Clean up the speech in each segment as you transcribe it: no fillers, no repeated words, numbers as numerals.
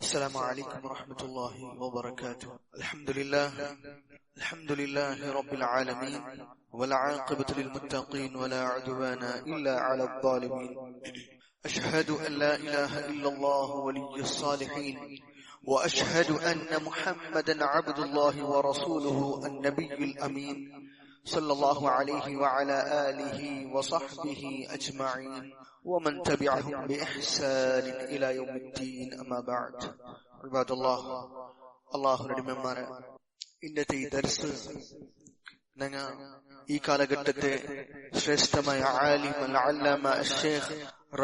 السلام عليكم ورحمة الله وبركاته. الحمد لله رب العالمين، والعاقبة للمتقين ولا عدوان إلا على الظالمين. أشهد أن لا إله إلا الله ولي الصالحين، وأشهد أن محمدا عبد الله ورسوله النبي الأمين صلى الله عليه وعلى آله وصحبه أجمعين ومن تبعهم بإحسان إلى يوم الدين. أما بعد. عباد الله, അള്ളാഹുവിന്റെ അടിമമാരെ, ഇന്നത്തെ ഈ ദർസ് ഞങ്ങൾ ഈ കാലഘട്ടത്തെ ശ്രേഷ്ഠമായ ആലിം അൽ-അല്ലാമ അൽ-ശൈഖ്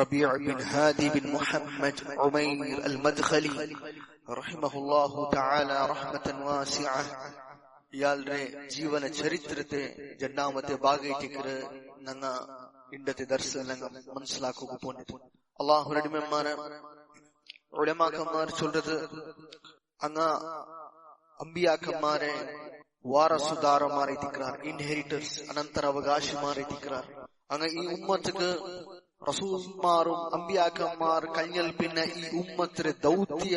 Rabee bin Hadi bin Muhammad Umair al Madkhali റഹിമഹുല്ലാഹു തആല റഹ്മതൻ വാസിഅ ഇയാളുടെ ജീവന ചരിത്രത്തെ രണ്ടാമത്തെ ഭാഗമായിട്ട് ഞങ്ങൾ ഇന്നത്തെ ദർസ് ഞങ്ങൾ മനസ്സിലാക്കുക പോകുന്നത്. അള്ളാഹുവിന്റെ അടിമമാരെ, ഉലമാക്കന്മാർ ചൊല്ലത് അങ്ങ് അമ്പിയാക്കന്മാരെ വാരസുദാരന്മാരെ തിക്രാർ, ഇൻഹെറിറ്റേഴ്സ്, അനന്തര അവകാശിമാരെ തിക്രാർ. അങ്ങ് ഈ ഉമ്മത്തുക്ക് റസൂൽമാരും അമ്പിയാക്കന്മാർ കഴിഞ്ഞാൽ പിന്നെ ഈ ഉമ്മത്തിലെ ദൗത്യ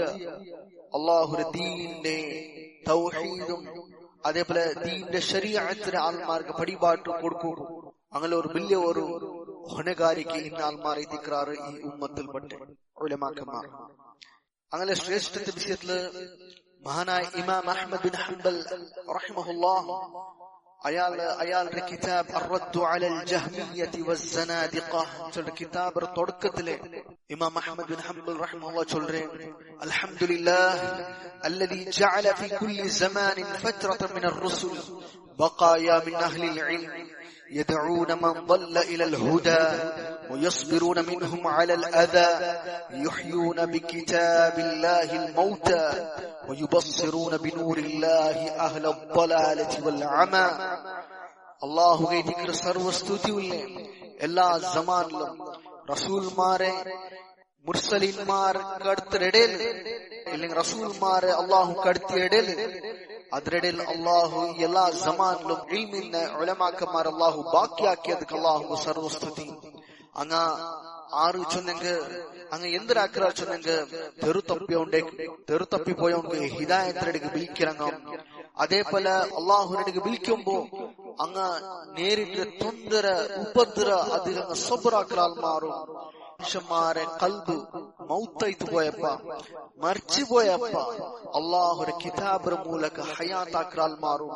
അള്ളാഹുര ദീനിന്റെ തൗഹീദും അതേപോലെ ദീനിന്റെ ശരീഅത്തിലെ ആൾമാർക്ക് പടിപാട്ട് കൊടുക്കും. അങ്ങനെ ഒരു വലിയ ഒരു ಹೊಣೆಗಾರಿಕೆ ഇന്ന ആൾമാരെ തിക്രാർ ഈ ഉമ്മത്തിൽപ്പെട്ട ഉലമാക്കന്മാർ. അങ്ങനെ ശ്രേഷ്ഠത്തെ വിഷയത്തില് മഹാനായ ഇമാം അഹ്മദ് ബിൻ ഹംബൽ റഹിമഹുല്ലാഹ് അയാളുടെ കിതാബ് അർ-റദ്ദു അലൽ ജഹ്മിയ്യത്തി വസ്സനാദിഖ ചൊല്ലുന്ന കിതാബിന്റെ തുടക്കത്തിലെ ഇമാം അഹ്മദ് ബിൻ ഹംബൽ റഹിമഹുല്ലാഹ് ചൊല്ലുന്നു, അൽഹംദുലില്ലാഹ് الذي جعل في كل زمان فترة من الرسل بقايا من أهل العلم يدعون من ضل إلى الهدى ويصبرون منهم على الأذى يحيون بكتاب الله الموتى ويبصرون بنور الله أهل الضلالة والعمى. الله ذكر സർവസ്തുതിയുള്ളേ എല്ലാ സമാനിലും റസൂൽമാരെ മുർസലിന്മാർക്കടുത്തിടയിൽ അല്ലെങ്കിൽ റസൂൽമാരെ അള്ളാഹു കടത്തിയിടയിൽ അതിനിടയിൽ അള്ളാഹു എല്ലാ സമാനിലും ഇൽമിനെ ഉലമാക്കന്മാർ അള്ളാഹു ബാക്കിയാക്കിയതൊക്കെ അള്ളാഹു സർവസ്തുതി. അങ്ങ് ആറ് ചൊന്നെങ്ക് അങ്ങ് എന്തൊരാക്ര ചൊന്നെങ്ക് തെറുത്തപ്പി പോയോണ്ട് ഹിദായത്തിനടുക്ക് വിളിക്കിറങ്ങും. അതേപോലെ അള്ളാഹുവിനടുക്ക് വിളിക്കുമ്പോ അങ്ങ് നേരിട്ട് തൊന്തര ഉപദ്ര അതിൽ അങ്ങ് സബ്റാക്കലാൽ മാറും. മനുഷ്യന്മാരെ കൽബ് മൗത്തായിട്ട് പോയപ്പ മരിച്ചു പോയപ്പ അള്ളാഹുര കിതാബ് മൂലക ഹയാത്താക്കലാൽ മാറും.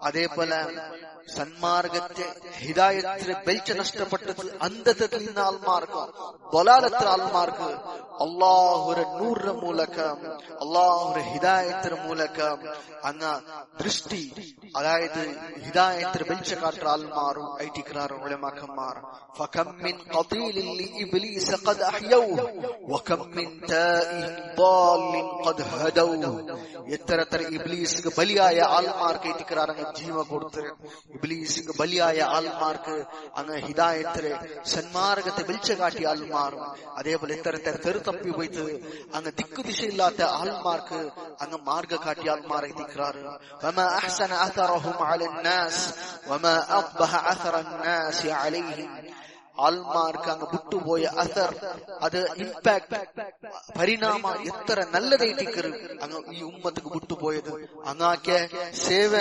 അതേപോലെ സന്മാർഗത്തെ ഹിദായത്തിലെ വെളിച്ച നഷ്ടപ്പെട്ടത് അന്ധത്തിൽ നിന്ന ആൾമാർക്ക് ദലാലത്തിലെ ആൾമാർക്ക് അള്ളാഹുര നൂറിന്റെ മൂലക അള്ളാഹുര ഹിദായത്തിന്റെ മൂലക അങ്ങ് ദൃഷ്ടി അതായത് ഹിദായത്തിന് വെളിച്ച കാട്ടുന്ന ആൾമാരും ഐറ്റിക്കാർ ഉലമാക്കന്മാർ. ഫകം മിൻ ഖദീലിൻ ലിഇബ്ലീസ ഖദ് അഹ്യൗഹു വകം മിൻ താഇൻ ضالിൻ ഖദ് ഹദൗഹു. എത്ര ഇബ്ലീസിന് ബലിയായ ആൾമാർക്ക് ഐറ്റിക്കാർ അങ്ങ് ജീവ കൊടുത്തു. ഇബ്ലീസിന് ബലിയായ ആൾമാർക്ക് അങ്ങ് ഹിദായത്തിലെ സന്മാർഗത്തെ വെളിച്ച കാട്ടിയ ആൾമാരും അതേപോലെ എത്ര തെറുത്തപ്പി പോയിട്ട് അങ്ങ് ദിക്കുദിശയില്ലാത്ത ആൾമാർക്ക് അങ്ങ് മാർഗ കാട്ടിയ ആൾമാരെ ഐറ്റിക്കാർ. وما أحسن أثرهم على الناس وما أقبح أثر الناس عليهم. ആൾമാർക്ക് അങ്ങ് വിട്ടുപോയ അസർ, അത് ഇമ്പാക്ട്, പരിണാമ എത്ര നല്ലതായിട്ട് അങ്ങ് ഈ ഉമ്മത്തിക്ക് വിട്ടുപോയത്. അങ്ങാക്കെ സേവ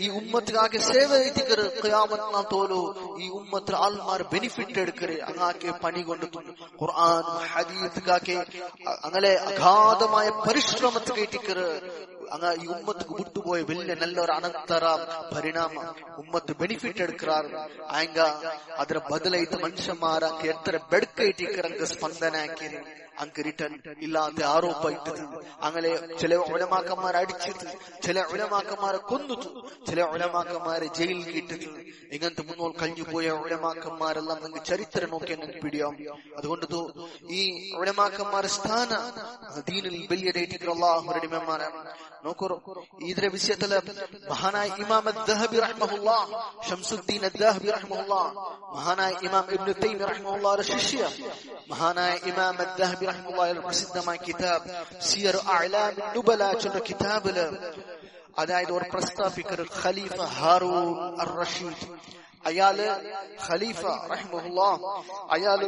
ഈ ഉമ്മത്തിക്കാക്കെ സേവ എത്തിക്കറ് ഖിയാമത്ത് തോലോ ഈ ഉമ്മത്തിൽ ആൾമാർ ബെനിഫിറ്റ് എടുക്കറ്. അങ്ങാക്കെ പണി കൊണ്ട് ഖുർആൻ ഹദീസ്ക്കാക്കെ അങ്ങനെ അഗാധമായ പരിശ്രമത്തിൽ എത്തിക്കറ്. അങ്ങ് ഈ ഉമ്മത്തിക്ക് വിട്ടുപോയ വലിയ നല്ലൊരു അനന്തര പരിണാമ ഉമ്മത്ത് ബെനിഫിറ്റ് എടുക്കാറ്. ആയങ്ക ಅದರ ಬದಲಾಯಿತ ಮನುಷ್ಯಮಾರಕ್ಕೆ ಎತ್ತರ ಬೆಡ್ಕೈಟಿಕ್ಕರಂಗ ಸ್ಪಂದನೆ ಹಾಕಿರಿ ಅಂಕ ರಿಟರ್ನ್ ಇಲ್ಲಾಂತ ಆರೋಪ ಇಟ್ಟது. അങ്ങനെ ചില ഉലമാക്കന്മാർ അടിച്ചത്, ചില ഉലമാക്കന്മാരെ കൊന്നിട്ട്, ചില ഉലമാക്കന്മാരെ ജയിലിൽ ഇട്ടത്. ഇങ്ങനത്തെ മുന്നോട്ട് കഴിഞ്ഞു പോയ ഉലമാക്കന്മാരെല്ലാം നിങ്ങൾക്ക് ചരിത്രം നോക്കിയാൽ നിങ്ങൾക്ക് പിടിയാവും. അതുകൊണ്ട് ഈ ഉലമാക്കന്മാരുടെ സ്ഥാന ദീനിൽ വലിയതായിട്ട് അല്ലാഹുവിന്റെ അടിമമാരാണ്. നോക്കൂ, ഇതിന്റെ വിഷയത്തില് മഹാനായ ഇമാം അദ്ദഹബി റഹ്മഹുല്ലാഹ്, ശംസുദ്ദീൻ അദ്ദഹബി റഹ്മഹുല്ലാഹ്, മഹാനായ ഇമാം ഇബ്നു തൈമിയ്യ റഹ്മഹുല്ലാഹുവിന്റെ ശിഷ്യ മഹാനായ ഇമാം അദ്ദഹബി റഹ്മഹുല്ലാഹുവിന്റെ പ്രസിദ്ധമായ കിതാബ് സിയർ അഅ്ലാമിൻ നുബല എന്ന കിതാബില് അതായത് ഒരു പ്രസ്താവിക്കർ ഖലീഫ ഹാറൂൻ അർ റഷീദ് അയാള് ഖലീഫ റഹിമഹുല്ലാഹ് അയാള്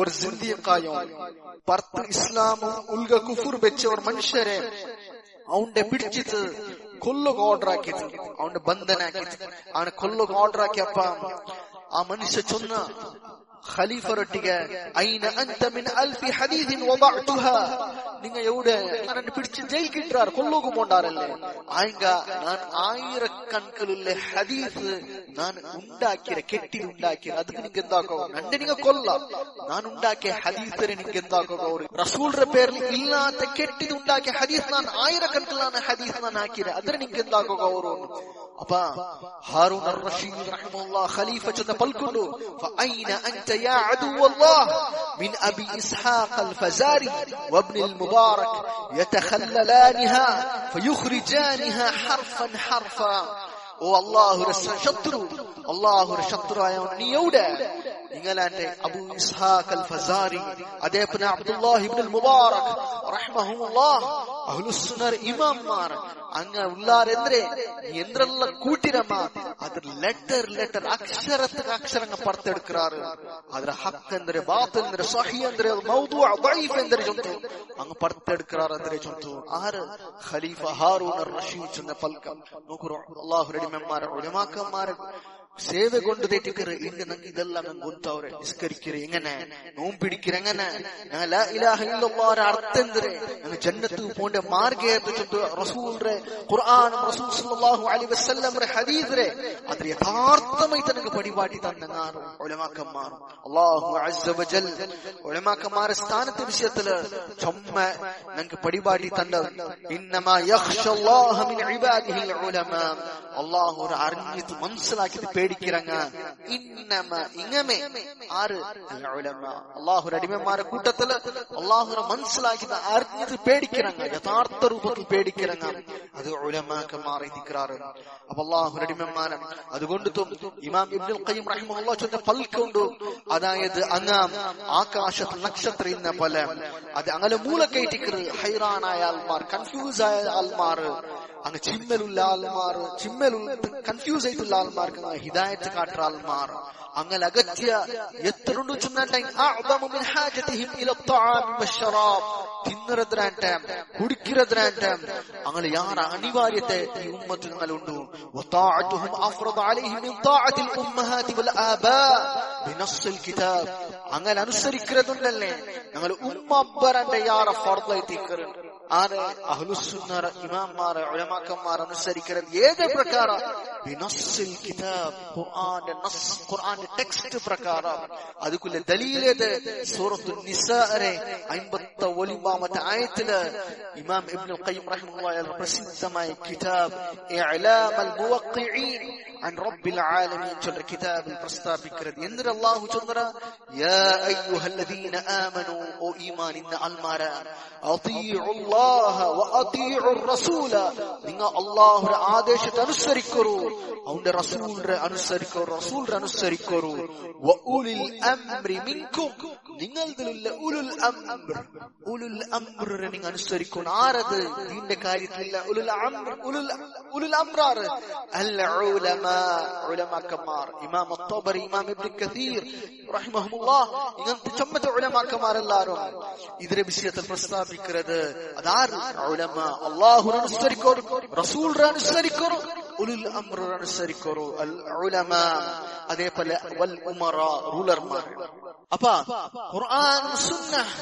ഒരു സിന്ദീഖായോ പർത്ത് ഇസ്ലാമും ഉൽഗ കുഫുർ വെച്ച ഒരു മനുഷ്യരെ അവന്റെ പിടിച്ചിട്ട് കൊല്ലുക ഓർഡർ ആക്കിയത്, അവന്റെ ബന്ധനാക്കിയത്, അവനെ കൊല്ലുക ഓർഡർ ആക്കിയപ്പ ആ മനുഷ്യ ചൊന്ന ഖലീഫറൊട്ടിಗೆ ಐನ ಅಂತ ಮಿನ್ ಅಲ್ಫಿ ಹದೀಸಿನ್ ವದಅತುಹಾ, നിങ്ങൾ എവിടെ എന്നെ പിടിച്ച് ജയിൽ കിട്ടാർ കൊല്ലുക പോണ്ടാറല്ലേ ആയിങ്ക ഞാൻ ആയിരക്കണക്കിലുള്ള ഹദീസ് ഞാൻ ഉണ്ടാക്കിയ കെട്ടി ഉണ്ടാക്കിയ ಅದಕ್ಕೆ ನಿಮಗೆ എന്താക്കോ നന്റെ നിങ്ങൾ കൊല്ല ഞാൻ ഉണ്ടാക്കിയ ഹദീസിനെ നിങ്ങൾക്ക് എന്താക്കോ റസൂലുടെ പേരിൽ ഇല്ലാത്ത കെട്ടി ഉണ്ടാക്കിയ ഹദീസ് ഞാൻ ആയിരക്കണക്കിലാണ് ഹദീസ് ഞാൻ ആക്കിയത് അതിനെ നിങ്ങൾക്ക് എന്താക്കോ ಅವರು അപ്പ ഹാറൂൻ അർ-റഷീദ് റഹിമഹുല്ലാഹ് ഖലീഫ ചെന്ന പൽക്കൊണ്ടു ഫഅൈന അൻത യാ അദുവല്ലാഹ് മിൻ അബി ഇസ്ഹാഖ് അൽ-ഫസാരി വബ്ൻ al-മുബാറക് യതഖല്ലലാനിഹാ ഫയുഖ്രിജാനിഹാ ഹർഫൻ ഹർഫാ. ഓ അല്ലാഹുവിന്റെ ശത്രു, അല്ലാഹുവിന്റെ ശത്രുവായ നീ എവിടെ? നിങ്ങളാന്റെ അബൂ ഇസ്ഹാഖ് അൽ-ഫസാരി അതേപോലെ അബ്ദുല്ലാഹ് ഇബ്നുൽ മുബാറക് റഹ്മഹുല്ലാഹ് അഹ്ലുസുന്നർ ഇമാംമാർ അങ്ങ ഉള്ളാരെಂದ್ರೆ ಎಂದ್ರಲ್ಲ ಕೂಟಿರಮ್ಮ ಅದ್ರ ಲೆಟರ್ ಅಕ್ಷರಕ್ಕೆ ಅಕ್ಷರಂಗ ಪರ್ತೆಡ್ಕರಾರು. ಅದರ ಹಕ್ ಅಂದ್ರೆ ಬಾತಿಲ್ ಅಂದ್ರೆ ಸಹೀ ಅಂದ್ರೆ ಮೌದು ದঈಫ್ ಅಂದ್ರೆ ಜಂತು ಅಂಗ ಪರ್ತೆಡ್ಕರಾರು ಅಂದ್ರೆ ಜಂತು ಆರ ಖಲೀಫಾ ಹಾರೂನ್ ಅರ್-ರಶೀದ್ ಚಂದ ಪಲ್ಕ ನೋಕರು ಅಲ್ಲಾಹು ರೆಡಿ ಮೆಮ್ಮಾರ ಉಲಮಾಕಮಾರ സേവ കൊണ്ട് തെറ്റിക്കറ് ഇങ്ങ നമുക്ക് ഇതെല്ലാം ഗൊന്തവരെ നിസ്കരിക്കറ് എങ്ങനെ നോമ്പിടിക്കറ് എങ്ങനെ ഞങ്ങൾ ലാ ഇലാഹ ഇല്ലല്ലാഹ് അർത്ഥം എന്തരെ ഞങ്ങൾ ജന്നത്ത് പോണ്ട മാർഗ്ഗത്തെ ചൊല്ല് റസൂലുടെ ഖുർആനും റസൂൽ സല്ലല്ലാഹു അലൈഹി വസല്ലമയുടെ ഹദീസിനെ അത് യഥാർത്ഥമായി തന്നെ പടിപാടി തന്നങ്ങാറ് ഉലമാക്കന്മാർ. അല്ലാഹു അസ്സ വജൽ ഉലമാക്കന്മാരുടെ സ്ഥാനത്തെ വിഷയത്തില് ചൊമ്മ ഞങ്ങൾക്ക് പടിപാടി തന്നത് ഇന്നമാ യഖ്ഷല്ലാഹ മിൻ ഇബാദിഹിൽ ഉലമാ. അല്ലാഹു അറിഞ്ഞിട്ട് മനസ്സിലാക്കി പേടിக்கிறங்க ഇന്നമ ഇങ്ങമേ ആര് ഉലമ അല്ലാഹുവിന്റെ അടിമമാരുടെ കൂട്ടത്തില് അല്ലാഹുവിനെ മനസ്സിലാക്കിയത് അറിഞ്ഞിട്ട് പേടിக்கிறங்க യഥാർത്ഥ രൂപത്തിൽ പേടിக்கிறங்க അത് ഉലമാക്കന്മാർ ദിക്റാറ്. അപ്പൊ അല്ലാഹുവിന്റെ അടിമമാരെ അതുകൊണ്ട് ഇമാം ഇബ്നുൽ ഖയ്യിം റഹിമഹുല്ലാഹ് ചൊന്ന പൽക്കുണ്ട് അതായത് അങ്ങ് ആകാശത്തിൽ നക്ഷത്രം ഇന്ന പോലെ അത് അങ്ങനെ മൂലക്കയറ്റിക്കറ് ഹൈറാനായ ആൾമാർ കൺഫ്യൂസ് ആയ ആൾമാർ അങ്ങ് ചിമ്മലുള്ള ആൾമാർ കൺഫ്യൂസ് ആയിട്ടുള്ള ആൾമാർക്ക് ഹിദായത്ത് കാട്ടുന്ന ആൾമാർ അങ്ങനെ അഗത്യ എത്രണ്ട് തിന്നറദ്രാന്റെ കുടിக்கிறദ്രാന്റെ അങ്ങനെ യാർ അനിവാര്യത്തെ ഈ ഉമ്മത്തുകളുണ്ട്. അങ്ങനെ അനുസരിക്കുന്നതുണ്ടല്ലേ ഞങ്ങൾ ഉമ്മബരന്റെ യാറ ഫർദായിത്തിക്കറ് ആരെ അഹ്ലുസുന്നർ ഇമാംമാർ ഉലമാക്കന്മാർ അനുസരിക്കുന്നത് ഏത് പ്രകാരം ബിനസ്സിൽ കിതാബ് ഖുർആന്റെ നസ് ഖുർആന്റെ ടെക്സ്റ്റ് പ്രകാരം അതുക്കുള്ള ദലീലേത് സൂറത്തുൻ നിസാഅരെ 59ാമത്തെ ആയത്തില് ഇമാം ഇബ്നുൽ ഖയ്യിം റഹിമഹുല്ലാഹ് പ്രസിദ്ധമായ കിതാബ് ഇഅലാമുൽ മുവഖ്ഖിഈൻ عن رب العالمين ചൊല്ല കിതാബിൽ പ്രസ്താവിക്കുന്നത് എന്നിട്ട് അല്ലാഹു ചൊല്ലറ യാ അയ്യുഹല്ലദീന ആമനൂ ഓ ഈമാൻ ഇന്ന അൽമാര അത്തിഉല്ലാഹ വഅത്തിഉർ റസൂല നിങ്ങൾ അല്ലാഹുവിന്റെ ആദേശത്തെ അനുസരിക്കൂ അവന്റെ റസൂലിനെ അനുസരിക്കൂ വഉലിൽ അംരി മിൻകും നിങ്ങളിലുള്ള ഉലുൽ അംറിനെ നിങ്ങൾ അനുസരിക്കൂ. ആരത് ദീന്റെ കാര്യത്തിലുള്ള ഉലുൽ അംറാർ അൽ ഉലമാ ഉലമാക്കന്മാർ. ഇമാം അത്ബരി ഇമാം ഇബ്നു കസീർ റഹിമഹുല്ലാഹ് ഇങ്ങനത്തെ ചമ്മത്തെ ഉലമാക്കന്മാരെല്ലാരും ഇതിന്റെ വിഷയത്തിൽ പ്രസ്താവിക്കുന്നത് അതാര് ഉലമാ അല്ലാഹുവിനെ അനുസരിക്കൂ റസൂലിനെ അനുസരിക്കൂ ഉലുൽ അംറിനെ അനുസരിക്കൂ അൽ ഉലമാ അതേപോലെ വൽ ഉമറാ റൂലർമാർ. അപ്പ ഖുർആൻ സുന്നഹ്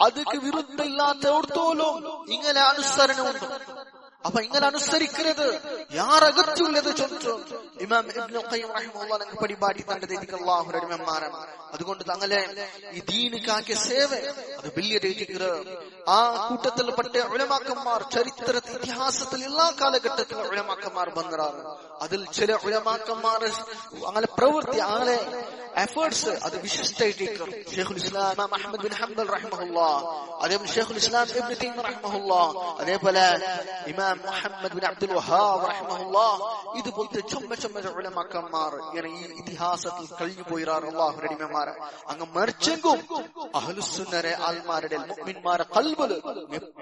ಅದಕ್ಕೆ ವಿರುದ್ಧ ಇല്ലാത്ത ഓർത്തോലും ഇങ്ങനെ അനുസരണമുണ്ട്. അപ്പൊ ഇങ്ങനെ അനുസരിക്കുന്നത് യാർ അകത്തുള്ളത് ചൊല്ലും ഇമാം ഇബ്നുൽ ഖയ്യിം റഹിമഹുല്ലാഹ് നമുക്ക് പടിപാടി തന്നത് അല്ലാഹുവിന്റെ അടിമമാരാണ്. അതുകൊണ്ട് തങ്ങളെ ഈ ദീനിക്കാക്കിയ സേവ അത് വലിയ രീതിക്ക് ആ കൂട്ടത്തിൽപ്പെട്ട ഉലമാക്കന്മാർ ചരിത്രത്തിൽ ഇതിഹാസത്തിൽ എല്ലാ കാലഘട്ടത്തിലും ഉലമാക്കന്മാർ വന്നതാണ്. അതിൽ ചില ഉലമാക്കന്മാർ അങ്ങനെ പ്രവൃത്തി അങ്ങനെ എഫേർട്സ് അത് വിശിഷ്ടായിട്ടേക്കും. ഷെയ്ഖുൽ ഇസ്ലാം ഇമാം അഹ്മദ് ബിൻ ഹംബൽ റഹിമഹുല്ലാഹ്, അതേപോലെ ഷെയ്ഖുൽ ഇസ്ലാം ഇബ്നു തൈമിയ്യ റഹിമഹുല്ലാഹ്, അതേപോലെ ഇമാം മുഹമ്മദ് ബിൻ അബ്ദുൽ വഹാബ് റഹിമഹുല്ലാഹ്, ഇതുപോലത്തെ ചുമ ഉലമാക്കന്മാർ ഇങ്ങനെ ഈ ഇതിഹാസത്തിൽ കഴിഞ്ഞു പോയിരാറ് അല്ലാഹുവിന്റെ അടിമമാരെ. അങ്ങ് മരിച്ചെങ്കും അഹ്ലുസുന്നരെ ആൽമാരുടെ മുഅ്മിൻമാരെ ഖൽബിൽ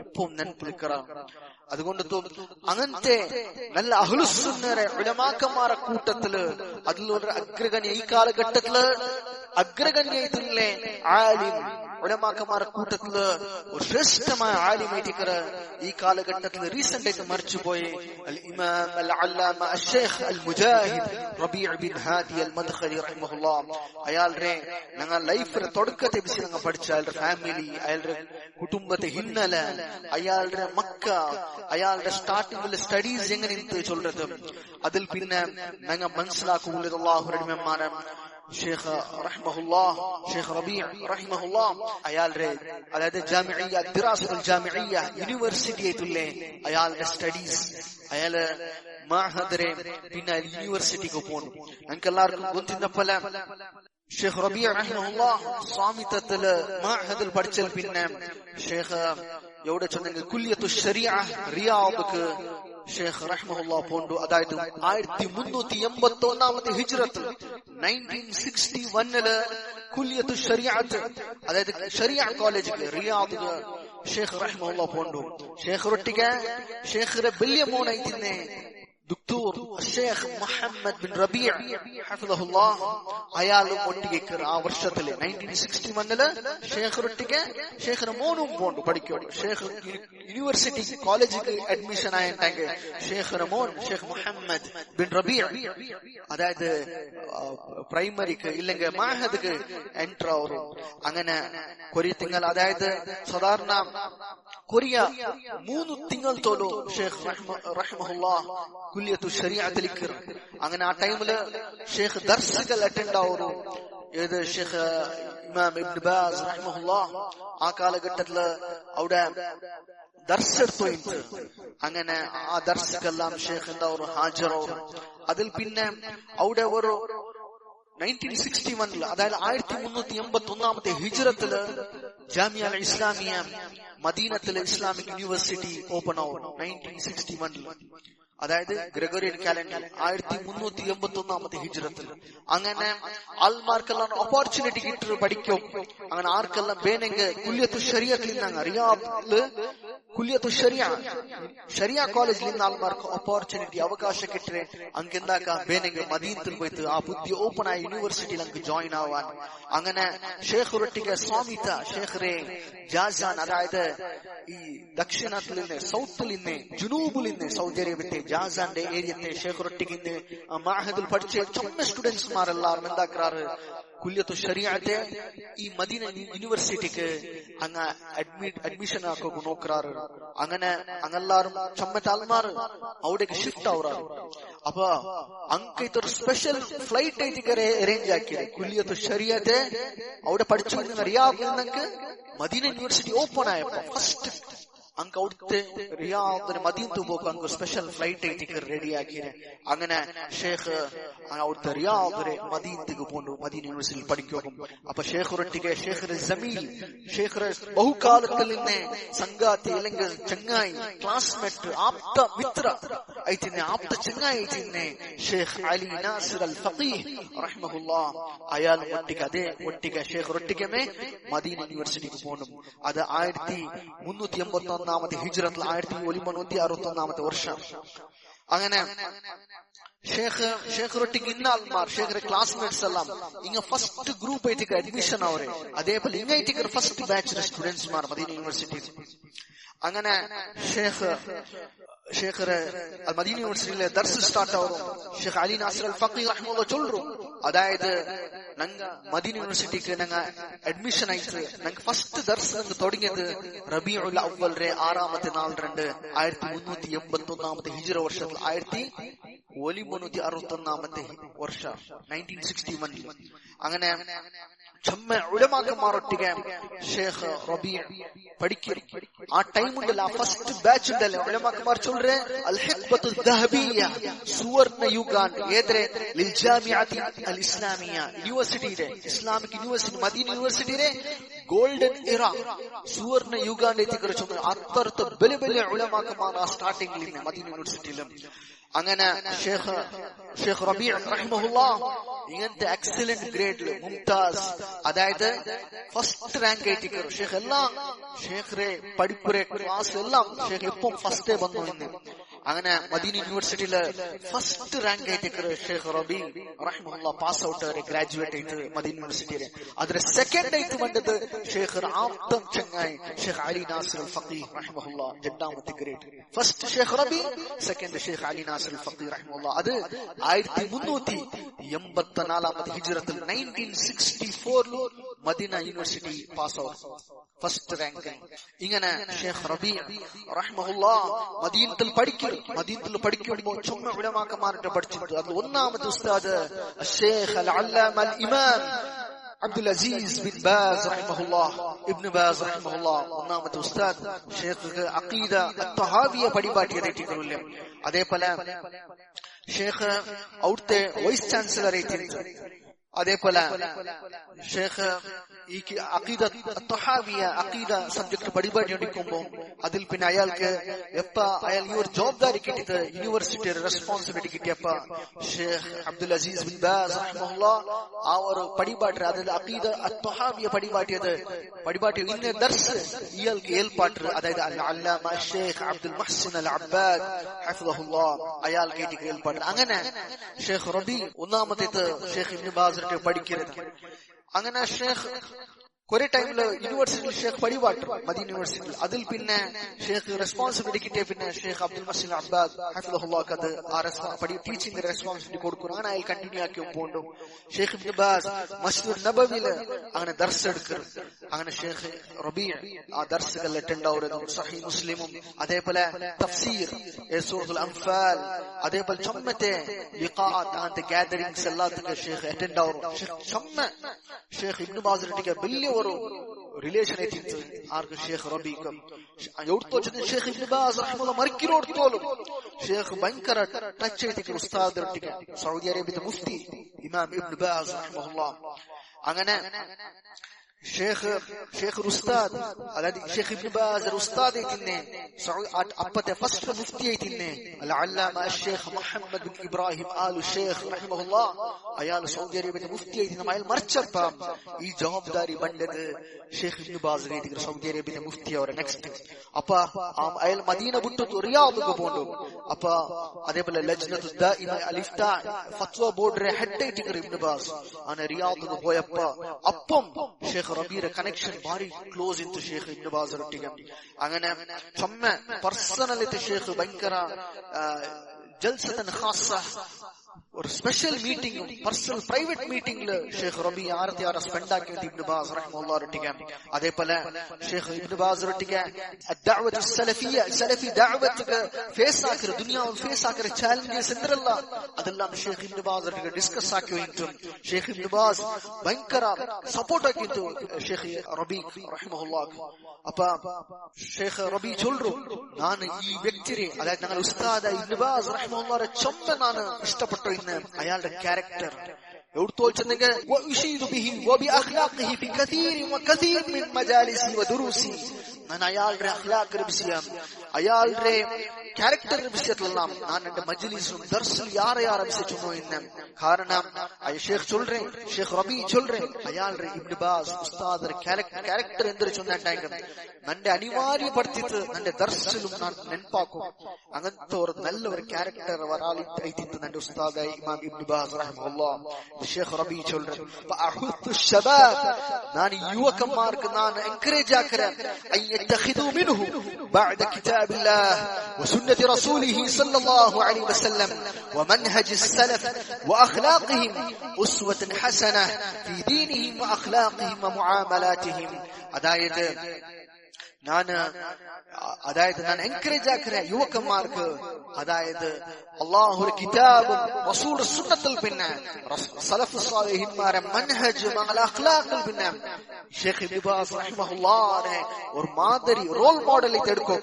എപ്പോഴും നെൻപിൽക്കറാണ്. അതുകൊണ്ട് അങ്ങനത്തെ നല്ല അഹ്ലുസുന്നരെ ഉലമാക്കന്മാരെ കൂട്ടത്തില് അതിലൊരു അഗ്രഗണ്യ ഈ കാലഘട്ടത്തില് അഗ്രഗണ്യത്തിലെ ആലിം ഉലമാക്കന്മാരെ കൂട്ടത്തില് ഒരു ശ്രേഷ്ഠമായ ആലിമേറ്റിക്കർ ഈ കാലഘട്ടത്തിൽ റീസെന്റ് ആയിട്ട് മരിച്ചുപോയി അൽ ഇമാം അൽ അല്ലാമ അഷ്ശൈഖ് അൽ മുജാഹിദ് റബീഅ് ബിൻ ഹാദി അൽ മദ്ഖലി റഹിമഹുല്ലാഹ്. അയാളുടെ ഞങ്ങൾ ലൈഫിന്റെ തുടക്കത്തെ വിഷയം ഞങ്ങൾ പഠിച്ച അയാളുടെ ഫാമിലി, അയാളുടെ കുടുംബത്തെ ഹിന്നല, അയാളുടെ മക്ക, അയാളുടെ സ്റ്റാർട്ടിംഗിലെ സ്റ്റഡീസ് എങ്ങനെ ചൊല്ലത്, അതിൽ പിന്നെ ഞങ്ങൾ മനസ്സിലാക്കുന്നത് അല്ലാഹുവിന്റെ മെമ്മാനം ഷെയ്ഖ് റഹിമഹുല്ലാഹ്, ഷെയ്ഖ് റബീഅ് റഹിമഹുല്ലാഹ് അയാളുടെ അതായത് ജാമിഇയ്യ ദിറാസത്തുൽ ജാമിഇയ്യ യൂണിവേഴ്സിറ്റി ആയിട്ടുള്ള അയാളുടെ സ്റ്റഡീസ്, അയാള് മഅഹദിലെ പിന്നെ യൂണിവേഴ്സിറ്റിക്ക് പോകുന്നു. ഞങ്ങൾക്ക് എല്ലാവർക്കും ഗൊತ್ತಿന്റെ പോലെ ഷെയ്ഖ് റബീഅ് റഹിമഹുല്ലാഹ് സ്വാമിത്വത്തില് മഅഹദിൽ പഠിച്ചാൽ പിന്നെ ഷെയ്ഖ് എവിടെ ചെന്നെങ്കിൽ കുല്യത്തു ശരിയ റിയാദക്ക് ഷെയ്ഖ് റഹിമഹുല്ലാഹ് പോണ്ടു. അതായത് 1381 ഹിജ്റത്ത് 1961 കുല്യത്തു ശരിഅത്ത് അതായത് ശരിയ കോളേജില് റിയാദില് ഷെയ്ഖ് റഹിമഹുല്ലാഹ് പോണ്ടു. ഷെയ്ഖ് റൊട്ടിಗೆ ഷെയ്ഖിന്റെ വലിയ മോനായിട്ടിന്നെ ദുക്തൂർ ഷെയ്ഖ് മുഹമ്മദ് ബിൻ റബീഅ് ഹഫിളഹുല്ലാഹ് അയാളും ഒട്ടിಗೆ ആ വർഷത്തില് 1961 ഷെയ്ഖ് റൊട്ടിಗೆ ഷെയ്ഖിന്റെ മോനും പോണ്ടു പഠിക്കും. ഷെയ്ഖ് യൂണിവേഴ്സിറ്റി കോളേജിൽ അഡ്മിഷൻ ആയിട്ടെങ്കിൽ ഷെയ്ഖിന്റെ മോൻ ഷെയ്ഖ് മുഹമ്മദ് ബിൻ റബീഅ് അതായത് പ്രൈമറിക്ക് ഇല്ലെങ്കിൽ മഅഹദിക്ക് എൻട്രി ആവും. അങ്ങനെ കൊറിയ തിങ്കൾ അതായത് സാധാരണ കൊറിയ 3 തിങ്കൾ തോലു ഷെയ്ഖ് റഹിമഹുല്ലാഹ് കുല്യത്തു ശരീഅത്തിലേക്ക്. അങ്ങനെ ആ ടൈമില് ഷെയ്ഖ് ദർസുകൾ അറ്റൻഡ് ആവുന്നു. ഏത് ഷെയ്ഖ് ഇമാം ഇബ്നു ബാസ് റഹിമഹുല്ലാഹ് ആ കാലഘട്ടത്തില് അവിടെ ദർസെടുത്തു. അങ്ങനെ ആ ദർസുകളെല്ലാം ഷെയ്ഖ് എന്താവും ഹാജറാവും. അതിൽ പിന്നെ അവിടെ ഒരു 1961 അതായത് 1381 ഹിജ്റത്തില് ജാമിഅ അൽ ഇസ്ലാമിയ മദീനത്തിലെ ഇസ്ലാമിക് യൂണിവേഴ്സിറ്റി ഓപ്പൺ ആവും 1961. അതായത് ഗ്രെഗോറിയൻ കാലണ്ടർ 1381 ഹിജ്റത്തിൽ. അങ്ങനെ ആൾമാർക്കെല്ലാം ഓപ്പർച്യൂണിറ്റി കിട്ടി പഠിക്കും. അങ്ങനെ ആർക്കെല്ലാം വേണമെങ്കിൽ കുല്യത്തു ശരിയത്തിൽ നിന്നാണ് റിയാദില് കുല്യത്തു ശരിയ കോളേജിൽ നിന്ന് ആൾമാർക്ക് ഓപ്പർച്യൂണിറ്റി അവകാശം കിട്ടേ അങ്കെന്താക്കാം വേണമെങ്കിൽ മദീനത്തിൽ പോയിട്ട് ആ പുതിയ ഓപ്പൺ ആയ യൂണിവേഴ്സിറ്റിയിൽ നമുക്ക് ജോയിൻ ആവാൻ. അങ്ങനെ ഷെയ്ഖ് റൊട്ടിಗೆ സ്വാമിത്ത ഷെയ്ഖ് ജാസാൻ അതായത് ഈ ദക്ഷിണത്തിൽ നിന്ന് സൗത്തിൽ നിന്ന് ജുനൂബിൽ നിന്ന് സൗദി അറേബ്യത്തെ ജാസാന്റെ ഏരിയത്തെ ഷെയ്ഖ് റൊട്ടിಗೆ മഅഹദിൽ പഠിച്ച ചൊമ്മ സ്റ്റുഡൻസ്മാരെല്ലാരും എന്താക്കാറ് കുല്യത്തു ശരീഅത്തെ ഈ മദീന യൂണിവേഴ്സിറ്റിക്ക് അങ്ങ് അഡ്മിഷൻ ആക്കുക നോക്കാറ്. അങ്ങനെ അങ്ങെല്ലാരും ചമ്മറ്റ ആൾമാർ അവിടേക്ക് ഷിഫ്റ്റ് ആവുറാറ്. അപ്പൊ അങ്ങ് സ്പെഷ്യൽ ഫ്ലൈറ്റ് ആയിട്ട് അറേഞ്ച് ആക്കിയത് കുല്യത്തു ശരീഅത്തെ അവിടെ പഠിച്ചു റിയാദിൽ നിന്നൊക്കെ മദീന യൂണിവേഴ്സിറ്റി ഓപ്പൺ ആയപ്പോ ഫസ്റ്റ് അങ്ങ് അവിടുത്തെ റിയാദിന് മദീനത്ത് പോക്ക് അങ്ങ് സ്പെഷ്യൽ ഫ്ലൈറ്റ് ആയിട്ട് റെഡിയാക്കിയത്. അങ്ങനെ ഷെയ്ഖ് അവിടുത്തെ റിയാദിന് മദീനത്തേക്ക് പോണ്ടു. മദീന യൂണിവേഴ്സിറ്റിയിൽ പഠിക്കും. അപ്പൊ ഷെയ്ഖ് റൊട്ടിಗೆ ഷെയ്ഖിന്റെ ജമീൽ ഷെയ്ഖിന്റെ ബഹുകാലത്തിൽ നിന്ന് സംഗാത്തി അല്ലെങ്കിൽ ചങ്ങായി ക്ലാസ്മേറ്റ് ആപ്ത മിത്ര ആയിട്ടിന്നെ ആപ്ത ചങ്ങായി ആയിട്ടിന്നെ Sheikh Ali Nasir al Faqih റഹിമഹുല്ലാഹ് അയാൾ ഒട്ടിಗೆ ഷെയ്ഖ് റൊട്ടിಗೆ മദീന യൂണിവേഴ്സിറ്റിക്ക് പോകണം. അത് 1381 ഹിജ്റത്തിൽ 1361 വർഷം. അങ്ങനെ ഷെയ്ഖ് റൊട്ടിಗೆ ഇന്ന ആൾമാർ ഷെയ്ഖിന്റെ ക്ലാസ്മേറ്റ്സ് എല്ലാം ഇങ്ങ ഫസ്റ്റ് ഗ്രൂപ്പ് ആയിട്ട് അഡ്മിഷൻ ആവരെ. അതേപോലെ ഇങ്ങായിട്ട് ഫസ്റ്റ് ബാച്ചിലെ സ്റ്റുഡൻസ്മാർ മദീന യൂണിവേഴ്സിറ്റിയിൽ. അങ്ങനെ ഷെയ്ഖ് മദീന യൂണിവേഴ്സിറ്റിയിലെ ദർസ് സ്റ്റാർട്ട് ആവും. Sheikh Ali Nasir al Faqih റഹിമഹുല്ലാഹ് ചൊല്ലു അതായത് ഞങ്ങ മദീന യൂണിവേഴ്സിറ്റിക്ക് ഞങ്ങ അഡ്മിഷൻ ആയിട്ട് ഞങ്ങ ഫസ്റ്റ് ദർസ് ഞങ്ങൾ തുടങ്ങിയത് റബീഉൽ അവ്വൽ 6ാമത്തെ നാൾ 1381 ഹിജ്റ വർഷത്തിൽ 1361 വർഷം 1961. അങ്ങനെ ചമ്മ ഉലമാക്കന്മാരൊട്ടിಗೆ ഷെയ്ഖ് റബീഅ് പഠിക്കും. ആ ടൈം ഉണ്ടല്ലോ ആ ഫസ്റ്റ് ബാച്ച് ഉണ്ടല്ലോ ഉലമാക്കന്മാർ ചൊല്ലേ അൽ ഹിഖ്ബത്തു ദഹബിയ്യ സുവർണ യുഗാൻ ഏതരെ ലിൽ ജാമിഅത്തി അൽ ഇസ്ലാമിയ യൂണിവേഴ്സിറ്റിയുടെ ഇസ്ലാമിക് യൂണിവേഴ്സിറ്റി മദീന യൂണിവേഴ്സിറ്റിയുടെ ഗോൾഡൻ ഇറ സുവർണ യുഗാന്റെ കുറിച്ച് അത്രത്തെ വലിയ വലിയ ഉലമാക്കന്മാർ ആ സ്റ്റാർട്ടിംഗിൽ മദീന യൂണിവേഴ്സിറ്റിയിലും. അങ്ങനെ ഷേഖ് റബീ റഹിമഹുല്ലാഹ് ഇങ്ങനത്തെ എക്സലന്റ് ഗ്രേഡില് മുംതാസ്, അതായത് ഫസ്റ്റ് റാങ്ക് ആയിട്ട് ഷേഖ് എല്ലാം ഷേഖ് പഠിപ്പുരെ ക്ലാസ് എല്ലാം ഷേഖ് എപ്പം ഫസ്റ്റേ വന്നു ഇന്ന്. അങ്ങനെ മദീന യൂണിവേഴ്സിറ്റിയില് ഫസ്റ്റ് റാങ്ക് ആയിട്ട് ഷേഖ് റബീ റഹിമഹുല്ലാഹ് പാസ് ഔട്ട് ഗ്രാജുവേറ്റ് ആയിട്ട് മദീന യൂണിവേഴ്സിറ്റിയില്. അതിന് സെക്കൻഡ് ആയിട്ട് വേണ്ടത് ഷേഖ് ആപ്തം ചങ്ങായി Sheikh Ali Nasir al Faqih റഹിമഹുല്ലാഹ് രണ്ടാമത്തെ grade. First sheikh Rabee, second sheikh Ali Nasir al Faqih റഹിമഹുല്ലാഹ്. അത് 1384 ഹിജ്റത്തിൽ 1964 Medina university pass out first rank. ഇങ്ങനെ ഷേഖ് റബീ റഹിമഹുല്ലാഹ് മദീനത്തിൽ പഠിക്കുമ്പോൾ ചുമ ഉലമാക്കന്മാരുടെ പഠിച്ചിട്ടുണ്ട്. അതിൽ ഒന്നാമത്തെ ഉസ്താദ് ഷേഖ് അൽ അല്ലാമ അൽ ഇമാം അബ്ദുൽ അസീസ് ബിൻ ബാസ് റഹിമഹുല്ലാഹ്, ഇബ്നു ബാസ് റഹിമഹുല്ലാഹ് ഒന്നാമത്തെ ഉസ്താദ്. ഷേഖ് അഖീദ അത്വഹാവിയ പഠിപ്പാട്ടിയതായിട്ടില്ല. അതേപോലെ ഷേഖ് അവിടുത്തെ വൈസ് ചാൻസലർ ആയിട്ടുണ്ട്. അതേപോലെ ഷേഖ് ഈ അഖീദ അത്വഹാവിയ അഖീദ സബ്ജക്ട് പരിപാടി എടുക്കുമ്പോൾ അതിൽ പിന്നെ അയാൾക്ക് അയാൾ ഈ ഒരു ജവാബ്ദാരി കിട്ടിയത് യൂണിവേഴ്സിറ്റിയുടെ റെസ്പോൺസിബിലിറ്റി കിട്ടിയപ്പോ sheikh Abdul Aziz bin Baz റഹിമഹുല്ലാഹ് ആ ഒരു പരിപാടി, അതായത് അഖീദ അത്വഹാവിയ പരിപാടി ഇന്ന ദർസ് ഇയാൾക്ക് ഏൽപ്പാട്ട്, അതായത് അൽ അല്ലാമ ഷേഖ് അബ്ദുൽ മുഹ്സിൻ അൽ അബ്ബാദ് ഹഫിദഹുല്ലാഹ് അയാൾ കേട്ടി ഏൽപ്പാട്ട്. അങ്ങനെ ഷേഖ് റബീ ഒന്നാമത്തേത് ഷേഖ് ഇബ്നു ബാസ് പഠിക്കരുത്. അങ്ങനെ ഷേഖ് കുറെ ടൈമില് യൂണിവേഴ്സിറ്റിയിൽ ഷേഖ് പരിപാടി മദീന യൂണിവേഴ്സിറ്റിയിൽ. അതിൽ പിന്നെ ഷേഖ് റെസ്പോൺസിബിലിറ്റി കിട്ടിയ പിന്നെ ഷേഖ് അബ്ദുൽ മുഹ്സിൻ അബ്ബാദ് ഹഫിദഹുല്ലാഹ് അത് ആ ടീച്ചിങ് റെസ്പോൺസിബിലിറ്റി കൊടുക്കുന്നു. അങ്ങനെ അയാൾ കണ്ടിന്യൂ ആക്കി പോണ്ടു. ഷേഖ് ഇബ്നു ബാസ് മസ്ജിദുൻ നബവിയില് അങ്ങനെ ദർസ് എടുക്കരുത്. അങ്ങനെ ഷേഖ് റബീ ആ ദർസുകൾ അറ്റൻഡ് ആവുന്നതും സഹീഹ് മുസ്ലിമും അതേപോലെ തഫ്സീർ സൂറത്തുൽ അൻഫാൽ അതേപോലെ ചൊമ്മത്തെ ലിഖാഅത്ത് അങ്ങനത്തെ ഗാദറിംഗ്സ് എല്ലാത്തിനും ഷേഖ് അറ്റൻഡ് ആവും. ഷേഖ് ഇബ്നു ബാസിന്റെ വലിയ ഒരു റിലേഷൻ എത്തിച്ചു ആർക്ക് ഷേഖ് റബീക്ക് എവിടുത്തോ ഷേഖ് ഇബ്നു ബാസ് റഹിമഹുല്ലാഹ് മർക്കിലോടുത്തോലും ഷേഖ് ഭയങ്കര ടച്ച് ചെയ്തിട്ട് ഉസ്താദ് സൗദി അറേബ്യയിലെ മുഫ്തി ഇമാം ഇബ്നു ബാസ് റഹിമഹുല്ലാഹ്. അങ്ങനെ ഷേഖ് ഉസ്താദ്, അതായത് ഷേഖ് ഇബ്നു ബാസ് ഉസ്താദ് ആയിട്ടിന്നെ അപ്പത്തെ ഫസ്റ്റ് മുഫ്തി ആയിട്ടിന്നെ അൽ അല്ലാമ ഷേഖ് മുഹമ്മദ് ബിൻ ഇബ്രാഹിം ആലു ഷേഖ് റഹിമഹുല്ലാഹ് അയാൾ സൗദി അറേബ്യയിലെ മുഫ്തി ആയിട്ട് അയാൾ മരിച്ചപ്പം ഈ ജവാബ്ദാരി ബണ്ടത് ഷേഖ് ഇബ്നു ബാസ് ആയിട്ട് സൗദി അറേബ്യയിലെ മുഫ്തി അവരെ നെക്സ്റ്റ്. അപ്പൊ അയാൾ മദീന വിട്ടു റിയാദിലേക്ക് പോണ്ടു. അപ്പൊ അതേപോലെ ലജ്നത്തു ദാഇമ അൽ ഇഫ്താ ഫത്വ ബോർഡിലെ ഹെഡ് ആയിട്ട് ഇബ്നു ബാസ് അങ്ങനെ റിയാദിലേക്ക് പോയപ്പോ അപ്പം ഷേഖ് റബീയുടെ കണക്ഷൻ ഭാരി ക്ലോസ് ഇತ್ತು ഷേഖ് ഇബ്നു ബാസ് ഒട്ടിಗೆ. അങ്ങനെ ചൊമ്മ പേഴ്സണലിറ്റി ഷേഖ് ഭയങ്കര ജൽസതൻ ഖാസ ഒരു സ്പെഷ്യൽ മീറ്റിംഗ് പേഴ്സണൽ പ്രൈവറ്റ് മീറ്റിംഗില് ഷേഖ് റബീ ആർത്തിയാറ് സ്പെൻഡ് ആക്കിയിട്ട് ഇബ്നു ബാസ് റഹിമഹുല്ലാഹ് ഒട്ടിಗೆ. അതേപോലെ ഷേഖ് ഇബ്നു ബാസ് ഒട്ടിಗೆ അദ്ദഅവത്തു സലഫിയ്യ സലഫി ദഅവത്ത് ഫേസ് ആക്കിയ ദുനിയാവിൽ ഫേസ് ആക്കിയ ചാലഞ്ചസ് എന്തെല്ല അതെല്ലാം ഷേഖ് ഇബ്നു ബാസ് ഒട്ടിಗೆ ഡിസ്കസ് ആക്കി ಹೋಯಿತು. ഷേഖ് ഇബ്നു ബാസ് ഭയങ്കര സപ്പോർട്ട് ആക്കിയിട്ട് ഷേഖ് റബീ റഹിമഹുല്ലാഹ്. അപ്പൊ ഷേഖ് റബീ ചൊല്ലു ನಾನು ಈ ವ್ಯಕ್ತಿയെ അതായത് ഞങ്ങൾ ഉസ്താദ് ഇബ്നു ബാസ് റഹിമഹുല്ലാഹ് ചൊമ്മ ನಾನು ഇഷ്ടപ്പെട്ടു ഇന്ന് അയാളുടെ ക്യാരക്ടർ എവിടുത്തോ ചെന്നെങ്കിൽ ഞാൻ അയാളുടെ അഖ്ലാഖ് വിഷയം അയാളുടെ ക്യാരക്ടർ വിഷയത്തിലെല്ലാം ഞാൻ എന്റെ മജ്ലിസും ദർസിൽ യാറെ വിഷയിച്ചു ഇന്ന്. കാരണം ഷേഖ് ചൊല്ലേ ഷേഖ് റബീ ചൊല്ലേ അയാളുടെ ഇബ്നു ബാസ് ഉസ്താദ് ക്യാരക്ടർ എന്തൊരു ചൊന്നായിട്ട് നന്റെ അനിവാര്യപ്പെടുത്തിട്ട് നന്റെ ദർസിലും ഞാൻ നെൻപാക്കും. അങ്ങനത്തെ ഒരു നല്ല ഒരു ക്യാരക്ടർ വരാലിട്ട് നന്റെ ഉസ്താദായി ഇമാം ഇബ്നു ബാസ് റഹിമഹുല്ലാഹ് ഷേഖ് റബീ ചൊല്ലേ ഞാൻ യുവക്കന്മാർക്ക് ഞാൻ എൻകറേജ് ആക്കരാൻ يتخذوا منه بعد كتاب الله وسنة رسوله صلى الله عليه وسلم ومنهج السلف وأخلاقهم أسوة حسنة في دينهم وأخلاقهم ومعاملاتهم. അതായത് അതായത് ഞാൻ എൻകറേജ് ആക്കുന്ന യുവക്കന്മാർക്ക്, അതായത് അള്ളാഹുവിന്റെ കിതാബും റസൂലുള്ളാഹിയുടെ സുന്നത്തിൽ പിന്നെ സലഫ് സ്വാലിഹീന്മാരെ മൻഹജ് അഖ്ലാഖിൽ പിന്നെ ഷേഖ് ഇബ്നു ബാസ് റഹിമഹുല്ലാഹനെ ഒരു മാതിരി റോൾ മോഡൽ എടുക്കൂ.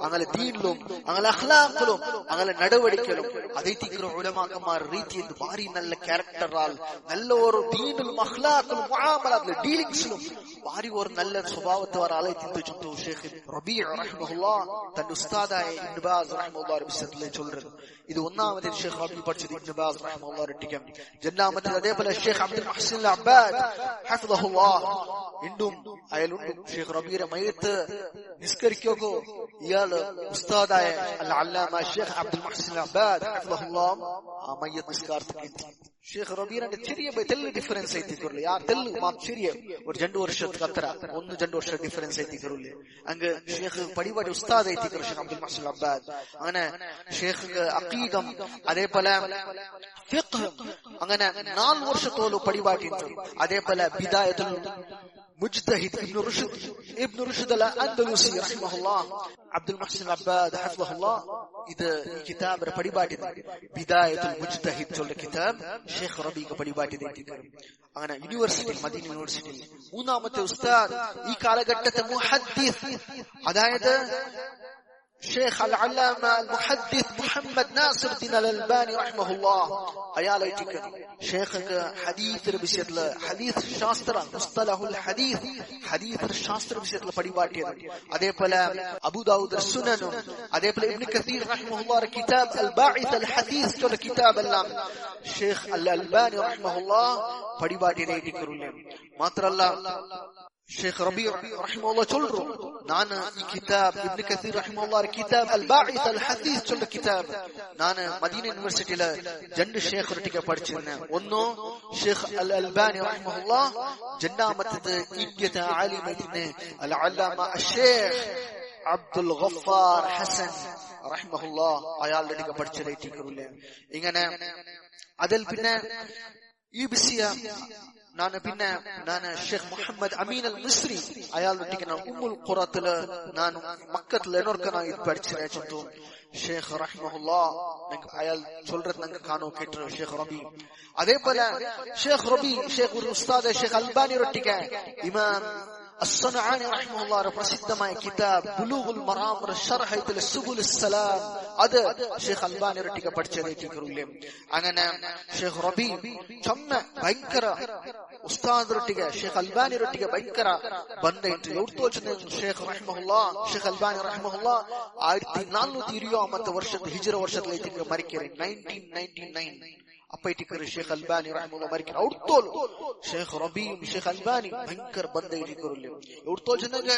അങ്ങനെ ദീനിലും അങ്ങനെ അഖ്ലാഖിലും അങ്ങനെ നടപടിക്കലും അതൈത്തിക്കുന്ന ഉലമാക്കന്മാർ രീതിയിൽ ഭാരി നല്ല ക്യാരക്ടറാൽ നല്ല ഒരു ദീനിലും അഖ്ലാഖിലും മുആമലാത്തിലും ഡീലിംഗ്സിലും ഭാരി ഒരു നല്ല സ്വഭാവത്തെ ആളെ ചിന്തിച്ചു ഷേഖ് റബീ റഹിമഹുല്ലാഹ് തന്റെ ഉസ്താദായ ഇബ്നു ബാസ് റഹിമഹുല്ലാഹ് വിഷയത്തിൽ ചൊല്ലുന്നത്. ഇത് ഒന്നാമത്തെ ഷേഖ് റബീ പഠിച്ചത് ഇബ്നു ബാസ് റഹിമഹുല്ലാഹ് ഒറ്റയ്ക്ക്. രണ്ടാമത്തെ അതേപോലെ ഷേഖ് അബ്ദുൽ മുഹ്സിൻ അൽ അബ്ബാദ് ഹഫിളഹുല്ലാഹ് ഇണ്ടും അയാളുണ്ട്. ഷേഖ് റബീറെ മയ്യത്ത് നിസ്കരിക്കോ ഇയാള് ഉസ്താദായ അൽ അല്ലാമ ഷേഖ് അബ്ദുൽ മുഹ്സിൻ അൽ അബ്ബാദ് ഹഫിളഹുല്ലാഹ് ആ മയ്യത്ത് നിസ്കാരത്തിക്ക് ഷേഖ് റബീറിന്റെ ചെറിയ തെല്ല് ഡിഫറൻസ് ಐತಿಕೊರ್ಲಿ ಯಾರ ತೆಲ್ಲು ಮಾತ್ ചെറിയ ഒരു 2 ವರ್ಷದ ಹತ್ರ 1-2 ವರ್ಷ ಡಿಫರೆನ್ಸ್ ಐತಿಕೊರ್ಲಿ ಹಂಗ ಶೇಖ್ ಪಡಿವಾಡಿ ಉಸ್ತಾದ್ ಐತಿಕೊರ್ ಶೇಖ್ ಅಬ್ದುಲ್ ಮುಹ್ಸಿನ್ ಅಬ್ಬಾದ್ അങ്ങനെ ഷേഖ് അഖീദം അതേപോലെ ഫിഖ് അങ്ങനെ 4 വർഷത്തോളം പടിവാട്ടിണ്ട്. അതേപോലെ ബിദായത്തുൽ മുജ്തഹിദ് ഇബ്നു റുഷ്ദ് അൽ അൻദലുസി റഹിമഹുല്ലാഹ് അബ്ദുൽ മുഹ്സിൻ അബ്ബാദ് ഹഫിളഹുല്ലാഹ് ഇത് ഈ കിതാബ് പടിവാട്ടിണ്ട്. ബിദായത്തുൽ മുജ്തഹിദ് ചൊല്ല കിതാബ് ഷേഖ് റബീക്ക് പടിവാട്ടിണ്ട്. അങ്ങനെ യൂണിവേഴ്സിറ്റി മദീന യൂണിവേഴ്സിറ്റി മൂന്നാമത്തെ ഉസ്താദ് ഈ കാലഘട്ടത്തെ മുഹദ്ദിസ് അതായത് ഷേഖ് അൽ അല്ലാമ അൽ മുഹദ്ദിസ് മുഹമ്മദ് നാസിറുദ്ദീൻ അൽ അൽബാനി റഹിമഹുല്ലാഹ് അയാളായിട്ട് ഷേഖ് ഹദീസ് വിഷയത്തിൽ ഹദീസ് ശാസ്ത്ര മുസ്തലഹുൽ ഹദീസ് ശാസ്ത്ര വിഷയത്തിൽ പടിവാട്ടിയത്. അതേപോലെ അബൂ ദാവൂദ് സുനനും അതേപോലെ ഇബ്നു കസീർ റഹിമഹുല്ലാഹ് കിതാബ് അൽ ബാഇസ് അൽ ഹദീസ് ചൊല്ല കിതാബ് എല്ലാം ഷേഖ് അൽ അൽബാനി റഹിമഹുല്ലാഹ് പടിവാട്ടിയതായിരിക്കുള്ളൂ. മാത്രമല്ല ഷേഖ് റബീ റഹിമഹുല്ലാഹ് ചൊല്ലു ನಾನು ಈ ಕಿತಾಬ್ ಇಬ್ನ್ ಕಸೀರ್ ರಹಿಮಹುಲ್ಲಾಹ್ ಕಿತಾಬ್ ಅಲ್ ಬಾಇಸ್ ಅಲ್ ಹದೀಸ್ ಚೊಲ್ಲ ಕಿತಾಬ್ ನಾನು ಮದೀನಾ ಯೂನಿವರ್ಸಿಟಿಲ ಜಂಡು ಶೇಖ್ ರೊಟ್ಟಿಗೆ പഠിച്ചിരുന്ന ഒന്ന് ഷേഖ് അൽ അൽബാനി റഹിമഹുല്ലാഹ് രണ്ടാമത്തേത് ഇന്ത്യത്തെ ആലിമൈത്തിന് അൽ അല്ലാമ ഷേഖ് അബ്ദുൽ ഗഫാർ ഹസൻ റഹിമഹുല്ലാഹ് അയാളുടെ അടുക്ക പഠിച്ചതായിട്ടില്ലേ. ഇങ്ങനെ അതിൽ പിന്നെ ഈ വിഷയ ನಾನು ಶೇಖ್ ಮುಹಮ್ಮದ್ ಅಮೀನ್ ಅಲ್ ಮಿಸ್ರಿ ಅಯಾಳೊಟ್ಟಿಗೆ ನಾನು ಉಮ್ಮುಲ್ ಖುರಾತಿല് ನಾನು ಮಕ್ಕತ್ಲೆ ಏನೋರ್ಕನ ಇದು പഠിച്ചിരുന്നു. ഷേഖ് റഹിമഹുല്ലാഹ് അയാൾ ചൊല്ലത് നമുക്ക് കാണോ കേട്ടു ഷേഖ് റബീ. അതേപോലെ ഷേഖ് ഒരു ഉസ്താദ് ഷേഖ് അൽബാനി റൊട്ടിಗೆ ഇമാം الصنعاني رحمه الله പ്രസിദ്ധമായ കിതാബ് ബുലൂഗുൽ മറാം ശർഹ് സുബുൽ സലാം അത് ഷേഖ് അൽബാനി റൊട്ടിಗೆ പഠിച്ചതായിട്ടില്ലേ. അങ്ങനെ ഷേഖ് റബീ ചമ്മ ഭയങ്കര ഉസ്താദ് റൊട്ടിಗೆ ഷേഖ് ಅಲ್ಬಾನಿ ರೊಟ್ಟಿಗೆ ಭಯಂಕರ ಬಂದೈತು. ಎವ್ತೋಚನೆ ഷേഖ് റഹിമഹുല്ലാഹ് ഷേഖ് ಅಲ್ಬಾನಿ റഹിമഹുല്ലാഹ് 1420 ವರ್ಷದ ಹಿಜ್ರ ವರ್ಷದಲ್ಲಿ ಮರಿಕೆರೆ 1999 ಅಪ್ಪೈಟಿಕರು ഷേഖ് അൽബാനി റഹിമഹുല്ലാഹ് മരിക്കണം. ഔർത്തോൽ ഷേഖ് റബീം ഷേഖ് അൽബാനി ഭയങ്കര ബന്ധയിലിക്കുറില്ല. ഔർത്തോൽ ചെന്നൊക്കെ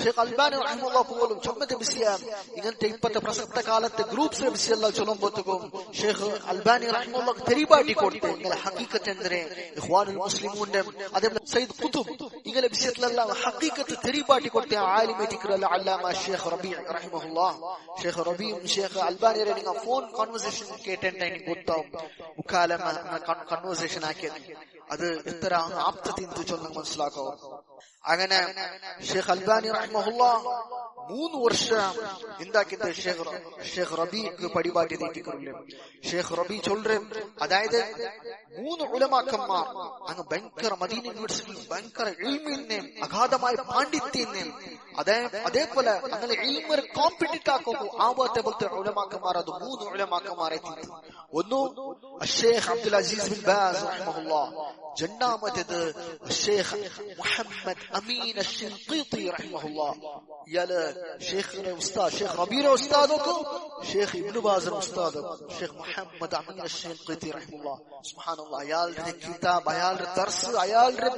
ഷേഖ് അൽബാനി റഹിമഹുല്ലാഹ് പോലും ചമ്മത്തെ വിഷയം ഇങ്ങനത്തെ ഇപ്പത്തെ പ്രസക്ത കാലത്തെ ഗ്രൂപ്പ്സ് വിഷയം ചൊല്ലുമ്പോഴത്തേക്കും ഷേഖ് അൽബാനി റഹിമഹുല്ലാഹ് തെരിബാട്ടി കൊടുത്ത് ഇങ്ങനെ ഹഖീഖത്ത് എന്തിനെ ഇഖ്വാനുൽ മുസ്ലിമൂന്റെ അതേപോലെ സയ്യിദ് ഖുതുബ് ഇങ്ങനെ വിഷയത്തിലെല്ലാം ഹഖീഖത്ത് തെരിബാട്ടി കൊടുത്ത ആലിമൈറ്റിക്കറല്ല അല്ലാമ ഷേഖ് റബീ റഹിമഹുല്ലാഹ് ഷേഖ് റബീം ഷേഖ് അൽബാനിയുടെ നിങ്ങൾ ഫോൺ കോൺവെർസേഷൻ കേട്ടിട്ട് എനിക്ക് ಗೊತ್ತಾവും കൺവേഴ്സേഷൻ ആക്കിയത് അത് എത്ര ആപ്തത്തിന്ന് ചൊല്ലും മനസ്സിലാക്കാവോ. അങ്ങനെ ഷേഖ് അൽബാനി റഹിമഹുല്ലാഹ് 3 വർഷം എന്താക്കിയത് ഷേഖ് റബീക്ക് പടിവാട്ടിയതായിട്ടില്ല. ഷേഖ് റബീ ചൊല്ലും അതായത് 3 ഉലമാക്കന്മാർ അങ്ങ് ഭയങ്കര മദീന യൂണിവേഴ്സിറ്റിയിൽ ഭയങ്കര ഇൽമിനെ അഗാധമായ പാണ്ഡിത്യനെ അതേപോലെ അങ്ങനെ ഇൽമർ കോമ്പറ്റീറ്റ് ആക്കൂ ആവാത്തെ പോലത്തെ ഉലമാക്കന്മാർ അത് 3 ഉലമാക്കന്മാരെത്തി. ഒന്ന് sheikh Abdul Aziz bin Baz റഹിമഹുല്ലാഹ്, രണ്ടാമത്തേത് ഷേഖ് മുഹമ്മദ് അമീൻ അശ്ശിൻഖീതി റഹിമഹുല്ലാഹ്. ഇയാള് ഷേഖിന്റെ ഉസ്താദ് ഷേഖ് റബീറെ ഉസ്താദൊക്കെ ഷേഖ് ഇബ്നു ബാസിന്റെ ഉസ്താദ് ഷേഖ് മുഹമ്മദ് അമീൻ അശ്ശിൻഖീതി റഹിമഹുല്ലാഹ്. സുബ്ഹാനല്ലാഹ് അയാളുടെ കിതാബ് അയാളുടെ ദർസ് അയാളുടെ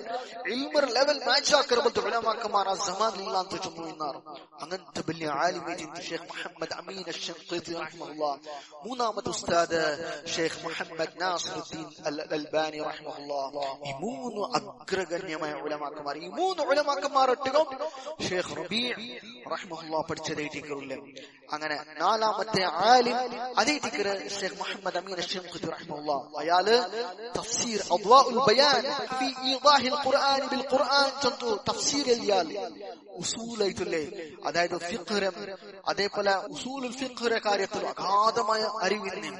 ഇൽമർ ലെവൽ മാച്ച് ആക്കറബത്ത് ഉലമാക്കന്മാർ ആ സമാനില്ല ಅಂತ ചൊല്ലുన్నారు. അങ്ങനത്തെ വലിയ ആലിമൈറ്റ് ഷേഖ് മുഹമ്മദ് അമീൻ അശ്ശിൻഖീതി റഹിമഹുല്ലാഹ്. മൂന്നാമത്തെ ഉസ്താദ് ഷേഖ് മുഹമ്മദ് നാസിറുദ്ദീൻ അൽ അൽബാനി റഹിമഹുല്ലാഹ്. ഈ 3 അഗ്രഗണ്യമായ ഉലമാക്കന്മാർ ഈ 3 ഉലമാക്കന്മാർ ഒട്ടും ഷേഖ് റബീ റഹിമഹുല്ലാഹ് പഠിച്ചതായിട്ടില്ല. അങ്ങനെ നാലാമത്തെ ആലിം അതേ ദിക്ർ ഷെയ്ഖ് മുഹമ്മദ് അമീൻ അശ്ശിൻഖിതി റഹിമഹുല്ലാഹ്. അയാള് തഫ്സീർ അദ്വാഉൽ ബയാൻ ഫീ ഈദാഹിൽ ഖുർആൻ ബിൽ ഖുർആൻ ചൊല്ലുന്നു. തഫ്സീർ എഴുതിയാൽ ഉസൂലായിട്ടില്ലേ, അതായത് ഫിഖ്ഹ്, അതേപോലെ ഉസൂലുൽ ഫിഖ്ഹിന്റെ കാര്യത്തിൽ അഗാധമായ അറിവിന്,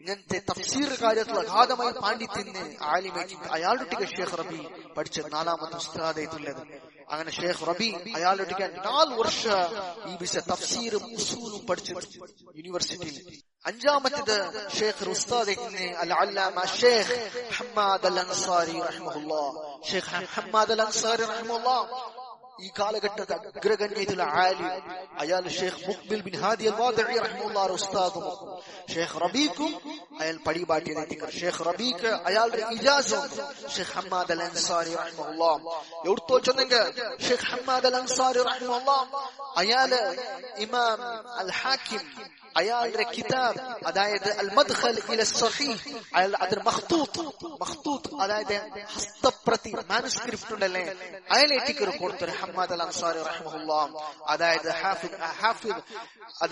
ഇങ്ങനത്തെ തഫ്സീർ കാര്യത്തിൽ അഗാധമായ പാണ്ഡിത്യത്തിന് ആലിമായി അയാളുടെ ഷെയ്ഖ് റബി പഠിച്ചത് നാലാമത്തെ ഉസ്താദായിട്ടുള്ളത്. അങ്ങനെ ഷെയ്ഖ് റബി അയാളുടെ 4 വർഷം ഈ വിഷയ തഫ്സീറും ഉസൂലും പഠിച്ചത് യൂണിവേഴ്സിറ്റിയിൽ. അഞ്ചാമത്തേത് ഷെയ്ഖ് ഉസ്താദ് അൽ അല്ലാമ ഷെയ്ഖ് ഹമ്മാദ് അൽ അൻസാരി റഹിമഹുല്ലാഹ്. ഷെയ്ഖ് ഹമ്മാദ് അൽ അൻസാരി റഹിമഹുല്ലാഹ് ഈ കാലഘട്ടത്തെ അഗ്രഗണ്യത്തിലുള്ള ആലിം. അയാൾ ഷെയ്ഖ് മുഖ്ബിൽ ബിൻ ഹാദി അൽ വാദിഇ റഹിമഹുല്ലാഹ് ഉസ്താദും ഷെയ്ഖ് റബീക്കും അയാൾ പടിപാട്ടിയ ഷെയ്ഖ് റബീക്ക് അയാളുടെ ഇജാസും ഷെയ്ഖ് ഹമ്മാദ് അൽ അൻസാരി റഹിമഹുല്ലാഹ്. എവിടുത്തോ ചെന്നെങ്കിൽ ഷെയ്ഖ് ഹമ്മാദ് അൽ അൻസാരി റഹിമഹുല്ലാഹ് അയാള് ഇമാം അൽ ഹാക്കിം അയാളുടെ കിതാബ്, അതായത് അൽ മദ്ഖൽ ഇല സ്വഹീഹ്, അയാൾ അതിൽ മഖ്തൂത്ത് അതായത് ഹസ്തപ്രതി മാനുസ്ക്രിപ്റ്റ് ഉണ്ടല്ലേ, അയാളേക്ക് കൊടുത്തൊരു ഹമ്മാദ് അൽ അൻസാരി റഹിമഹുല്ലാഹ്. അതായത് ഹാഫിദ്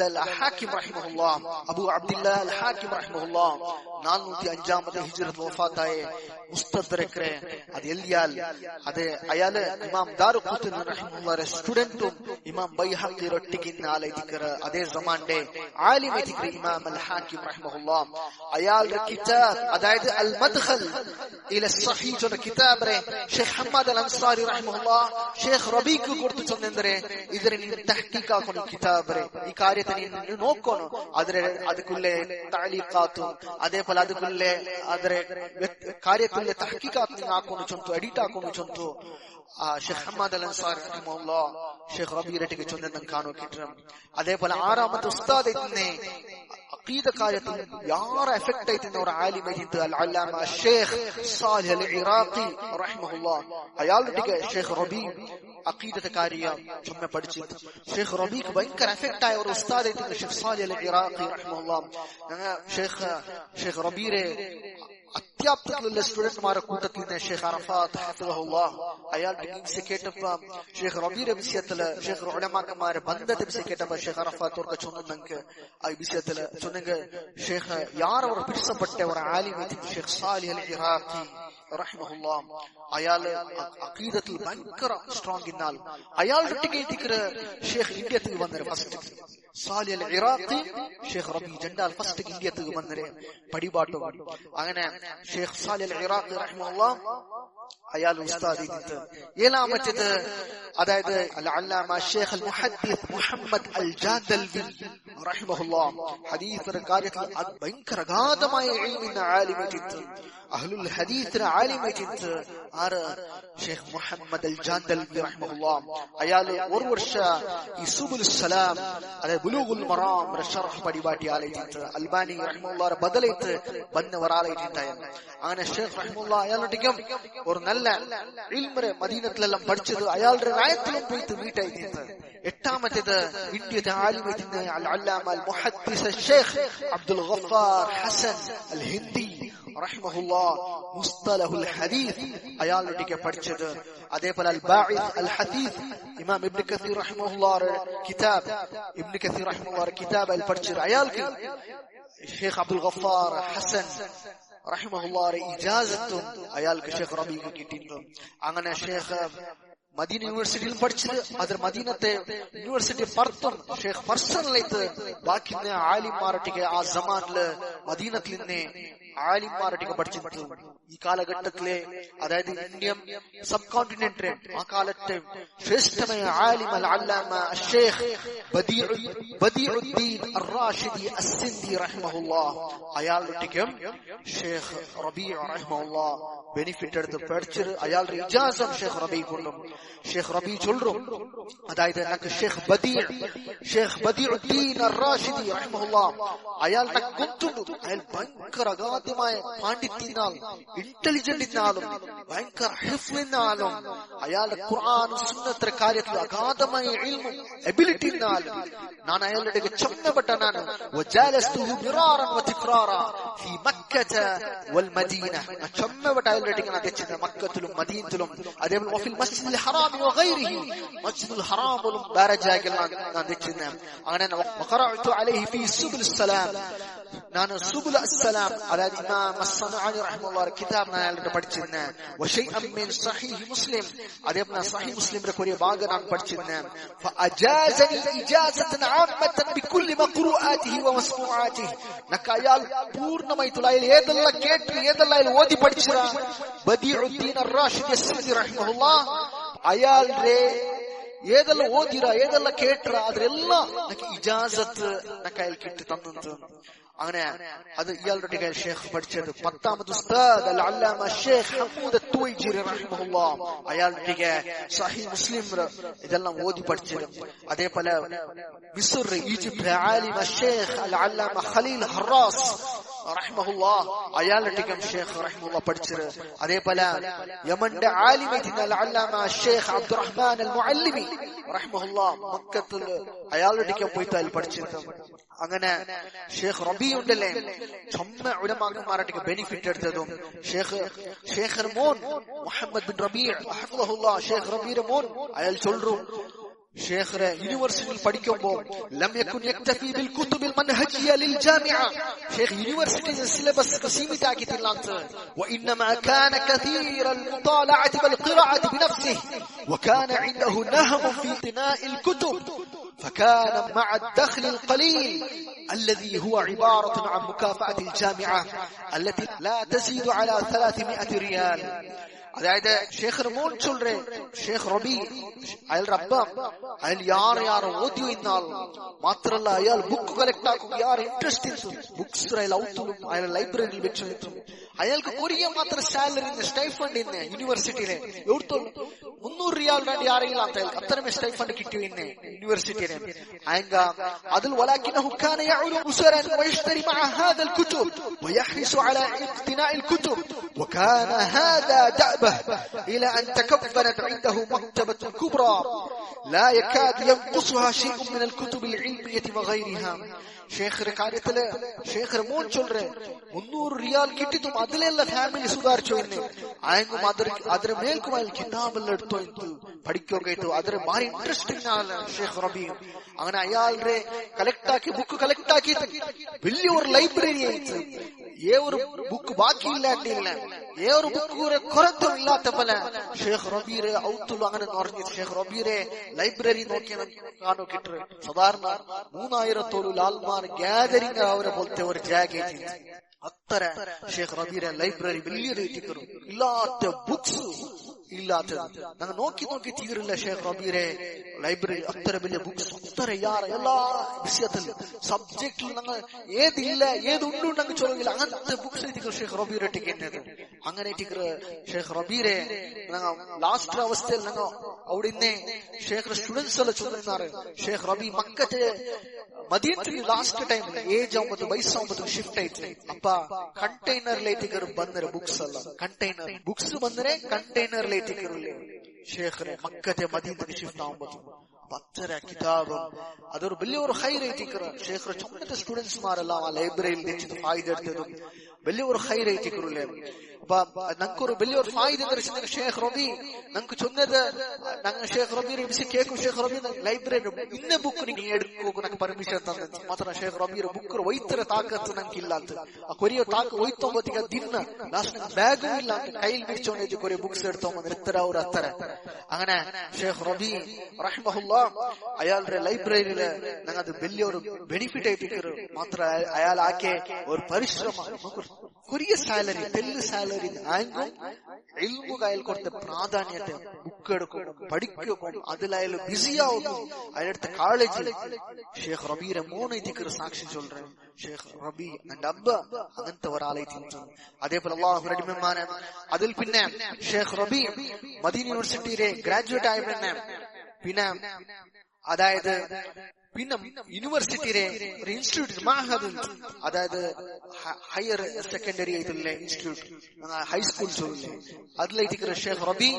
അൽ ഹാക്കിം റഹിമഹുല്ലാഹ്, അബൂ അബ്ദുല്ലാഹ് അൽ ഹാക്കിം റഹിമഹുല്ലാഹ് 405 ഹിജ്റത്തിൽ വഫാത്തായ മുസ്തദ്രക് അത് എഴുതിയാൽ അത് അയാള് ഇമാം ദാറുഖുത്നി റഹിമഹുല്ലാഹുവിന്റെ സ്റ്റുഡന്റും ഇമാം ബൈഹഖി ഒട്ടിക്കുന്ന ആളായിരിക്കും. അതേ സമാന്റെ ആലിമായിരിക്കും ഇമാം അൽ ഹാക്കിം റഹിമഹുല്ലാഹ്. അയാളുടെ കിതാബ് അതായത് അൽ മദ്ഖൽ ഇല സ്വഹീഹ് എന്ന കിതാബ് ഷെയ്ഖ് ഹമ്മാദ് അൽ അൻസാരി റഹിമഹുല്ലാഹ് ഷെയ്ഖ് റബീക്ക് കൊടുത്തു ചെന്നെಂದರೆ ಇದರ ನೀನು ತಹ್ಕೀಕ್ ಹಾಕೋಣ ಕಿತಾಬ್ ಈ ಕಾರ್ಯತೆ ನೀನು ನೋಡ್ಕೋಣ. ಅದಕ್ಕುಳ್ಳೆ ತಾಲೀಕಾತು ಅದೇ ಫಲ ಅದಕ್ಕುಳ್ಳೆ ಅದರ ಕಾರ್ಯಕ್ಕುಳ್ಳೆ ತಹ್ಕೀಕಾತ್ ನೀನು ಹಾಕೋಣ ಚೊಂತು ಎಡಿಟ್ ಹಾಕೋಣ ಚೊಂತು ഷെയ്ഖ് ഹമ്മാദ് അൽ അൻസാരി റഹിമഹുല്ലാഹ് ഷെയ്ഖ് റബീറട്ടിക്ക് ചൊന്നെന്ന് കാണോ കിട്ടും. അതേപോലെ ആറാമത്തെ ഉസ്താദ് അഖീദ കാര്യത്തിൽ യാറെ എഫക്ട് ആയിട്ടുന്ന ഒരു ആലിമായിട്ട് അൽ അല്ലാമ ഷെയ്ഖ് സാലിഹ് അൽ ഇറാഖി റഹിമഹുല്ലാഹ്. അയാളുടെ ഷെയ്ഖ് റബീ അഖീദത്തെ കാര്യം ചൊമ്മ പഠിച്ചിട്ട് ഷെയ്ഖ് റബീക്ക് ഭയങ്കര എഫക്ട് ആയ ഒരു ഉസ്താദായിട്ട് ഷെയ്ഖ് സാലിഹ് അൽ ഇറാഖി റഹിമഹുല്ലാഹ്. ഞങ്ങൾ ഷെയ്ഖ് റബീറെ അത്യാപ്തത്തിലുള്ള സ്റ്റുഡന്റ്മാരെ കൂട്ടത്തിൽ നിന്ന് ഷെയ്ഖ് അറഫാത്ത് ഹഫിളഹുല്ലാഹ് അയാളുടെ ഗീംസ് കേട്ടപ്പോ ഷെയ്ഖ് റബീറെ വിഷയത്തില് ഷെയ്ഖ് ഉലമാക്കന്മാരെ ബന്ധത്തെ വിഷയം കേട്ടപ്പോ ഷെയ്ഖ് അറഫാത്ത് അവർക്ക് ചൊന്നെങ്കിൽ ആ വിഷയത്തില് ചൊന്നെങ്കിൽ ഷെയ്ഖ് യാറവർ പിടിച്ചപ്പെട്ട ഒരു ആലിമായിട്ട് ഷെയ്ഖ് സാലിഹ് അൽ ഇറാഖി റഹിമഹുല്ലാഹ്. അയാള് അഖീദത്തിൽ ഭയങ്കര സ്ട്രോങ് ഇന്നാൽ അയാളുടെ ഷെയ്ഖ് ഇന്ത്യത്തിൽ വന്നത് first Salih al Iraqi Sheikh റബീ ജണ്ടാൽ first ഇന്ത്യത്തിൽ വന്നത് പടിപാട്ടും. അങ്ങനെ ഷെയ്ഖ് സാലിഹ് അൽ ഇറാഖി റഹിമഹുല്ലാഹ് അയാൾ ഉസ്താദിന്റെ. ഏഴാമത്തേത് അതായത് അൽ അല്ലാമ ഷെയ്ഖ് അൽ മുഹദ്ദിസ് മുഹമ്മദ് അൽ ജാദൽവി റഹിമഹുല്ലാഹ്. ഹദീസിന്റെ കാര്യത്തിൽ ഭയങ്കര അഗാധമായ ഇൽമിന്റെ ആലിമായിട്ട് അഹ്ലുൽ ഹദീസിന്റെ ആലിമായിട്ട് ആര് ഷെയ്ഖ് മുഹമ്മദ് അൽ ജാദൽവി റഹിമഹുല്ലാഹ്. അയാൾ ഒരു വർഷം ഈ സുബുൽ സലാം അതായത് ബുലൂഗുൽ മറാം ഷർഹ് പടിപാട്ടി ആലായിട്ട് അൽബാനി റഹിമഹുല്ലാഹ് ബദലായിട്ട് വന്ന ഒരാളായിട്ടുണ്ടായിരുന്നു. അങ്ങനെ ഷെയ്ഖ് റഹിമഹുല്ലാഹ് അയാളുടെ ഒരു നല്ല ഇൽമരെ മദീനത്തിലെല്ലാം പഠിച്ചത് അയാളുടെ രായത്തിലും പോയിട്ട് വീട്ടായിട്ട്. എട്ടാമത്തേത് ഇന്ത്യത്തെ ആലിമായിട്ട് അൽ അല്ലാമ അൽ മുഹദ്ദിസ് ഷെയ്ഖ് അബ്ദുൽ ഗഫാർ ഹസൻ അൽ ഹിന്ദി റഹിമഹുല്ലാഹ് മുസ്തലഹുൽ ഹദീസ് അയാളുടെ പഠിച്ചത്. അതേപോലെ അൽ ബാഇസ് അൽ ഹദീസ് ഇമാം ഇബ്നു കസീർ റഹിമഹുല്ലാഹ് കിതാബ് ഇബ്നു കസീർ റഹിമഹുല്ലാഹ് കിതാബ് അൽ പഠിച്ചത് അയാൾക്ക് ഷെയ്ഖ് അബ്ദുൽ ഗഫാർ ഹസൻ റഹിമഹുല്ലാഹ് ഇജാസത്തും അയാൾക്ക് ഷെയ്ഖ് റബീക്ക് കിട്ടിയിട്ടുണ്ട്. അങ്ങനെ ഷെയ്ഖ് മദീന യൂണിവേഴ്സിറ്റിയിൽ പഠിച്ചത് അതിൽ മദീനത്തെ യൂണിവേഴ്സിറ്റി പർത്തും ഷെയ്ഖ് പേഴ്സണലായിട്ട് ബാക്കി ആലിമാരട്ടിക്ക് ആ സമാനില് മദീനത്തിൽ നിന്ന് ആലിമാരട്ടിക്ക് പഠിച്ചിട്ട് ഈ കാലഘട്ടത്തിലെ അതായത് ഇന്ത്യൻ സബ് കോണ്ടിനെന്റിലെ ആ കാലത്തെ ശ്രേഷ്ഠമായ ആലിം അൽ അല്ലാമ ഷെയ്ഖ് ബദീഉദ്ദീൻ അർ-റാഷിദി അസ്-സിന്ധി റഹിമഹുല്ലാഹ് അയാളുടെ ഷെയ്ഖ് റബീ റഹിമഹുല്ലാഹ് ബെനിഫിറ്റ് എടുത്ത് പഠിച്ചത് അയാളുടെ ഇജാസം ഷെയ്ഖ് റബീ കൊണ്ടും ഷെയ്ഖ് റബീ ചൊല്ലും. അതായത് എനിക്ക് ഷെയ്ഖ് ബദീഉദ്ദീൻ അർ-റാഷിദി റഹിമഹുല്ലാഹ് അയാളുടെ ഗുന്തുണ്ട് അയാൾ ഭയങ്കര അഗാധ അസാധ്യമായ പാണ്ഡിത്യനാലും ഇന്റലിജന്റിനാലും ഭയങ്കര ഹിഫ്ലിനാലും അയാളുടെ ഖുർആനും സുന്നത്തെ കാര്യത്തിൽ അഗാധമായ ഇൽമും എബിലിറ്റിനാലും ഞാൻ അയാളുടെ ചെന്നപ്പെട്ടനാണ്. വജാലസ്തുഹു മിറാറൻ വതിക്റാറാ ഫീ മക്കത വൽ മദീന. ചെന്നപ്പെട്ട അയാളുടെ അതെച്ചിന് മക്കത്തിലും മദീനത്തിലും അതേപോലെ വഫിൽ മസ്ജിദിൽ ഹറാമി വഗൈരിഹി മസ്ജിദുൽ ഹറാമിലും ബാരജാഗിലാണ് അതെച്ചിന്. അങ്ങനെ വഖറഅതു അലൈഹി ഫീ സുബുൽ സലാം. ഞാൻ സുബുൽ അസ്സലാം അതായത് ഇമാം അസ്സനഅനി റഹിമഹുല്ലാഹ് കിതാബ് ഞാൻ അയാളുടെ പഠിച്ചിരുന്നു. വശൈഅൻ മിൻ സഹീഹ് മുസ്ലിം അതേപോലെ സഹീഹ് മുസ്ലിമിന്റെ കുറേ ഭാഗം ഞാൻ പഠിച്ചിരുന്നു. ഫഅജാസനി ഇജാസതൻ ആമ്മതൻ ബികുല്ലി മഖ്റൂആതിഹി വമസ്മൂആതിഹി. നക്കയാൽ പൂർണ്ണമായി തുലയിൽ ഏതെല്ലാം കേട്ട് ഏതെല്ലാം ഓതി പഠിച്ചറ ബദീഉദ്ദീൻ അർ-റാഷിദി അസ്-സഅദി റഹിമഹുല്ലാഹ് അയാളുടെ ഏതെല്ലാം ഓതിര ഏതെല്ലാം കേട്ടറ അതിലെല്ലാം നക്ക് ഇജാസത്ത് നക്കയാൽ കിട്ടി തന്നു. അങ്ങനെ അത് ഇയാളുടെ കയ്യിൽ ഷേഖ് പഠിച്ചത്. 10ാമത് ഉസ്താദ് അൽ അല്ലാമ ഷേഖ് ഹമൂദ് അത്വൈജിരി റഹിമഹുല്ലാഹ് അയാളുടെ സഹീഹ് മുസ്ലിം ഇതെല്ലാം ഓതി പഠിച്ചത്. അതേപോലെ മിസ്ർ ഈജിപ്ത് ആലിമ ഷേഖ് അൽ അല്ലാമ ഖലീൽ ഹറാസ് റഹിമഹുല്ലാഹ് അയാളുടെ ഷേഖ് റഹിമഹുല്ലാഹ് പഠിച്ചത്. അതേപോലെ യമന്റെ ആലിമത്തിന് അൽ അല്ലാമ ഷേഖ് അബ്ദുറഹ്മാൻ അൽ മുഅല്ലിമി റഹിമഹുല്ലാഹ് മക്കത്തിൽ അയാളുടെ പോയിട്ട് അയാൾ പഠിച്ചത്. അങ്ങനെ ഷേഖ് റബീ ഉണ്ടല്ലേ ചൊമ്മ ഉലമാക്കന്മാരുടെ ബെനിഫിറ്റ് എടുത്തതും ഷേഖ് മോൻ മുഹമ്മദ് ബിൻ റബീ ഹഫ്ളഹുല്ലാഹ് ഷേഖ് റബീയുടെ മോൻ അയാൾ ചൊല്ലും ഷേഖ് യൂണിവേഴ്സിറ്റിയിൽ പഠിക്കുമ്പോൾ ലം യകുൻ യക്തഫി ബിൽ കുതുബിൽ മൻഹജിയ ലിൽ ജാമിഅ. ഷേഖ് യൂണിവേഴ്സിറ്റിയുടെ സിലബസ് സീമിതമാക്കിയിട്ടില്ല. وإنما كان كثير المطالعة والقراءة بنفسه وكان عنده نهم في اقتناء الكتب فكان مع الدخل القليل الذي هو عبارة عن مكافأة الجامعة التي لا تزيد على 300 ريال. അതായത് ഷേഖ് മോൻ ചൊല്ലേ ഷേഖ് റബീ അയാൾ റബ്ബാം അയാൾ യാർ ഓതി എന്നാൽ മാത്രല്ല അയാൾ ബുക്ക് കളക്ട് ആക്കും. യാർ ഇൻട്രസ്റ്റ് ബുക്സ് അയാൾ ലൈബ്രറിയിൽ വെച്ചു. അയാൾക്ക് കൊറിയ മാത്രം സാലറി സ്റ്റൈഫണ്ട് ഇന്ന് യൂണിവേഴ്സിറ്റിയിലെ എവിടുത്തോളൂ 300 റിയാൽ വേണ്ടി ആരെങ്കിലും അയാൾക്ക് അത്രമേ സ്റ്റൈഫണ്ട് കിട്ടിയോ ഇന്ന് യൂണിവേഴ്സിറ്റിയിലെ അയങ്ക അതിൽ ولكنه كان يعول أسرا ويشتري مع هذا الكتب ويحرص على اقتناء الكتب وكان هذا دأبه إلى أن تكونت عنده مكتبة كبرى لا يكاد ينقصها شيء من الكتب العلمية وغيرها. ഷേഖിന്റെ കാര്യത്തില് ഷേഖ് മോൻ ചൊല്ലേ 300 റിയാൽ കിട്ടിയിട്ടും അതിലെല്ല ഫാമിലി സുധാരിച്ചു എന്ന് ആയെങ്കും അതിന് മേൽക്കും അയാൾ കിതാബെല്ലാം എടുത്തോ പഠിക്കോ കേട്ടു. അതിന് ഭാരി ഇൻട്രസ്റ്റിംഗ് ആണ് ഷേഖ് റബീ. അങ്ങനെ അയാളുടെ കളക്ട് ബുക്ക് കളക്ട് ആക്കി വലിയൊരു ലൈബ്രറി ആയിട്ട് ഒരു ബുക്ക് ബാക്കിയില്ലാണ്ടില്ല ഒരു ബുക്ക് കുറത്തും ഇല്ലാത്ത പോലെ ഷേഖ് റബീറെ ഔത്തുള്ളൂ. അങ്ങനെ പറഞ്ഞു ഷേഖ് റബീറെ ലൈബ്രറി നോക്കിയ കാണോ കിട്ടു. സാധാരണ 3000 ആൾമാർ ഗ്യാതറിംഗ് അവരെ പോലത്തെ ഒരു ജാഗേജ് അത്ര ഷേഖ് റബീറെ ലൈബ്രറി വലിയൊരു ഇല്ലാത്ത ബുക്സ് ഇല്ലാത്തത് ഞങ്ങൾ നോക്കി തീരില്ല. ഷേഖ് റബീറെ ലൈബ്രറി അത്ര വലിയ ബുക്സ് അത്ര എല്ലാ വിഷയത്തിൽ സബ്ജക്റ്റിൽ ഞങ്ങൾ ഏതില്ല ഏതുണ്ടു ഞങ്ങൾ ചൊല്ലില്ല അങ്ങനത്തെ ബുക്സ് ഷേഖ് റബീറെ ടിക്കുന്നത്. അങ്ങനെ ഷേഖ് റബീറെ ഞങ്ങൾ ലാസ്റ്റ് അവസ്ഥയിൽ ഞങ്ങൾ അവിടെ ഇന്നേ ഷേഖ് സ്റ്റുഡൻസ് എല്ലാം ചൊല്ലുന്നാറ് ഷേഖ് റബീ മക്കത്തെ മദീനത്തിൽ ലാസ്റ്റ് ടൈമിൽ ഏജ് ആവുമ്പോ വയസ്സാവുമ്പോ ഷിഫ്റ്റ് ആയിട്ട് അപ്പ ಕಂಟೈನರ್ಲೇಟಿಗರ್ ಬಂದರೆ ಬುಕ್ಸ್ ಅಲ್ಲ ಕಂಟೈನರ್ ಬುಕ್ಸ್ ಬಂದರೆ ಕಂಟೈನರ್ಲೇಟಿಗರುಲ್ಲೇ ಶೇಖ್ರೆ ಮಕ್ಕತೆ ಮದೀನಕ್ಕೆ ಶಿಫ್ಟ್ ಆಗುವುದು പത്തര കിതാബും അതൊരു വലിയൊരു ഹൈറൈറ്റിക്കറ് ഷേഖ് ചുമത്തെ സ്റ്റുഡൻസ് മാരെല്ല ആ ലൈബ്രറിയിൽ വെച്ചിട്ട് ഫായിദ എടുത്തതും വലിയൊരു ഹൈറൈറ്റിക്കറുല്ലേ. അപ്പൊ ഞങ്ങൾക്കൊരു വലിയൊരു ഫായിദ ദർശനം ഷേഖ് റബീ ഞങ്ങൾക്ക് ചൊന്നത് ഞങ്ങൾ ഷേഖ് റബീറെ വിളിച്ച് കേൾക്കും. ഷേഖ് റബീ ലൈബ്രറി ഇന്ന ബുക്ക് നീ എടുക്കൂ ഞങ്ങൾക്ക് പെർമിഷൻ തന്നെ ಮಾತ್ರ ಶೇಖ್ ರಬೀರ್ ಬುಕ್ ಒಯ್ತರ ತಾಕತ್ತು ನಂಗೆ ಇಲ್ಲ ಅಂತ ಆ ಕೊರಿಯ ತಾಕ ಒಯ್ತೊಂಬತ್ತಿಗೆ ದಿನ ಲಾಸ್ಟ್ ಬ್ಯಾಗ್ ಇಲ್ಲ ಅಂತ ಕೈಲಿ ಬಿಡ್ಚೊಂಡಿದ್ದು ಕೊರಿಯ ಬುಕ್ಸ್ എടുത്തോണ്ട് ഇത്ര ಅವ್ರ ಹತ್ತರ. അങ്ങനെ ഷേഖ് റബീ റഹിമഹുല്ലാഹ് അയാളുടെ ലൈബ്രറിയില് ഞങ്ങൾ അത് വലിയൊരു ബെനിഫിറ്റ് ആയിട്ട് മാത്ര അയാൾ ആക്കെ ഒരു പരിശ്രമ കൊറിയ സാലറി തെല്ല് സാലറി ആയെങ്കും ഇൽമുക അയാൾ കൊടുത്ത പ്രാധാന്യത്തെ ബുക്ക് എടുക്കും പഠിക്കും അതിലയാലും ബിസിയാവുന്നു. അയാളുടെ കോളേജിൽ ഷേഖ് റബീറെ മൂന്നൈതിക്ക് സാക്ഷി ചൊല്ലേ ഷേഖ് റബീ എന്റെ അബ്ബ അങ്ങനത്തെ ഒരാളായിട്ട്. അതേപോലെ അള്ളാഹു റഹ്മാനെ അതിൽ പിന്നെ ഷേഖ് റബീ മദീന യൂണിവേഴ്സിറ്റിയിലെ ഗ്രാജുവേറ്റ് ആയ പിന്നെ അതായത് പിന്നെ യൂണിവേഴ്സിറ്റിയിലെ ഒരു ഇൻസ്റ്റിറ്റ്യൂട്ട് മഹദ് അതായത് ഹയർ സെക്കൻഡറി ആയിട്ടുള്ള ഇൻസ്റ്റിറ്റ്യൂട്ട് ഹൈസ്കൂൾ ചൊല്ലില്ലേ അതിലേറ്റിക്കുന്ന ഷേഖ് റബി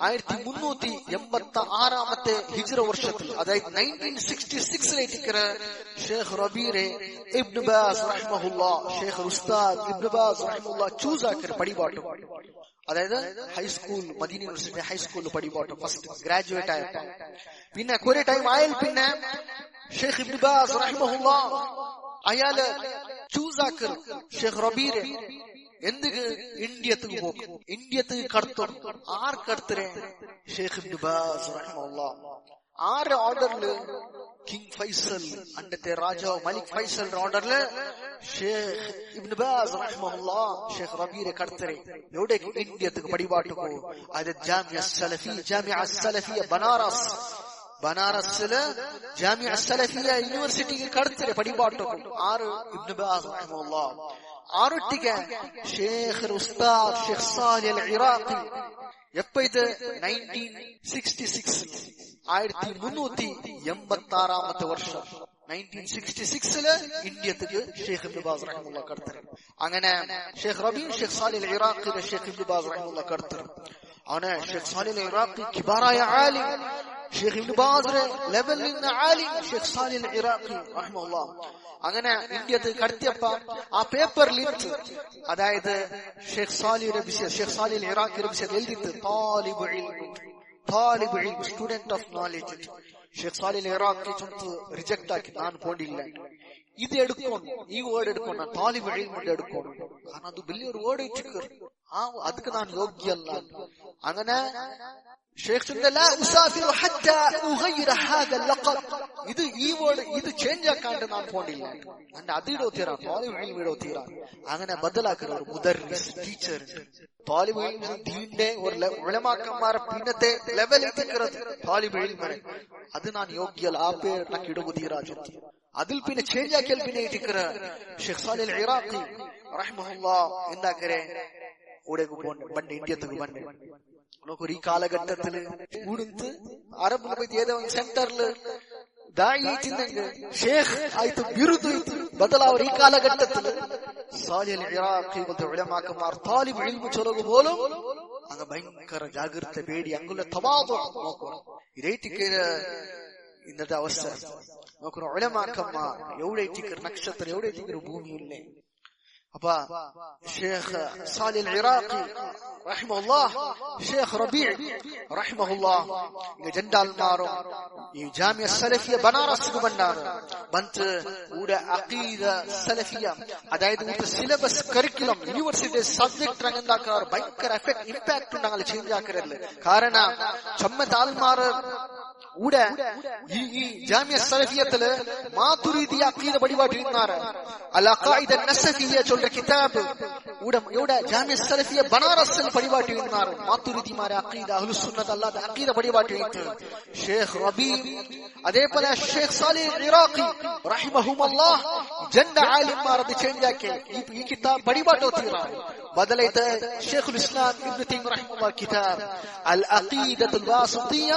1386 ഹിജ്റ വർഷത്തിൽ അതായത് 1966 ഷേഖ് റബീറെ ഇബ്നു ബാസ് റഹിമഹുല്ലാ ഷേഖ് ഉസ്താദ് ഇബ്നു ബാസ് റഹിമഹുല്ലാ ചൂസ് ആക്കിയ പടിപാട്ടും അതായത് ഹൈസ്കൂൾ മദീന യൂണിവേഴ്സിറ്റി ഹൈസ്കൂളിൽ പടിപാട്ടും ഫസ്റ്റ് ഗ്രാജുവേറ്റ് ആയപ്പോ പിന്നെ കുറെ ടൈം ആയാൽ പിന്നെ ഷേഖ് ഇബ്നു ബാസ് റഹിമഹുല്ലാ അയാള് ചൂസ് ആക്കർ ഷേഖ് റബീറെ എന്തിക്ക് ഇന്ത്യക്ക് പോക്കും ഇന്ത്യക്ക് കടത്തും ആർക്കടത്തരെ ഷേഖ് ഇബ്നു ബാസ് റഹിമഹുല്ലാ ആറ് ഓർഡറില് കിങ് ഫൈസൽ അന്നത്തെ രാജാവ് മലിക് ഫൈസലിന്റെ ഓർഡറില് ഷേഖ് ഇബ്നു ബാസ് റഹിമഹുല്ലാ ഷേഖ് റബീറെ കടത്തരെ എവിടേക്ക് ഇന്ത്യക്ക് പടിപാട്ട് പോകും അത് ജാമിഅ സലഫിയ ബനാറസില് ജാമിഅ സലഫിയ യൂണിവേഴ്സിറ്റിക്ക് കടത്തരെ പടിപാട്ട് ആറ് ഇബ്നു ബാസ് റഹിമഹുല്ലാ ആറൊട്ടിക്ക് ഷേഖ് ഉസ്താദ് ഷേഖ് സാലിഹ് അൽ ഇറാഖി എപ്പോ ഇത് 1966 1386 വർഷം 1966 ഇന്ത്യക്ക് ഷേഖ് ഇബ്നു ബാസ് റഹിമഹുല്ലാ കടത്തരെ അങ്ങനെ sheikh Rabee sheikh Salih al Iraqi sheikh Ibn Baz റഹിമഹുല്ലാ കടത്തരെ അങ്ങനെ ഷേഖ് സാലിഹ് അൽ ഇറാഖി കിബാറായ ആലിം ഷേഖ് ഇബ്നു ബാസ് ലെവലിൽ നിന്ന് ആലിം ഷേഖ് സാലിഹ് അൽ ഇറാഖി റഹിമഹുല്ലാ അങ്ങനെ ഇന്ത്യക്ക് കടത്തിയപ്പ ആ പേപ്പറിൽ അതായത് ഷേഖ് സാലിഹ് അൽ ഇറാഖി എഴുതിയിട്ട് താലിബ് ഇൽം student of knowledge sheikh Salih al Iraqi reject ആക്കി ഞാൻ പോണ്ടില്ല ഇത് എടുക്കണം ഈ വേർഡ് എടുക്കണം താലിബ് ഇൽം എടുക്കണം കാരണം അത് വലിയൊരു വേർഡ് വെച്ചിട്ട് ಅದಕ್ಕೆ ನಾನು ಯೋಗ್ಯ ಅಲ್ಲ അങ്ങനെ ഷേഖ് ഇത് ഈ വേർഡ് ഇത് ചേഞ്ച് ആക്കാണ്ട് ನಾನು പോണ്ടിಲ್ಲ ಅಂದ್ರೆ ಅದು ಇಡೋತೀರಾ ತಾಲಿಬ್ ಇಲ್ಮ್ ಇಡೋತೀರಾ അങ്ങനെ ബദലാക്കുന്ന ഒരു മുദർരിസ് ടീച്ചർ താലിബ് ഇൽം ദീന്റെ ഒരു ഉലമാക്കന്മാരെ പിന്നത്തെ ലെവൽ എത്തിക്കുന്നത് താലിബ് ഇൽം അത് ನಾನು ಯೋಗ್ಯ ಅಲ್ಲ ಆ പേര് నాకు ഇടുകുതീരാ അതിൽ പിന്നെ ചേഞ്ച് ആക്കിയാൽ പിന്നെ ഇട്ടിക്കറ ഷേഖ് സാലിഹ് അൽ ഇറാഖി റഹിമഹുല്ലാ എന്താക്കരെ ഊടേക്ക് ಬಂಡೆ ಇಂಡಿಯಕ್ಕೆ ಬಂಡೆ നോക്കൊരു ഈ കാലഘട്ടത്തില് കൂടുന്നത് അറബിൽ പോയി ഏതോ സെന്ററില് ദായിച്ചിന്നെങ്കിൽ ഷേഖ് ആയിട്ട് ബിരുദ് ബദലാവർ ഈ കാലഘട്ടത്തില് സാലിഹ് അൽ ഇറാഖി പോലത്തെ ഉലമാക്കന്മാർ താലിബ് ഇൽമു ചൊല്ലുക പോലും അങ്ങ് ഭയങ്കര ജാഗ്രത പേടി അങ്ങുള്ള തവാദു നോക്കണം ഇതേറ്റിക്ക് ഇന്നത്തെ അവസ്ഥ നോക്കണം ഉലമാക്കന്മാർ എവിടെ എത്തിക്കർ നക്ഷത്രം എവിടെ എത്തിക്കർ ഭൂമിയില്ലേ അപ്പൊ Sheikh Salih al Iraqi റഹിമഹുല്ലാ Sheikh റബീ റഹിമഹുല്ലാ ജൻഡാൽമാരും ഈ ജാമിഅ സലഫിയ ബനാറസ് ಬಂತು ಊಡ ಅಕೀದ ಸಲಫಿಯ അതായത് ಊಟ ಸಿಲೆಬಸ್ ಕರಿಕ್ಯುಲಮ್ ಯೂನಿವರ್ಸಿಟಿ ಸಬ್ಜೆಕ್ಟ್ ರಂಗಂದಾಕಾರ ಭಯಂಕರ ಎಫೆಕ್ಟ್ ಇಂಪ್ಯಾಕ್ಟ್ ಉಂಡಂಗಲ್ಲ ಚೇಂಜ್ ಆಕರಲ್ಲ ಕಾರಣ ಚಮ್ಮತ್ ಆಲ್ಮಾರ್ ഊട ഈ ജാമിഅ സലഫിയത്തില് മാതുരീദി അഖീദ പഠിപാട്ടിരുന്നാറ് അൽ അഖായിദ നസഫിയ ചൊല്ലുന്ന കിതാബ് ഇവിടെ ജാമിഅ സലഫിയ ബനാറസിൽ പഠിപാട്ടിരുന്നാറ് മാതുരീദിമാരെ അഖീദ അഹ്ലുസ് സുന്നത്ത് അല്ലാതെ അഖീദ പഠിപാട്ടിരുന്നത് ഷേഖ് റബീ അതേപോലെ ഷേഖ് സാലിഹ് അൽ ഇറാഖി റഹിമഹുമല്ലാഹ് ജന്ന ആലിമാർ അത് ചേഞ്ച് ആക്കി ഈ കിതാബ് പഠിപാട്ടോത്തിറാറ് ബദലൈത ഷേഖുൽ ഇസ്ലാം ഇബ്നു തൈമിയ്യ റഹിമഹുല്ലാഹ് കിതാബ് അൽ അഖീദത്തുൽ വാസിതിയ്യ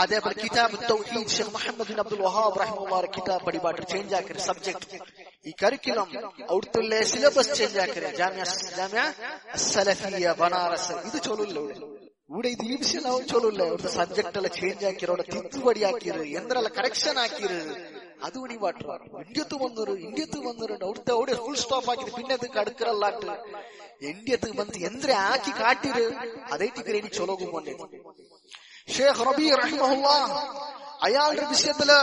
അതേപോലെ കിതാബ് തൗഹീദ് ഷേഖ് മുഹമ്മദ് ബിൻ അബ്ദുൽ വഹാബ് റഹിമഹുല്ലാഹ് കിതാബ് പഠിപാട്ട് ചേഞ്ച് ആക്കി സബ്ജക്ട് ഈ കരിക്കുലം അവിടുത്തെ സിലബസ് ചേഞ്ച് ആക്കി ജാമിഅ സലഫിയ ബനാറസ് ഇത് ചൊല്ലില്ല ഇവിടെ ഇത് ഈ വിഷയം ചൊല്ലില്ല ഇവിടുത്തെ സബ്ജക്ട് എല്ലാം ചേഞ്ച് ആക്കിയവരുടെ തിരുത്തുപടി ആക്കിയത് എന്തെല്ലാം കറക്ഷൻ ആക്കിയത് അത് പണിപാട്ട് ഇന്ത്യത്ത് വന്നിട്ടുണ്ട് അവിടുത്തെ അവിടെ ഫുൾ സ്റ്റോപ്പ് ആക്കിയത് പിന്നെ അത് കടുക്കറല്ലാട്ട് ഇന്ത്യത്ത് വന്ന് എന്തിനെ ആക്കി കാട്ടിയത് അതേറ്റിക്കര ഇനി ചൊലോകും പോലെ ഷേഖ് റബീ റഹിമഹുല്ലാ അയാളുടെ വിഷയത്തില്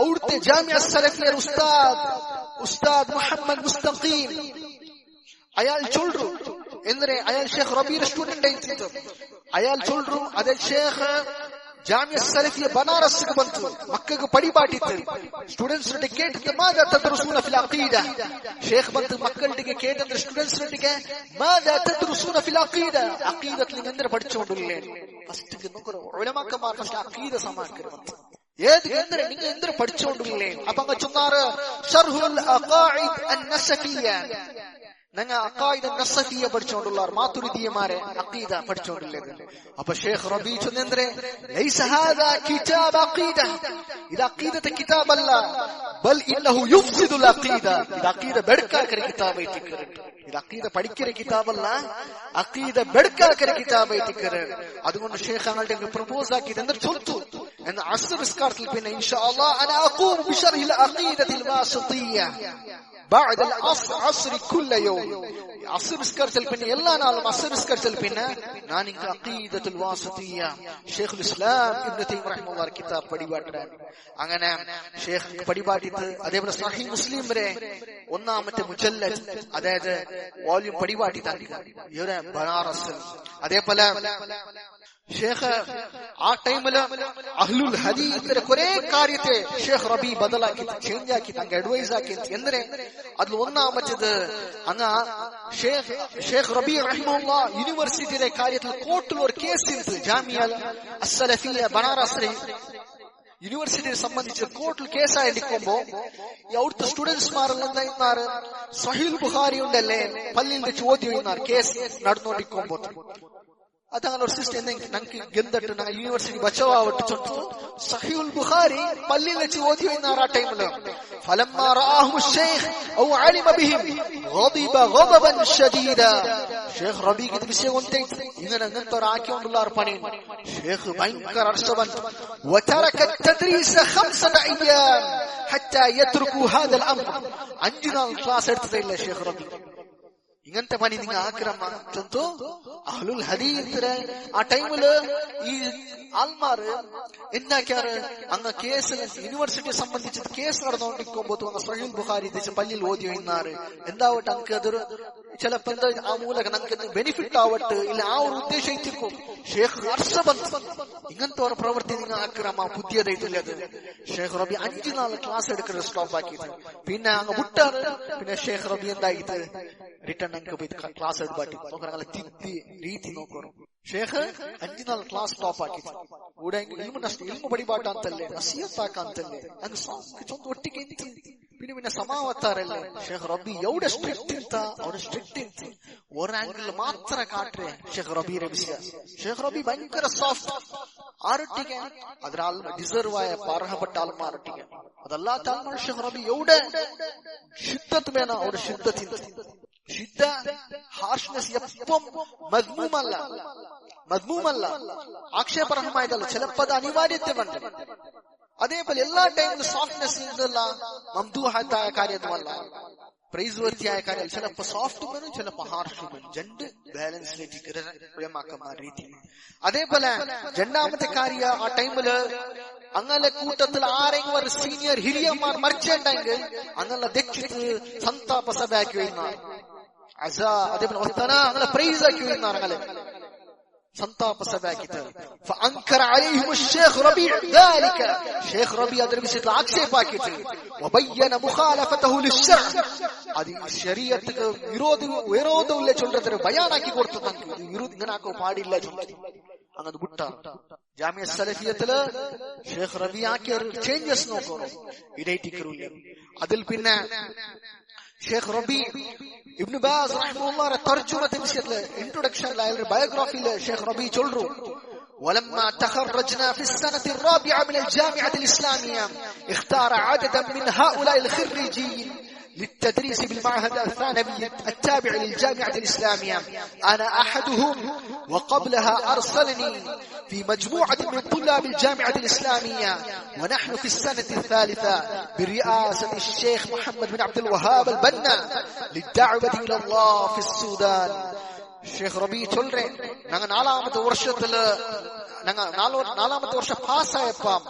അവിടുത്തെ ജാമിഅ സലഫിയ ഉസ്താദ് മുഹമ്മദ് മുസ്തഖീം അയാൾ ചൊല്ലു എന്തിനെ അയാൾ ഷേഖ് റബീയുടെ സ്റ്റുഡന്റ് ആയിട്ട് അയാൾ ചൊല്ലു അതെ ഷേഖ് ജാമിഅ സലഫിയ ബനാറസ് ಬಂತು ಮಕ್ಕಳಿಗೆ ಪಡಿಪಾಟಿತ್ತು ಸ್ಟೂಡೆಂಟ್ಸ್ ಗೆ ಕೇಳಿದ ಮಾದಾ ತದ್ರುಸೂನ ಫಿಲ್ ಅಕೀದಾ ಶೇಖ್ ಬಂತು ಮಕ್ಕಳಿಗೆ ಕೇಳಿದ ಸ್ಟೂಡೆಂಟ್ಸ್ ಗೆ ಮಾದಾ ತದ್ರುಸೂನ ಫಿಲ್ ಅಕೀದಾ ಅಕೀದത്തിൽ എന്തിനെ പഠിച്ചുകൊണ്ടില്ലേ ഫസ്റ്റ് നോക്കൂ ഉലമാക്കന്മാർ ഫസ്റ്റ് അഖീദ സമാക്കരുത് ഏത് നിങ്ങൾ എന്തിനെ പഠിച്ചുകൊണ്ടില്ലേ അപ്പൊ അങ്ങ് ചൊന്നാറ് ശർഹുൽ അഖായിദ് അൻ നസഫിയ ഞങ്ങൾ അഖീദ നസഫിയ പഠിച്ചുകൊണ്ടുള്ളവർ, മാതുരിദിയമാരെ അഖീദ പഠിച്ചുകൊണ്ടില്ലേ. അപ്പൊ ഷേഖ് റബീ ചൊന്നെന്തരെ, ലൈസ ഹാദാ കിതാബ് അഖീദ, ഇത് അഖീദത്തെ കിതാബല്ല, ബൽ ഇന്നഹു യുഫ്സിദുൽ അഖീദ, ഇത് അഖീദ ബെടുക്കാക്കര കിതാബായിട്ടിക്കറ. ഇത് അഖീദ പഠിക്കര കിതാബല്ല, അഖീദ ബെടുക്കാക്കര കിതാബായിട്ടിക്കറ. അതുകൊണ്ട് ഷേഖ് ഞങ്ങളുടെ പ്രപ്പോസ് ആക്കിയത് എന്തൊരു ചൊത്തു എന്ന് അസ്ർ നിസ്കാരത്തിൽ പിന്നെ ഇൻഷാ അല്ലാഹ് അന അഖൂമു ബിശർഹിൽ അഖീദത്തിൽ വാസിതിയ്യ بعد العصر عصر كل يوم. അസ്ർ നിസ്കാരത്തിൽ പിന്നെ എല്ലാ നാളും അസ്ർ നിസ്കാരത്തിൽ പിന്നെ ഞാൻ ഇങ്ങ അഖീദത്തുൽ വാസിതിയ്യ ഷെയ്ഖുൽ ഇസ്ലാം ഇബ്നു തൈമിയ്യ റഹിമഹുല്ലാഹ് കിതാബ് പഠിപാട്ടാൻ. അങ്ങനെ ഷെയ്ഖ് പഠിപാട്ടിട്ട് അതേപോലെ സഹീഹ് മുസ്ലിം വരെ ഒന്നാമത്തെ മുജല്ലദ്, അതായത് വോള്യൂം പഠിപാട്ടി തന്നെ ഇവരെ ബനാറസിൽ. അതേപോലെ ഷേഖ് ആ ടൈമില് അഹ്ലുൽ ഹദീസിന്റെ കുറെ കാര്യത്തെ ഷേഖ് റബീ ബദലാക്കി, ചേഞ്ച് ആക്കി, തങ്ക അഡ്വൈസ് ആക്കി. എന്തിനെ? അതിൽ ഒന്നാമത്തത് അങ്ങ് ഷേഖ് റബീ റഹിമഹുല്ലാഹ് യൂണിവേഴ്സിറ്റിയുടെ കാര്യത്തിൽ കോർട്ടിൽ ഒരു കേസ് ഉണ്ട്. ജാമിയ അസ്സലഫിയ ബനാറസിലെ യൂണിവേഴ്സിറ്റിയെ സംബന്ധിച്ച് കോർട്ടിൽ കേസായിരിക്കുമ്പോ അവിടുത്തെ സ്റ്റുഡൻസ്മാരെല്ലാം എന്താ സഹീഹുൽ ബുഖാരി ഉണ്ടല്ലേ പള്ളിയിൽ വെച്ച് ഓതി വരുന്ന കേസ് നടന്നുകൊണ്ടിരിക്കുമ്പോ അതങ്ങനെ ഒരു സിസ്റ്റം ഞങ്ങൾക്ക് ഗന്ധട്ട് ഞങ്ങൾ യൂണിവേഴ്സിറ്റി ബച്ചവാവട്ട് ചൊട്ടു സഹീഹുൽ ബുഖാരി പള്ളിയിൽ വെച്ച് ഓതി വരുന്ന ആ ടൈമില് ഫലമ്മാ റആഹു ശൈഖ് ഔ അലിമ ബിഹിം ഗദിബ ഗദബൻ ശദീദ. ഷേഖ് റബീക്ക് ഇത് വിഷയം കൊണ്ടേറ്റ് അങ്ങനത്തെ ഒരു ആക്കിക്കൊണ്ടുള്ള പണി. ഷേഖ് ഭയങ്കര അർശവൻ وترك التدريس 5 أيام حتى يتركوا هذا الأمر. 5 നാൾ ക്ലാസ് എടുത്തില്ല ഷേഖ് റബീ. ഇങ്ങനത്തെ പണി നിങ്ങൾ ആക്രമ ചൊന്തു അഹ്ലുൽ ഹദീസിലെ ആ ടൈമില് ഈ ആൾമാര് എന്താക്കാറ് അങ്ങ് കേസ് യൂണിവേഴ്സിറ്റിയെ സംബന്ധിച്ച് കേസ് നടന്നുകൊണ്ടിരിക്കുമ്പോ സഹീഹുൽ ബുഖാരി പള്ളിയിൽ ഓതി വരുന്നാറ് എന്താവട്ടെ നമുക്ക് അതൊരു ചിലപ്പോ എന്താ ആ മൂലക നമുക്ക് ബെനിഫിറ്റ് ആവട്ടെ ഇല്ല ആ ഒരു ഉദ്ദേശിച്ചിരിക്കും. ഷേഖ് ഹർഷബൻ ഇങ്ങനത്തെ ഒരു പ്രവൃത്തി നിങ്ങൾ ആക്രമ പുതിയതായിട്ടില്ലത്. ഷേഖ് റബി 5 നാൾ ക്ലാസ് എടുക്കുന്നത് സ്റ്റോപ്പ് ആക്കിയത്. പിന്നെ അങ്ങ് വിട്ടാറ്. പിന്നെ ഷേഖ് റബി എന്തായിട്ട് റിട്ടേൺ ക്ലാസ് എടുപ്പാട്ടി നോക്കാങ്ങളെ തിത്തി രീതി നോക്കണം. ഷേഖ് 5 നാൾ ക്ലാസ് സ്റ്റോപ്പ് ആക്കി കൂടെ ഇൽമു പഠിപ്പാട്ടാന്തല്ലേ നസീഹത്താക്കാന്തല്ലേ അങ്ങ് ചൊന്ത് ഒട്ടിക്ക് പിന്നെ സമാവത്താറല്ലേ. ഷേഖ് റബി എവിടെ സ്ട്രിക്റ്റ് ഇರ್ತಾ ಅವ್ರು ಸ್ಟ್ರಿಕ್ಟ್ ಇರ್ತಿ ഒരു ആംഗിൾ മാത്ര കാട്ടേ ഷേഖ് റബിയുടെ വിഷയ. ഷേഖ് റബി ഭയങ്കര സോഫ്റ്റ് ആരൊട്ടിಗೆ ಅದರ ഡിസർവ് ആയ അർഹപ്പെട്ട ആൾമാരൊട്ടിಗೆ അതല്ലാത്ത ആൾമാർ ഷേഖ് റബി എവിടെ ശുദ്ധത്ത് വേണം. അവർ ശുദ്ധത്തിൽ ശുദ്ധ ഹാർഷ്നെസ് എപ്പം മദ്മൂമല്ല ആക്ഷേപർഹമായതല്ല, ചിലപ്പോ അത് അനിവാര്യത്വമുണ്ട്. അതേപോലെ എല്ലാ ടൈമിലും സോഫ്റ്റ്നെസ് ഇതല്ല മംദൂഹായ കാര്യമല്ല, പ്രൈസ് വർത്തിയായ കാര്യം. ചിലപ്പോ സോഫ്റ്റ് വരും, ചിലപ്പോ ഹാർഷ് വരും. രണ്ട് ബാലൻസിലേക്ക് രീതി. അതേപോലെ രണ്ടാമത്തെ കാര്യ ആ ടൈമില് അങ്ങനെ കൂട്ടത്തിൽ ആരെങ്കിലും ഒരു സീനിയർ ಹಿರಿಯന്മാർ മരിച്ചിട്ടുണ്ടെങ്കിൽ അങ്ങനെ ദക്ഷിത്ത് സന്താപ സഭയാക്കി വരുന്ന അതേപോലെ അങ്ങനെ പ്രൈസ് ആക്കി വരുന്ന അങ്ങനെ സന്താപ സഭയാക്കിട്ട് فأنكر عليهم الشيخ ربيع ذلك. ഷേഖ് റബി അതിന്റെ വിഷയത്തിൽ ആക്ഷേപാക്കിയിട്ട് وبين مخالفته للشرع. അത് ശരീഅത്തിന് വിരോധമില്ല ചൊല്ലത്തിന് ബയാനാക്കി കൊടുത്തു. ഇങ്ങനാക്കോ പാടില്ല അങ്ങനെ വിട്ട ജാമിയ സലഫിയത്തില് ഷേഖ് റബി ആക്കിയ ചേഞ്ചസ് നോക്കണം ഇടയിട്ടിക്കറില്ല. അതിൽ പിന്നെ ഷേഖ് റബി ഇബ്നു ബാസ് റഹിമഹുല്ലാഹ് തർജുമത്തെ വിഷയത്തില് ഇൻട്രൊഡക്ഷനിൽ അയാളുടെ ബയോഗ്രാഫിയില് ഷേഖ് റബി ചൊല്ലു ولما تخرجنا في السنة الرابعة من الجامعة الإسلامية اختار عددا من هؤلاء الخريجين للتدريس بالمعهد الثانوي التابع للجامعة الإسلامية. أنا أحدهم، وقبلها أرسلني في مجموعة من طلاب الجامعة الإسلامية، ونحن في السنة الثالثة برئاسة الشيخ محمد بن عبد الوهاب البنا للدعوة إلى الله في السودان. ഷേഖ് റബി ചൊല്ലേ ഞങ്ങൾ 4ാമത്തെ വർഷം പാസ്സായപ്പം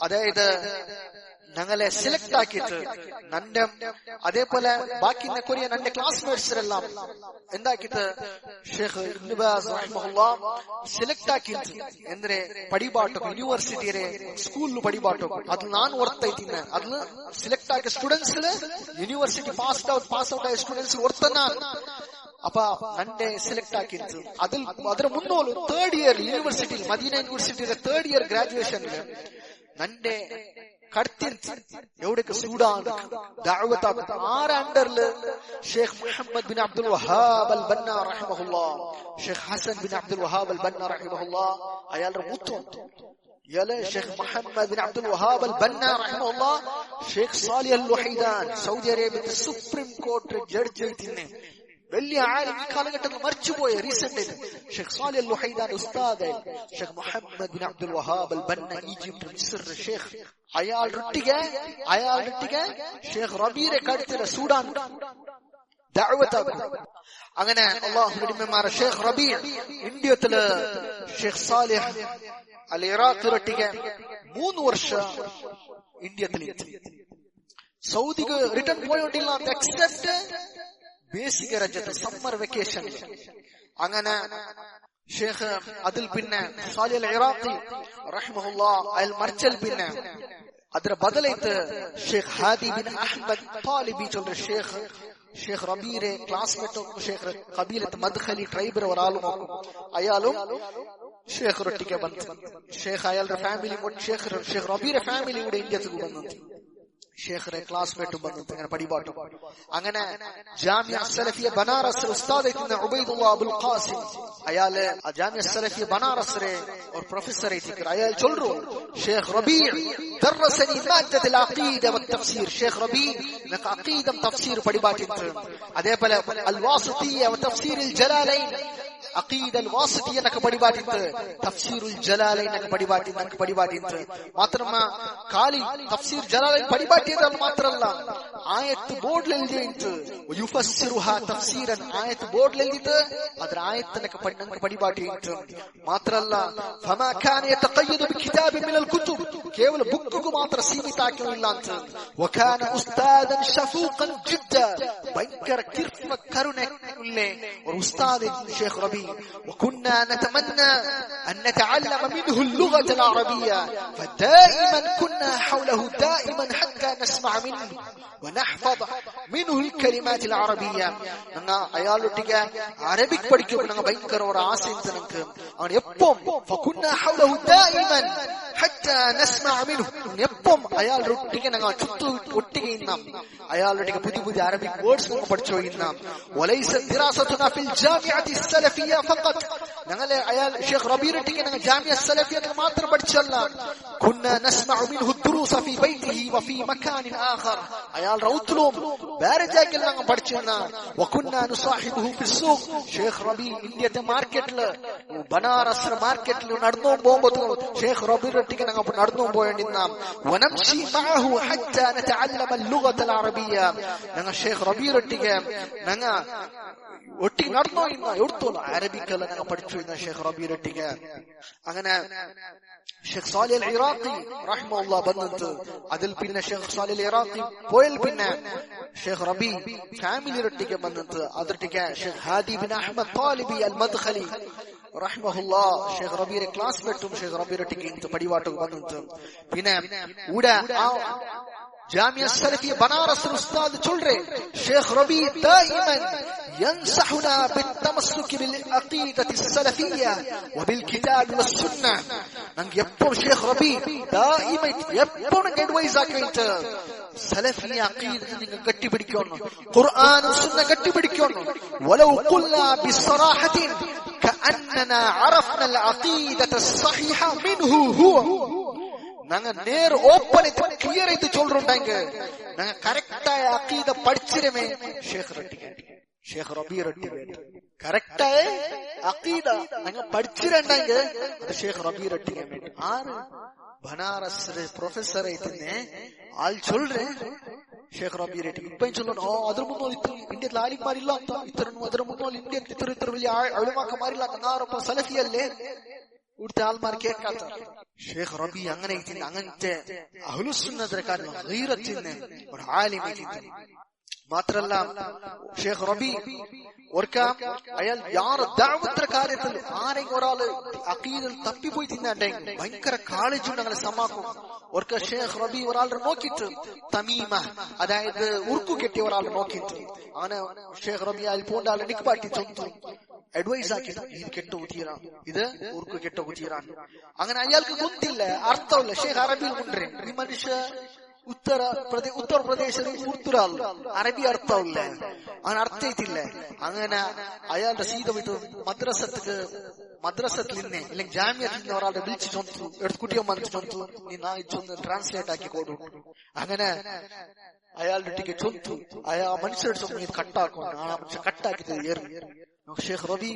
അതായത് ഞങ്ങളെ സെലക്ട് ആക്കിയിട്ട് നന്റെ അതേപോലെ ബാക്കി കൊറിയ നന്റെ ക്ലാസ്മേറ്റ്സിനെല്ലാം എന്താക്കിയിട്ട് ഷേഖ് ഇബ്നു ബാസ് റഹിമഹുല്ലാഹ് സെലക്ട് ആക്കിയിട്ട് എന്തിനെ പടിപാട്ടൊക്കെ യൂണിവേഴ്സിറ്റിയുടെ സ്കൂളിൽ പടിപാട്ടൊക്കെ അതിൽ ഞാൻ ഓർത്തൈത്തിന് അതിൽ സെലക്ട് ആക്കിയ സ്റ്റുഡൻസില് യൂണിവേഴ്സിറ്റി പാസ് ഔട്ട് ആയ സ്റ്റുഡൻസിൽ ഓർത്തനാണ്. അപ്പൊ നന്റെ സെലക്ട് ആക്കിയിട്ട് അതിന് മുന്നോള് 3rd ഇയർ യൂണിവേഴ്സിറ്റിയിൽ മദീന യൂണിവേഴ്സിറ്റിയുടെ 3rd ഇയർ ഗ്രാജുവേഷനില് നന്റെ കടത്തിരുത്തി എവിടേക്ക് സൂഡാൻ ദഅവത്ത് ആറ് അണ്ടറില് ഷെയ്ഖ് മുഹമ്മദ് ബിൻ അബ്ദുൽ വഹാബ് അൽ ബന്ന റഹിമഹുല്ലാഹ്, Sheikh Hassan bin Abdul Wahab അൽ ബന്ന റഹിമഹുല്ലാഹ് അയാളുടെ മൂത്തം ഇയാള് ഷെയ്ഖ് മുഹമ്മദ് ബിൻ അബ്ദുൽ വഹാബ് അൽ ബന്ന റഹിമഹുല്ലാഹ് ഷെയ്ഖ് സാലിഹ് അൽ വഹീദാൻ സൗദി അറേബ്യയിലെ സുപ്രീം കോടതി ജഡ്ജി ആയിട്ടിരുന്നു. വലിയ ആരും ഈ കാലഘട്ടത്തിൽ മരിച്ചുപോയ റീസെന്റ് ഷെയ്ഖ് സാലിഹ് അൽ വഹീദാൻ ഉസ്താദ് ഷെയ്ഖ് മുഹമ്മദ് ബിൻ അബ്ദുൽ വഹാബ് അൽ ബന്ന ഈജിപ്റ്റ് മിസ്ർ ഷെയ്ഖ് അയാളൊട്ടിಗೆ ഷെയ്ഖ് റബീറെ കടുത്തില്ല സൂഡാൻ ദഅവത്താക്കും. അങ്ങനെ അള്ളാഹുമാരെ ഷെയ്ഖ് റബീ ഇന്ത്യത്തില് ഷെയ്ഖ് സാലിഹ് അൽ ഇറാഖിറൊട്ടിಗೆ 3 ವರ್ಷ ഇന്ത്യത്തില് സൗദിക്ക് return പോയോണ്ടില്ല except basic Rajat summer vacation. അങ്ങനെ ഷെയ്ഖ് അതിൽ പിന്നെ സാലിഹ് അൽ ഇറാഖി റഹിമഹുല്ലാഹ് അൽ മർച്ചൽ പിന്നെ ಅದರ ಬದಲೈತೆ ಶೇಖ್ ಹಾದಿ ಬಿನ್ ಅಹ್ಮದ್ ತಾಲಿಬಿ ಚೊಲ್ರೆ ಶೇಖ್ ರಬೀರೆ ಕ್ಲಾಸ್ಮೇಟ್ ಶೇಖ್ ಕಬೀಲತ್ ಮದ್ಖಲಿ ಟ್ರೈಬರ್ ಅವರಾಲು ಅಯಾಲು ಶೇಖ್ ರೊಟ್ಟಿಗೆ ಬಂತು. ಶೇಖ್ ಅಯಾಲ್ರ ಫ್ಯಾಮಿಲಿ ಶೇಖ್ ರಬೀರೆ ಫ್ಯಾಮಿಲಿ ಕೂಡ ಇಂಡಿಯಾಕ್ಕೆ ಬಂದಂತೆ. ഷേഖറെ ക്ലാസ്മേറ്റും വന്നിട്ട് അങ്ങനെ പടിപാട്ടും. അങ്ങനെ ജാമിഅ സലഫിയ ബനാറസ് ഉസ്താദായിരുന്ന ഉബൈദുല്ലാഹ് അബുൽ ഖാസിം അയാള് ജാമിഅ സലഫിയ ബനാറസിലെ ഒരു പ്രൊഫസർ ആയിട്ട് അയാൾ ചൊല്ലു ഷേഖ് റബീ ദർറസനി മാദ്ദത്തുൽ അഖീദ വത്തഫ്സീർ. ഷേഖ് റബീ എനിക്ക് അഖീദം തഫ്സീർ പടിപാട്ടിട്ട് അതേപോലെ അൽ വാസിതിയ വതഫ്സീറുൽ ജലാലൈൻ അഖീദ അൽ വാസിതിയ എനിക്ക് പടിപാട്ടിട്ട് തഫ്സീറുൽ ജലാലൈൻ എനിക്ക് പടിപാട്ടിട്ട് മാത്രമല്ല കാലി തഫ്സീർ ജലാലൈൻ പടിപാട്ടി മാത്രല്ല ആയത്ത് ബോർഡിൽ എഴുതിയിട്ട് യുഫസ്സിറുഹാ തഫ്സീറൻ ആയത്ത് ബോർഡിൽ എഴുതിയിട്ട് ಅದರ ആയത്തിനൊക്കെ പടിപാട്ടിയിട്ട് മാത്രല്ല ഫമാ കാന യതഖയ്യദു ബികിതാബിൻ മിനൽ കുതുബ് കേവല ബുക്കുക്ക് മാത്രം സീമിത ആക്കിയില്ല ಅಂತ വകാന ഉസ്താദൻ ഷഫൂഖൻ ജിദ്ദ ഭയങ്കര കരുണയുള്ള ഒരു ഉസ്താദ് ഷേഖ് റബീ وكنا نتمنى ان نتعلم منه اللغة العربية فدائما كنا حوله دائما حتى نسمع منه ونحفظ منه الكلمات العربية. അയാളൊട്ടിಗೆ അറബിക് പഠിക്കുമ്പോൾ ഞങ്ങൾ ഭയങ്കര ഒരു ആശയത്തെ ഞങ്ങൾക്ക് അവൻ എപ്പം فكنا حوله دائما حتى نسمع منه എപ്പം അയാളുടെ ഒട്ടിಗೆ ഞങ്ങൾ ഒട്ടിಗೆ ഇന്നാം അയാളൊട്ടിಗೆ പുതിയ പുതിയ അറബിക് വേർഡ്സ് ഞങ്ങൾ പഠിച്ചു ഇന്നാം. وليس دراستنا في الجامعة السلفية فقط ഞങ്ങളെ അയാൾ ഷേഖ് റബീറൊട്ടിಗೆ ഞങ്ങൾ ജാമിഅ സലഫിയ മാത്രം പഠിച്ചല്ല كنا نسمع منه الدروس في بيته وفي مكان آخر അയാൾ റൗത്തിലും വേറെ ജാഗയിൽ ഞങ്ങൾ പഠിച്ചിരുന്ന وكنا نصاحبه في السوق. ഷേഖ് റബീ ഇന്ത്യത്തെ മാർക്കറ്റില് ബനാറസ് മാർക്കറ്റിൽ നടന്നു പോകുമ്പോൾ ഷേഖ് റബീറൊട്ടിಗೆ ഞങ്ങൾ നടന്നു പോയേണ്ടിരുന്ന ونمشي معه حتى نتعلم اللغة العربية. ഞങ്ങൾ ഷേഖ് റബീറൊട്ടിಗೆ ഞങ്ങൾ ഒട്ടിಗೆ നടന്നോ ഇന്ന എവിടുത്തോളൂ അറബിക്കല്ല ഞങ്ങൾ പഠിച്ചു ഇന്ന ഷേഖ് റബീറൊട്ടിಗೆ. അങ്ങനെ ഷേഖ് സാലിഹ് അൽ ഇറാഖി റഹിമഹുല്ലാഹ് ಬಂದಂತು അതിൽ പിന്നെ ഷേഖ് സാലിഹ് അൽ ഇറാഖി പോയൽ പിന്നെ ഷേഖ് റബീ ഫാമിലിയൊട്ടിಗೆ ಬಂದಂತು ಅದರೊಟ್ಟಿಗೆ ഷേഖ് ഹാദി ബിൻ അഹ്മദ് താലിബി അൽ മദ്ഖലി റഹിമഹുല്ലാഹ് ഷേഖ് റബീറെ ക്ലാസ്മേറ്റും ഷേഖ് റബീറൊട്ടിಗೆ ಇಂತ പടിവാട്ടൊക്കെ ಬಂದಂತು. പിന്നെ ഊട جامعة السلفية بنارس الأستاذ چلرے شيخ ربيع دائما ينصحنا بالتمسك بالعقيدة السلفية وبالكتاب والسنة. نن يبون شيخ ربيع دائما يبون advice ആക്കിയിട്ട് സലഫി അഖീദ നിങ്ങൾ കെട്ടിപ്പിടിക്കണം, ഖുർആൻ സുന്ന കെട്ടിപ്പിടിക്കണം. ولو قلنا بصراحة كأننا عرفنا العقيدة الصحيحة منه هو. நாங்க நேர் ஓப்பன் கிளியர் ஆயிட்டு சொல்றோம்டாங்க நாங்க கரெக்டா அகீத படிச்சிரமே ஷேக் ரபீ ரொட்டிಗೆ கரெக்டா அகீத நாங்க படிச்சிரண்டாங்க அது ஷேக் ரபீ ரொட்டிಗೆ ஆறு பனாரஸ் ப்ரொஃபசர் ஆயிட்டுனே ஆள் சொல்றேன் ஷேக் ரபீ ரொட்டிಗೆ இப்ப சொல்லணும் ಅದರ ಮುಂದೆ ಇಂಡಿಯಾದಲ್ಲಿ ಆಲಿಮ್ ಮಾರಿಲ್ಲ ಅಂತ ಅದರ ಮುಂದೆ ಇಂಡಿಯನ್ ಇತರ വലിയ അഴുമാക്ക മാറില്ല നാറപ്പ സലഫിയല്ലേ ഇവിടുത്തെ ആൾമാർ കേൾക്കാത്ത ഷേഖ് റബീ അങ്ങനെ അങ്ങനത്തെ അഹ്ലുസുന്നത്തിന്റെ കാര്യം ഗീറത്തിന് ഒരു ആലിമിന് മാത്രല്ല ഷേഖ് റബീ ഒരിക്ക അയാൾ യാർ ദഅവത്തിന്റെ കാര്യത്തിൽ ആരെങ്കിലും ഒരാള് അഖീദയിൽ തപ്പിപ്പോയി തിന്നാണ്ടെങ്കിൽ ഭയങ്കര കാളേജുണ്ട് അങ്ങനെ സമാക്കും. ഒരിക്ക ഷേഖ് റബീ ഒരാളുടെ നോക്കിയിട്ട് തമീമ അതായത് ഉറുക്കു കെട്ടിയ ഒരാൾ നോക്കിയിട്ട് അങ്ങനെ ഷേഖ് റബീ അയാൾ പോണ്ട ആളെ നിക്ക് പാട്ടി ചൊന്നു അഡ്വൈസ് ആക്കി ഇത് കെട്ട കുത്തിയറാണ്, ഇത് ഊർക്ക് കെട്ട കുത്തിയറാണ്. അങ്ങനെ അയാൾക്ക് ಗೊತ್ತಿಲ್ಲ, ಅರ್ಥವಿಲ್ಲ. ಶೇಖ್ ಅರಬಿ ಮುಂಡ್ರೆ ಈ ಮನುಷ್ಯ ഉത്തർപ്രദേശിൽ ഉത്തരാല്ല, അറബി അർത്ഥമില്ല, അവൻ അർത്ഥയിട്ടില്ല. അങ്ങനെ അയാളുടെ സീത വിട്ട് മദ്രസത്തിൽ നിന്നെ അല്ലെങ്കിൽ ജാമ്യത്തിൽ നിന്ന് ഒരാളുടെ വിളിച്ചു ചൊന്തു, എടുത്ത് കുട്ടിയെ വന്നിട്ട് ചൊന്തു, നീ ചൊന്ന് ട്രാൻസ്ലേറ്റ് ആക്കി കൊടു. അങ്ങനെ അയാളുടെ ഒട്ടിക്ക് ചൊന്തു. അയാൾ മനുഷ്യരുടെ സമയം കട്ടാക്കണം, ആ മനുഷ്യ കട്ടാക്കിട്ട് ഏറി. ഷേഖ് റബി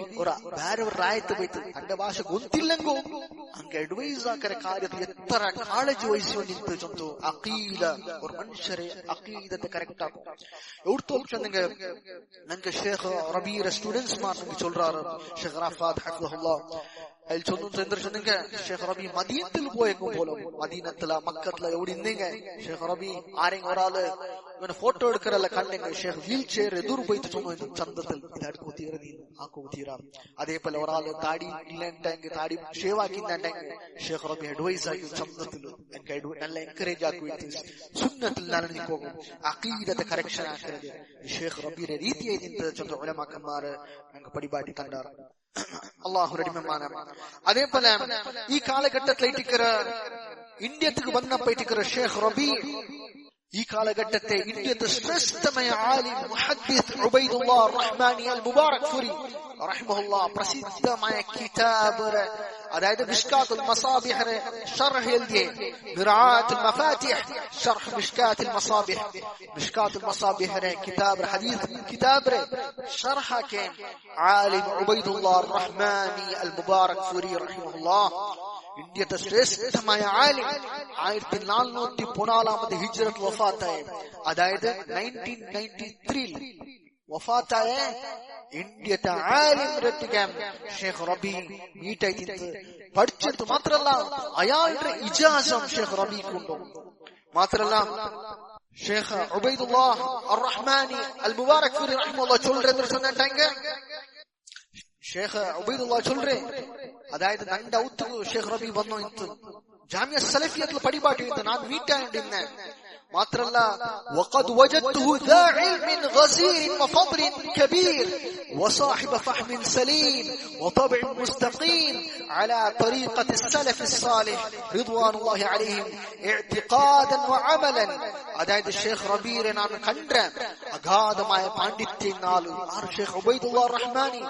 ಬೇರೆ ರಾಯത്ത് പോയിട്ട് തന്റെ ഭാഷ ಗೊತ್ತಿಲ್ಲಂಗೋ ಹಂಗೆ ಅಡ್ವೈಸ್ ಆಕರ ಕಾರ್ಯത്തിൽ എത്ര ಕಾಳಜಿ ವಹಿಸಿಕೊಂಡು ಚೊಂತು ಅಕೀದ ஒரு ಮನುಷ್ಯರೇ ಅಕೀದತೆ ಕರೆಕ್ಟ್ ಆகும். ಎವ್ವಡ್ತೋ ನಂಗೆ ಶೇಖ್ ರಬೀರ ಸ್ಟೂಡೆಂಟ್ಸ್ ಮಾರ್ನಿಗೆ சொல்றாரு ഷേഖ് റഫാത്ത് ഹഫ്ദുല്ലാഹ്. അതിൽ ചൊന്നുണ്ടെങ്കിൽ ഷേഖ് റബി മദീനത്തിൽ പോയെങ്കും പോലും, മദീനത്തില മക്കത്തില എവിടെ ഇന്നെങ്ക ഷേഖ് റബി ആരെങ്കിലും ഒരാള് ഇവനെ ഫോട്ടോ എടുക്കറല്ല കണ്ടെങ്കിൽ ഷേഖ് വീൽ ചെയർ എതിർ പോയിട്ട് ചൊന്നു ചന്തത്തിൽ ഇതാർക്കും തീര നീ ആക്കും തീരാ. അതേപോലെ ഒരാള് താടി ഇല്ലെങ്കിൽ താടി ഷേവ് ആക്കിണ്ടെങ്കിൽ ഷേഖ് റബി അഡ്വൈസ് ആക്കി ചന്തത്തിൽ എനിക്ക് നല്ല എൻകറേജ് ആക്കി സുന്നത്തിൽ നിലനിന്ന് പോകും. അഖീദത്തെ കറക്ഷൻ ആക്കരുത്. ഷേഖ് റബിയുടെ രീതിയായി നിന്ന് ചൊന്ന ഉലമാക്കന്മാര് ഞങ്ങൾക്ക് പടിപാടി കണ്ടാറ്. അള്ളാഹുരുടെ അടിമമാനം. അതേപോലെ ഈ കാലഘട്ടത്തിലേറ്റിക്കറ ഇന്ത്യക്ക് വന്നപ്പോയിട്ടിക്കറ ഷേഖ് റബി ഈ കാലഘട്ടത്തെ ഇന്ത്യത്തെ ശ്രേഷ്ഠമായ ആലിം മുഹദ്ദിസ് ഉബൈദുല്ലാഹ് റഹ്മാനി അൽ മുബാറക് ഫുരി റഹിമഹുല്ലാഹ് പ്രസിദ്ധമായ കിതാബ്, അതായത് മിഷ്കാത്തുൽ മസാബിഹ് ഷർഹ് എഴുതിയ മിറാഅത്തുൽ മഫാത്തിഹ് ഷർഹ് മിഷ്കാത്തുൽ മസാബിഹ്, മിഷ്കാത്തുൽ മസാബിഹ് കിതാബ് ഹദീസ് കിതാബ് ഷർഹ് ആക്കിയ ആലിം ഉബൈദുല്ലാഹ് റഹ്മാനി അൽ മുബാറക് ഫുരി റഹിമഹുല്ലാഹ് ഇന്ത്യത്തെ ശ്രേഷ്ഠമായ ആലിം 1414 ഹിജ്റത്ത് വഫാത്തായ, അതായത് 1993 വഫാത്തായ ഇന്ത്യത്തെ ആലിം രട്ടിക്കാൻ ഷേഖ് റബി മീറ്റായി പഠിച്ചെടുത്ത്. മാത്രല്ല അയാളുടെ ഇജാസം ഷേഖ് റബിക്കുണ്ടോ. മാത്രല്ല ഷേഖ് ഉബൈദുല്ലാഹ് അർ റഹ്മാനി അൽ മുബാറക് ഫുരി റഹിമഹുല്ലാഹ് ചൊല്ലുന്ന ഷേഖ് ഉബൈദുല്ലാഹ് ചൊല്ലേ, അതായത് നന്റെ ഔത്തുgu ഷേഖ് റബി വന്നു ഇತ್ತು ജാമിയ സലഫിയത്തിൽ പടിപാട്ടി ഇತ್ತು ನಾನು ಮೀಟ್ ಆಗಿದ್ದೆ. മാത്രല്ല وقد وجدته ذا علم غزير وفضل كبير وصاحب فهم سليم وطبع مستقيم على طريقة السلف الصالح رضوان الله عليهم اعتقادا وعملا. അതായത് ഷേഖ് റബീറെ നാം കണ്ട അഗാധമായ പാണ്ഡിത്യങ്ങൾ ഷേഖ് ഉബൈദുല്ലാഹ് റഹ്മാനി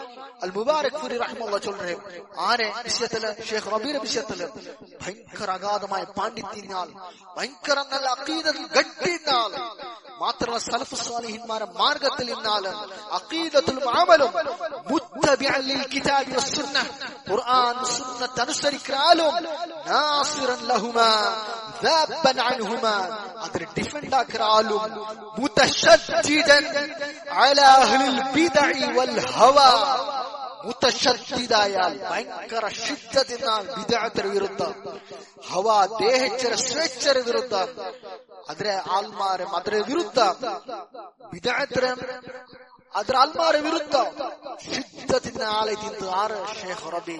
അൽ മുബാറക് ഫുരി റഹിമഹുല്ലാഹ് ചൊല്ലേ. ആരെ വിഷയത്തില്? ഷേഖ് റബീറെ വിഷയത്തില് ഭയങ്കര അഗാധമായ പാണ്ഡിത്യങ്ങൾ, ഭയങ്കര നല്ല അഖീദത്തിൽ ഗട്ടിനാൾ. മാത്രമല്ല സലഫ് സ്വാലിഹിന്മാരെ മാർഗത്തിൽ നിന്നാലും അഖീദത്തുൽ അമലും മുത്തബിഅൻ ലിൽ കിതാബി വസ്സുന്നഹ് ഖുർആൻ സുന്നത്ത് അനുസരിക്കാലും നാസിറൻ ലഹുമാ ذابا عنهما അതിൽ ഡിഫൻഡ് ആക്കറാലും മുതശദ്ദിദൻ അലാ അഹ്ലിൽ ബിദ്അ വൽ ഹവാ. മുതശദ്ദിദായാൽ ഭയങ്കര ശിദ്ദത്തിനാൽ ബിദ്അത്തിന് വിരുദ്ധ, ഹവാ ദേഹച്ചര സ്വേച്ഛര വിരുദ്ധ, അതിരെ ആൽമാരും അതിരെ വിരുദ്ധ, ബിദ്അത്തിന് ಅದರ ಆಲ್ಮಾರ ವಿರುದ್ಧ ಶಿದ್ದತಿನ ಆಲಯದಿಂದ ಆರ ಶೇಖ್ ರಬಿ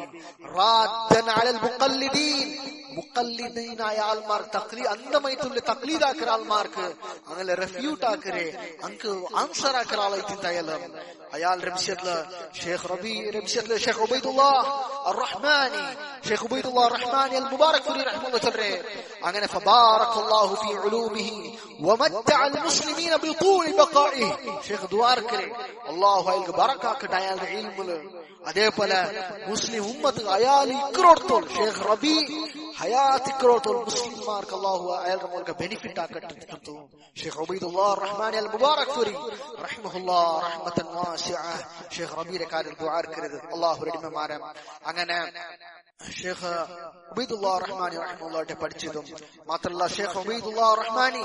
ರಾದ್ದನ್ ಅಲಲ್ ಮುಕಲ್ಲಿದೀನ್ മുഖല്ലിദീനായ ആൾമാർ അന്തമയത്തുള്ള തക്ലീദാക്കര ആൾമാർക്ക് അങ്ങനെ റെഫ്യൂട്ട് ആക്കരെ അങ്ക് ആൻസർ ആക്കര ആളായിട്ടില്ല. അയാളുടെ വിഷയത്തില് ഷേഖ് റബീയുടെ വിഷയത്തില് ഷേഖ് ഉബൈദുല്ലാഹ് അർ-റഹ്മാനി ഷേഖ് ഉബൈദുല്ലാഹ് റഹ്മാനി അൽ മുബാറക് ഫുരി റഹിമഹുല്ലാഹ് ചൊല്ലേ. അങ്ങനെ ഫബാറകല്ലാഹു ഫീ ഉലൂമിഹി വമത്തഅൽ മുസ്ലിമീന ബിതൂലി ബഖാഇഹി. ഷേഖ് ദുആർക്കരെ അല്ലാഹു അയാൾക്ക് ബറകാക്കട്ടെ അയാളുടെ ഇൽമില്. അതേപോലെ മുസ്ലിം ഉമ്മത്ത് അയാൾ ഇക്രോർത്തോൾ ഷേഖ് റബി ഹയാത്ത് ഇക്രോർത്തോൾ മുസ്ലിംമാർക്ക് അല്ലാഹു അയാളുടെ മൂലക ബെനിഫിറ്റ് ആക്കട്ടെ. ഷേഖ് ഉബൈദുല്ലാഹ് റഹ്മാനി അൽ മുബാറക് ഫുരി റഹിമഹുല്ലാഹ് റഹ്മത്തൻ വാസിഅ ഷേഖ് റബീയുടെ കാര്യം ദുആർക്കരുത് അല്ലാഹു റഹ്മമാരെ. അങ്ങനെ ഷേഖ് ഉബൈദുല്ലാഹ് റഹ്മാനി റഹിമഹുല്ലാഹ് പഠിച്ചതും മാത്രമല്ല ഷേഖ് ഉബൈദുല്ലാഹ് റഹ്മാനി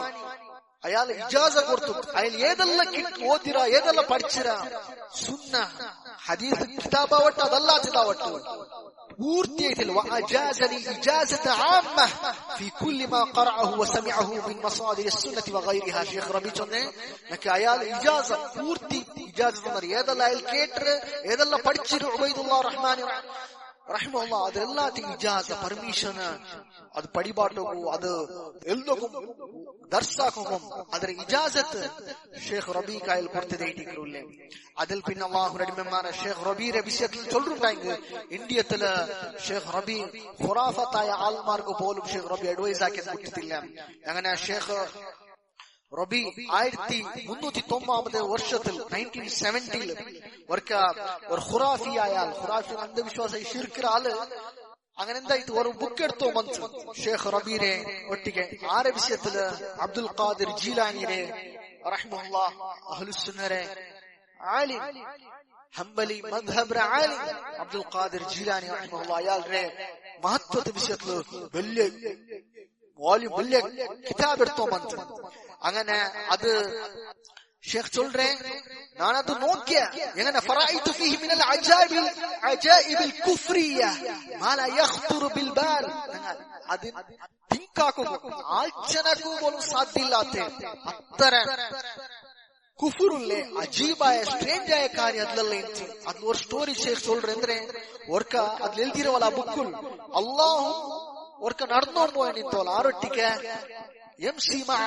അയാൾ ഇജാസ കൊടുത്തു. അയാൾ ഏതെല്ലാം ഓതിര ഏതെല്ലാം പഠിച്ചിര സുന്ന ഹദീസ് കിതാബാവട്ടെ അതല്ലാത്തതാവട്ടെ പൂർത്തിയായിട്ടില്ല. وأجازني إجازة عامة في كل ما قرأه وسمعه من مصادر السنة وغيرها. ഷേഖ് റബി ചൊന്നെ എനിക്ക് അയാൾ ഇജാസ പൂർത്തി ഇജാസ ഏതെല്ലാം അയാൾ കേട്ട് ഏതെല്ലാം പഠിച്ചിരു ഉബൈദുല്ലാഹ് റഹ്മാനി റഹിമഹുല്ലാ അതെല്ലാത്തിനും ഇജാസ പെർമിഷൻ അത് പടിപാട്ടും അത് എല്ലതും ദർസാക്കും ಅದರ ഇജാസത്ത് ഷേഖ് റബീ കയ്യിൽ കൊടുത്തതേറ്റിക്കല്ലേ. അതിൽ പിന്നെ അല്ലാഹു റഹ്മാനെ ഷേഖ് റബീയുടെ വിഷയത്തിൽ ചൊല്ലുണ്ടായെങ്കിൽ ഇന്ത്യത്തില് ഷേഖ് റബീ ഖുറാഫത്തായ ആൾമാർക്ക് പോലും ഷേഖ് റബീ അഡ്വൈസ് ആക്കി കൊടുത്തിട്ടില്ല. അങ്ങനെ ഷേഖ് റബീ 1390 വർഷത്തിൽ 1970 ഒരു ഖുറാഫിയായ ഖുറാഫി അന്ധവിശ്വാസ ശിർക്കിന്റെ ആള് അങ്ങനെ എന്തായിട്ട് ഒരു ബുക്ക് എടുത്തോ മന്ത് ഷേഖ് റബീനെ ഒട്ടിಗೆ ആരെ വിഷയത്തില് അബ്ദുൽ ഖാദിർ ജീലാനിയെ റഹ്മത്തുള്ളാഹ് അഹ്ലുസുന്നരെ ആലിം ഹംബലി മദ്ഹബ് ആലിം അബ്ദുൽ ഖാദിർ ജീലാനി റഹ്മത്തുള്ളാഹ് അയാളുടെ മഹത്വത്തെ വിഷയത്തില് വലിയ വാല്യൂം വലിയ കിതാബ് എടുത്തോ മന്ത്. അങ്ങനെ അത് ഷേഖ് ചൊല്റേ ഞാനത് നോക്കിയ എങ്ങനെ ഫറഅയ്തു ഫീഹി മിനൽ അജായിബിൽ കുഫ്രിയ മാ ലാ യഖ്തുറു ബിൽ ബാൽ. അത് തിങ്കാക്കുക ആലോചനക്കു പോലും സാധ്യമില്ലാത്ത അത്ര കുഫുറുല്ലേ അജീബായ ಸ್ಟ್ರೇಂಜ್ ಆയ ಕಾರ್ಯ ಅದರಲ್ಲಿ ಇತ್ತು. ಅದು ಒಂದು ಸ್ಟೋರಿ ಶೇಖ್ சொல்றே ಅಂದ್ರೆ ವರ್ಕ ಅದು ಎಲ್ದಿರವಲ್ಲ ಬುಕ್ಕುಲ್ ಅಲ್ಲಾಹ್ ವರ್ಕ ನಡೆದುಕೊಂಡು ಹೋಗಿತ್ತಲ್ಲ ಆರೊಟ್ಟಿಗೆ എംസി മഅ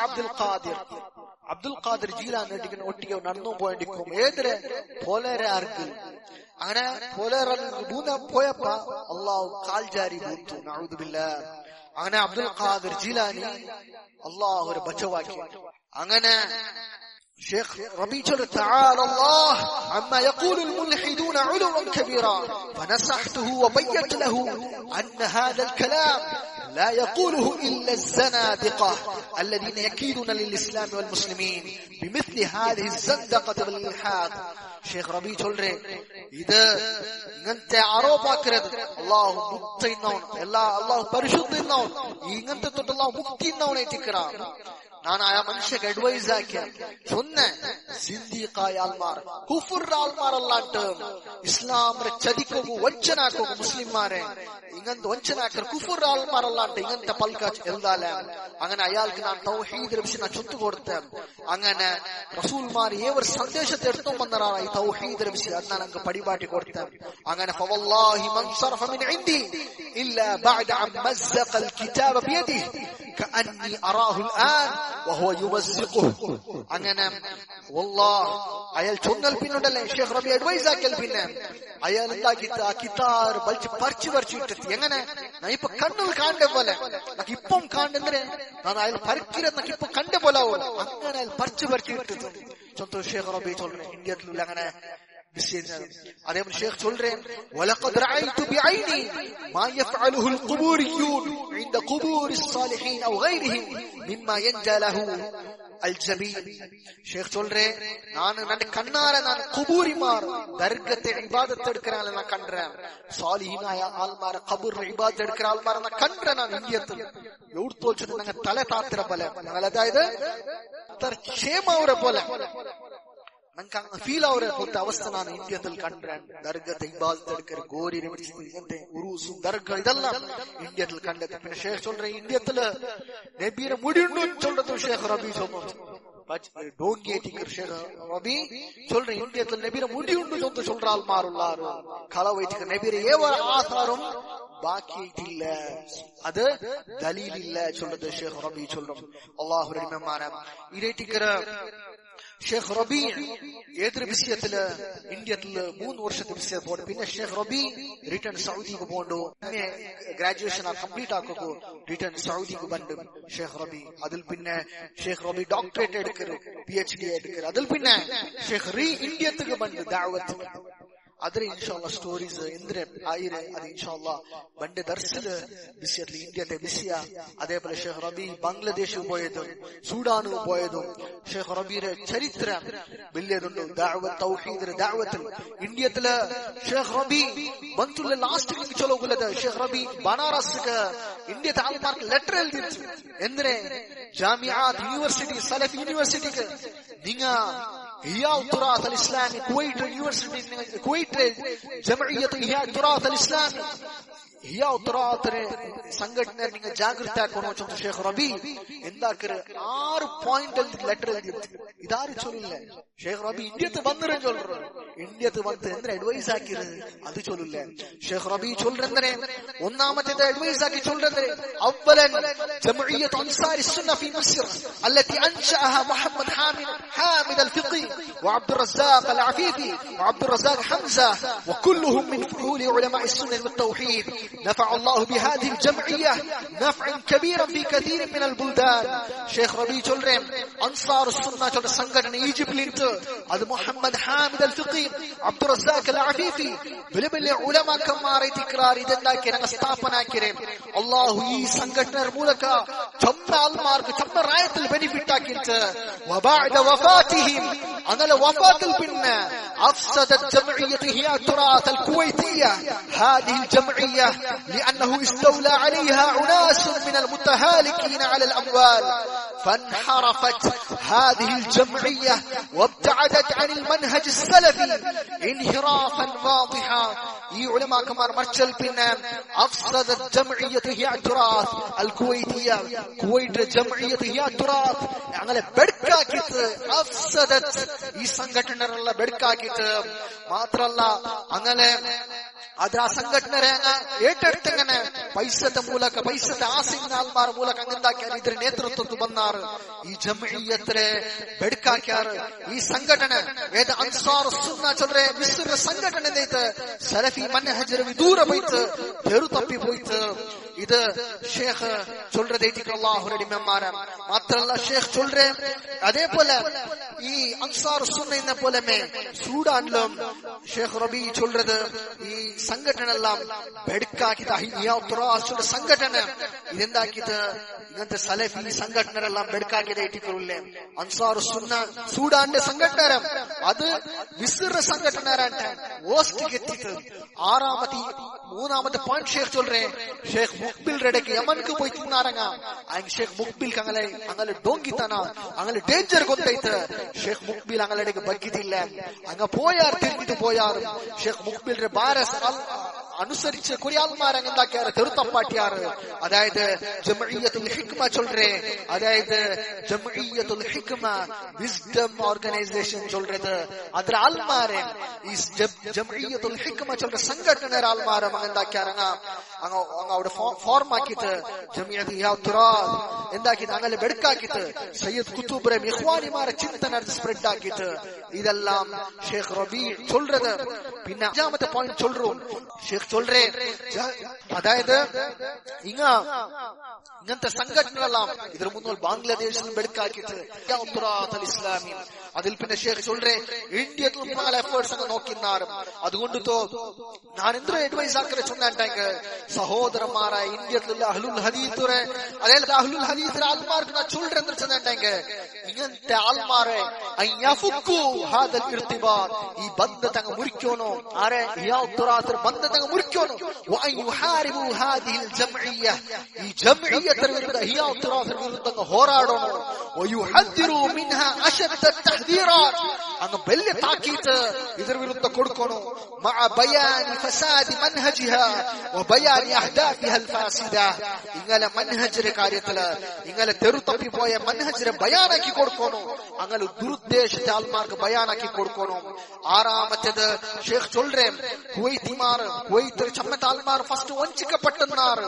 അബ്ദുൽ ഖാദിർ ജീലാനി ഒട്ടിಗೆ നടന്നു പോയിക്കും ഏതൊരു പോലേരെ ആർക്ക് അങ്ങനെ പോലേറെ പോയപ്പ അള്ളാഹു കാൽജാരി ബൂത്തു നഊദു ബില്ലാഹ്. അങ്ങനെ അബ്ദുൽ ഖാദിർ ജീലാനി അള്ളാഹു ഒരു ബച്ചവാക്കി. അങ്ങനെ شيخ ربيع تعالى الله عما يقول الملحدون علوا كبيرا فنصحته وبينت له أن هذا الكلام لا يقوله إلا الزنادقة الذين يكيدون للإسلام والمسلمين بمثل هذه الزندقة والإلحاد. ഷേഖ് റബീ ചൊല്ലേ ഇത് ഇങ്ങനത്തെ ആരോപാക്കരുത്. അള്ളാഹു മുക്തി അള്ളാഹു പരിശുദ്ധ ഇങ്ങനത്തെ തൊട്ട് അള്ളാഹു മുക്തി நான் ஆயா மனுஷக்கு அட்வைஸ் ஆக்கியேன் சொன்னேன் சிந்திகாய ஆல்மார் குஃபுர் ஆல்மார் அல்லாட்டு இஸ்லாம் சதிக்கோகு ವಂಚನಾಕೋಗು ಮುಸ್ಲಿಮಾರೆ ಇಂಗಂತ ವಂಚನಾಕರ ಕುಫುರ್ ಆಲ್ಮಾರ್ ಅಲ್ಲಾಂಟ ಇಂಗಂತ ಪಲ್ಕಾಚ್ ಎಲ್ದಾಲೆ. അങ്ങനെ അയാൾക്ക് ഞാൻ തൗഹീദിന്റെ വിഷയം ഞാൻ ചൊത്തു കൊടുത്തേ. അങ്ങനെ റസൂൽമാർ ഏവർ സന്ദേശത്തെ എടുത്തു വന്നറാ ഈ തൗഹീദിന്റെ വിഷയം അത് ഞാൻ അങ്ങ് പടിപാട്ടി കൊടുത്തേ. അങ്ങനെ ഫവല്ലാഹി മൻ സർഫ മിൻ ഇൻദി ഇല്ലാ ബഅദ അൻ മസ്സഖ അൽ കിതാബ ബിയദിഹി കഅന്നി അറാഹു الآن وهو يمزقه. അങ്ങനെ വല്ലാഹ് അയാൾ ചൊന്നൽ പിന്നുണ്ടല്ലേ ഷേഖ് റബീ അഡ്വൈസ് ആക്കൽ പിന്നെ അയാൾ എന്താക്കിട്ട് ആ കിതാർ വലിച്ച് പറിച്ചിട്ട് എങ്ങനെ ഞാൻ ഇപ്പൊ കണ്ണിൽ കാണുന്ന പോലെ నాకు ഇപ്പം കാണുന്നേ ഞാൻ അയാൾ പറിക്കില്ല నాకు ഇപ്പൊ കണ്ട പോലെ അങ്ങനെ അയാൾ പറിച്ചിട്ട് ചൊന്തോ ഷേഖ് റബീ ചൊല്ലേ ഇന്ത്യയിൽ അങ്ങനെ അതേപോലെ ഷേഖ് ചൊല്ലേ വലഖദ് റഅയ്തു ബിഐനി മാ യഫഅലുഹു അൽ ഖുബൂരിയൂൻ عند قبور الصالحين او غيرهم مما ينجى له الجبين. ഷേഖ് ചൊല്ലേ ഞാൻ ನನ್ನ കണ്ണാരെ ഞാൻ ഖുബൂരിമാർ ദർഗത്തെ ഇബാദത്ത് എടുക്കറാനെ ഞാൻ കണ്ടറേൻ. സാലിഹീനായ ആൾമാരെ ഖബറിൽ ഇബാദത്ത് എടുക്കറ ആൾമാരെ ഞാൻ കണ്ടറ. ഞാൻ ഇന്ത്യത്തിൽ എവിടെ തോൽച്ചു ഞങ്ങൾ തല താത്തിര പോലെ ഞങ്ങൾ അതായത് അത്ര ക്ഷേമവരെ പോലെ ನಂಗೆ ಫೀಲ್ ಅವರೇ ಕೊಟ್ಟ ಅವಸ್ಥೆ ನಾನು ಇಂಡಿಯಾದಲ್ಲಿ ಕಂಡ್ರೆ ದರ್ಗದ ಇಬಾದತ್ എടുക്കற ಗೋರಿ ഇങ്ങനത്തെ ഉറൂസ് ദർഗ ഇതെല്ലാം ഇന്ത്യയിൽ കണ്ടത്. പിന്നെ ഷേഖ് சொல்றே ഇന്ത്യത്തിൽ നബിയുടെ മുടിയുണ്ട് சொல்றது ഷേഖ് റബീ சொல்றது ഡോങ്കി ഏറ്റിക്കർ ഷേഖ് റബീ சொல்றே ഇന്ത്യത്തിൽ നബിയുടെ മുടിയുണ്ട് சொல்ற ആൾമാരുള്ളാർ കളവൈറ്റിക്കർ നബിയുടെ ഏവർ ആധാരം ബാക്കിയിട്ടില്ല അത് ദലീലില്ല சொல்றது ഷേഖ് റബീ சொல்றோம். അല്ലാഹു റഹ്മാന ഇരേറ്റിക്കർ ഷേഖ് റബീ ഏതൊരു വിഷയത്തില് ഇന്ത്യത്തില് 3 വർഷത്തെ വിഷയം പോകണം. പിന്നെ ഷേഖ് റബീ റിട്ടേൺ സൗദിക്ക് പോകണ്ടു. പിന്നെ ഗ്രാജുവേഷൻ കംപ്ലീറ്റ് ആക്കൂ റിട്ടേൺ സൗദിക്ക് ബണ്ട് ഷേഖ് റബീ. അതിൽ പിന്നെ ഷേഖ് റബീ ഡോക്ടറേറ്റ് എടുക്കരു PhD എടുക്കരു. അതിൽ പിന്നെ ഷേഖ് റീ ഇന്ത്യക്ക് ബണ്ട് ദഅവത്ത് അതിൽ ഇൻഷാല്ലാ സ്റ്റോറീസ് എന്തിനെ ആയിരെ അത് ഇൻഷാല്ലാ ബണ്ട് ദർസില് വിഷയത്തിൽ ഇന്ത്യത്തെ വിഷയ. അതേപോലെ ഷേഖ് റബീ ബംഗ്ലാദേശ് പോയതും സൂഡാനും പോയതും ഷേഖ് റബീയുടെ ചരിത്രം വലിയതുണ്ട്. ദഅവത്ത് തൗഹീദിന്റെ ദഅവത്തിൽ ഇന്ത്യത്തില് ഷേഖ് റബീ ಬಂತುಲ್ಲ ಲಾಸ್ಟ್ ಗೆ ಚಲೋ ಗುಲ್ಲದ ഷേഖ് റബീ ബനാറസ്ക്ക് ഇന്ത്യത്തെ ആൾമാർക്ക് ലെറ്റർ എഴുതിച്ചു. എന്തിനെ ജാമിഅത്ത് യൂണിവേഴ്സിറ്റി സലഫ് യൂണിവേഴ്സിറ്റിക്ക് നിങ്ങ إحياء التراث الإسلامي كويت يونيفرسيتي كويت جمعية إحياء التراث الإسلامي ಹಿಯಾ ಉತ್ತರಾತರೆ ಸಂಘಟನೆ ನಿಂಗೆ ಜಾಗೃತಿ ಹಾಕೋಣ ಚೊಂದು ಶೇಖ್ ರಬಿ ಎಂದಾಕರೆ 6 ಪಾಯಿಂಟ್ ಅಲ್ಲಿ ಲೆಟರ್ எழுதியிருக்கு. இதாரு சொல்லல ஷேக் ரபி இந்தியத்து வந்துறேன்னு சொல்றாரு. இந்தியத்து வந்து ಅಂದ್ರೆ ಅಡ್ವೈಸ್ ಹಾಕಿರೋದು ಅದು சொல்லல. ஷேக் ரபி சொல்றಂದ್ರೆ ஒன்னாமത്തെ ಅಡ್ವೈಸ್ ಹಾಕಿ சொல்றಂದ್ರೆ اولا جمعيه انصار السنه في مصر التي انشاها محمد حامد الفقي وعبد الرزاق العفيفي وعبد الرزاق حمزه وكلهم من فحول علماء السنه والتوحيد. نفع الله بهذه الجمعيه نفعا كبيرا في كثير من البلدان. ഷേഖ് റബി ചൊല്ലേം അൻസാർ സുന്ന ചൊല്ല സംഘടന ഈജിപ്തിലിട്ട് അത് മുഹമ്മദ് ഹാമിദ് അൽ ഫിഖി അബ്ദുൽ റസാഖ് അൽ അഫീഫി വലിയ വലിയ ഉലമാക്കന്മാരെ തിക്രാർ ഇതെന്താക്കി ഞങ്ങൾ സ്ഥാപനാക്കിരേം. അല്ലാഹു ഈ സംഘടന ಮೂಲಕ ചമ്മ ആൾമാർക്ക് ചമ്മ റായത്തിൽ ബെനിഫിറ്റ് ആക്കിയിട്ട് വബഅദ വഫാതിഹിം അങ്ങനെ വഫാത്തിൽ പിന്നെ أفسدت جمعية هي التراث الكويتية هذه الجمعية لأنه استولى عليها أناس من المتهالكين على الأموال فانحرفت هذه الجمعية وابتعدت عن المنهج السلفي انحرافا واضحا. ഈ ഉലമാക്കന്മാർ മർച്ചൽ പിന്നെ أفسدت جمعية هي التراث الكويتية കുവൈറ്റ് ജംഇയ്യത്ത് ഹിയ തുറാത്ത് അങ്ങനെ ബെഡ്കാക്കിട്ട് أفسدت ഈ സംഘടനകളെ ബെഡ്കാക്കിട്ട് മാത്രല്ല അങ്ങനെ ಅದ್ರ ಸಂಘಟನೆ ಏಟೆಡ್ತಂಗನೆ ಪೈಸದ ಮೂಲಕ ಪೈಸದ ಆಸೆಗಿನ ಆಲ್ಮಾರ ಮೂಲಕ ಅಂಗಂದಾಕ್ಯಾರ ಇದ್ರ ನೇತೃತ್ವದ ಬಂದಾರು ಈ ಜಮೀಯತ್ರೆ ಬೆಡ್ಕಾಕ್ಯಾರ ಈ ಸಂಘಟನೆ ವೇದ ಅನ್ಸಾರ್ ಸುನ್ನ ಚಲ್ರೆ ಮಿಸ್ರ ಸಂಘಟನೆ ಐತೆ ಸಲಫಿ ಮನ್ಹಜರ ವಿದೂರ ಬೈತು ತೆರು ತಪ್ಪಿ ಹೋಯ್ತು. ഇത് ഷേഖ് ചൊല്றது അല്ലാഹു റഹ്മമാര മാത്രല്ല ഷേഖ് ചൊല്റെ അതേപോലെ ഈ അൻസാർ സുന്നയിനെ പോലെമേ സൂഡാനിലും ഷേഖ് റബി ചൊല്றது ഈ സംഘടനയെല്ലാം ബെഡ്ക്കാക്കിത ഹിയ തുറാസുടെ സംഘടന ഇതെന്താക്കിത് ഇങ്ങനത്തെ സലഫി സംഘടനകളെല്ലാം ബെഡ്ക്കാക്കിയത് ഏറ്റിക്കൊള്ളേ. അൻസാർ സുന്ന സൂഡാന്റെ സംഘടന അത് മിസ്ർ സംഘടനരാണ്ട് ഓസ്റ്റിക്ക് എത്തിയിട്ട് മൂന്നാമത്തെ പോയിന്റ് ഷേഖ് ചൊല്റെ ഷേഖ് മുഖ്ബിൽ റെഡക്ക് യമൻക്ക് പോയി തിന്നാരങ്ങ ಅಂಗ್ ಶೇಖ್ ಮುಕ್ಬಿಲ್ ಅಂಗಲೆ ಡೋಂಗಿತನ ಅಂಗಲೆ ಡೇಂಜರ್ ಗೊತ್ತೈತೆ. ಶೇಖ್ ಮುಕ್ಬಿಲ್ ಅಂಗಲೆಗೆ ಬಗ್ಗಿದಿಲ್ಲ ಅಂಗ പോയാർ തിരിഞ്ഞിട്ട് പോയാറ് ഷേഖ് മുഖ്ബിൽ ബാരസ് അനുസരിച്ച് കുരിയാൽമാരങ്ങാക്കിയാറ് തെറുത്തപ്പാട്ടിയാറ്. അതായത് ജംഇയ്യത്തുൽ ഹിക്മ ചൊല്റേ അതായത് ജംഇയ്യത്തുൽ ഹിക്മ വിസ്ഡം ഓർഗനൈസേഷൻ ചൊല്றது അದ್ರ ആൽമാരെ ഈ ജംഇയ്യത്തുൽ ഹിക്മ ചൊല്ற സംഘടന ആൽമാരെ മങ്ങാക്കിയാറങ്ങ അങ്ങ അവിടെ ഫോർം ആക്കിയിട്ട് ജംഇയ്യത്ത് ഹിയ തുറാത്ത് എന്താക്കിയിട്ട് അങ്ങനെ ബെഡ്ക്കാക്കിയിട്ട് സയ്യിദ് കുത്തുബ് റഹീം ഇഖ്വാനിമാരെ ചിന്തന സ്പ്രെഡ് ആക്കിയിട്ട് ഇതെല്ലാം ഷേഖ് റബി ചൊല്றது. പിന്നെ അഞ്ചാമത്തെ പോയിന്റ് ചൊല്ലും ഷേഖ് ചൊല്റേ അതായത് ഇങ്ങനത്തെ സംഘടനകളെല്ലാം ഇതിനു മുന്നോൽ ബാംഗ്ലാദേശിലും ബെഡ്ക്കാക്കിയിട്ട് ഇസ്ലാമി അതിൽ പിന്നെ ഷേഖ് ചൊല്റേ ഇന്ത്യയിലും പല എഫേർട്സ് അങ്ങ് നോക്കിന്നാറ്. അതുകൊണ്ട് ഞാൻ എന്തോ അഡ്വൈസ് ആക്കറെ ചൊന്നാണ്ടെങ്കിൽ സഹോദരന്മാരായ ഇന്ത്യയിലുള്ള അഹ്ലുൽ ഹദീസ് അതേപോലെ അഹ്ലുൽ ഹദീസ് ആൾമാർക്ക് ഞാൻ ചൊല്റേ എന്ന് ചൊന്നാണ്ടെങ്കിൽ ഇങ്ങനത്തെ ആൾമാരെ ഈ ബന്ധത്തങ്ങ് മുറിക്കണോ ആരെ ബന്ധത്തങ്ങ് മുറിക്കണോ ഈ ജംഇയ്യത്തിന് വിരുദ്ധ ഹിയ തുറാത്തിന് വിരുദ്ധ ಹೋರಾಡೋಣ അങ്ങ് വലിയ താക്കീത്ത് ഇതിന് വിരുദ്ധ കൊടുക്കണോ മഅ ബയാനി ഫസാദി മൻഹജിഹാ വബയാനി അഹ്ദാഫിഹാ അൽഫാസിദ. ഇങ്ങനെ മൻഹജിന്റെ കാര്യത്തില് ഇങ്ങനെ തെറുത്തപ്പി പോയ മൻഹജിനെ ബയാനാക്കി കൊടുക്കണോ അങ്ങനെ ദുരുദ്ദേശത്തെ ആൾമാർക്ക് ബയാനാക്കി കൊടുക്കണോ. ആറാമത്തേത് ഷേഖ് ചൊല്റേ കുവൈത്തിൽ ചമ്മത്തെ ആൾമാർ ഫസ്റ്റ് വഞ്ചിക്കപ്പെട്ടെന്നാറ്.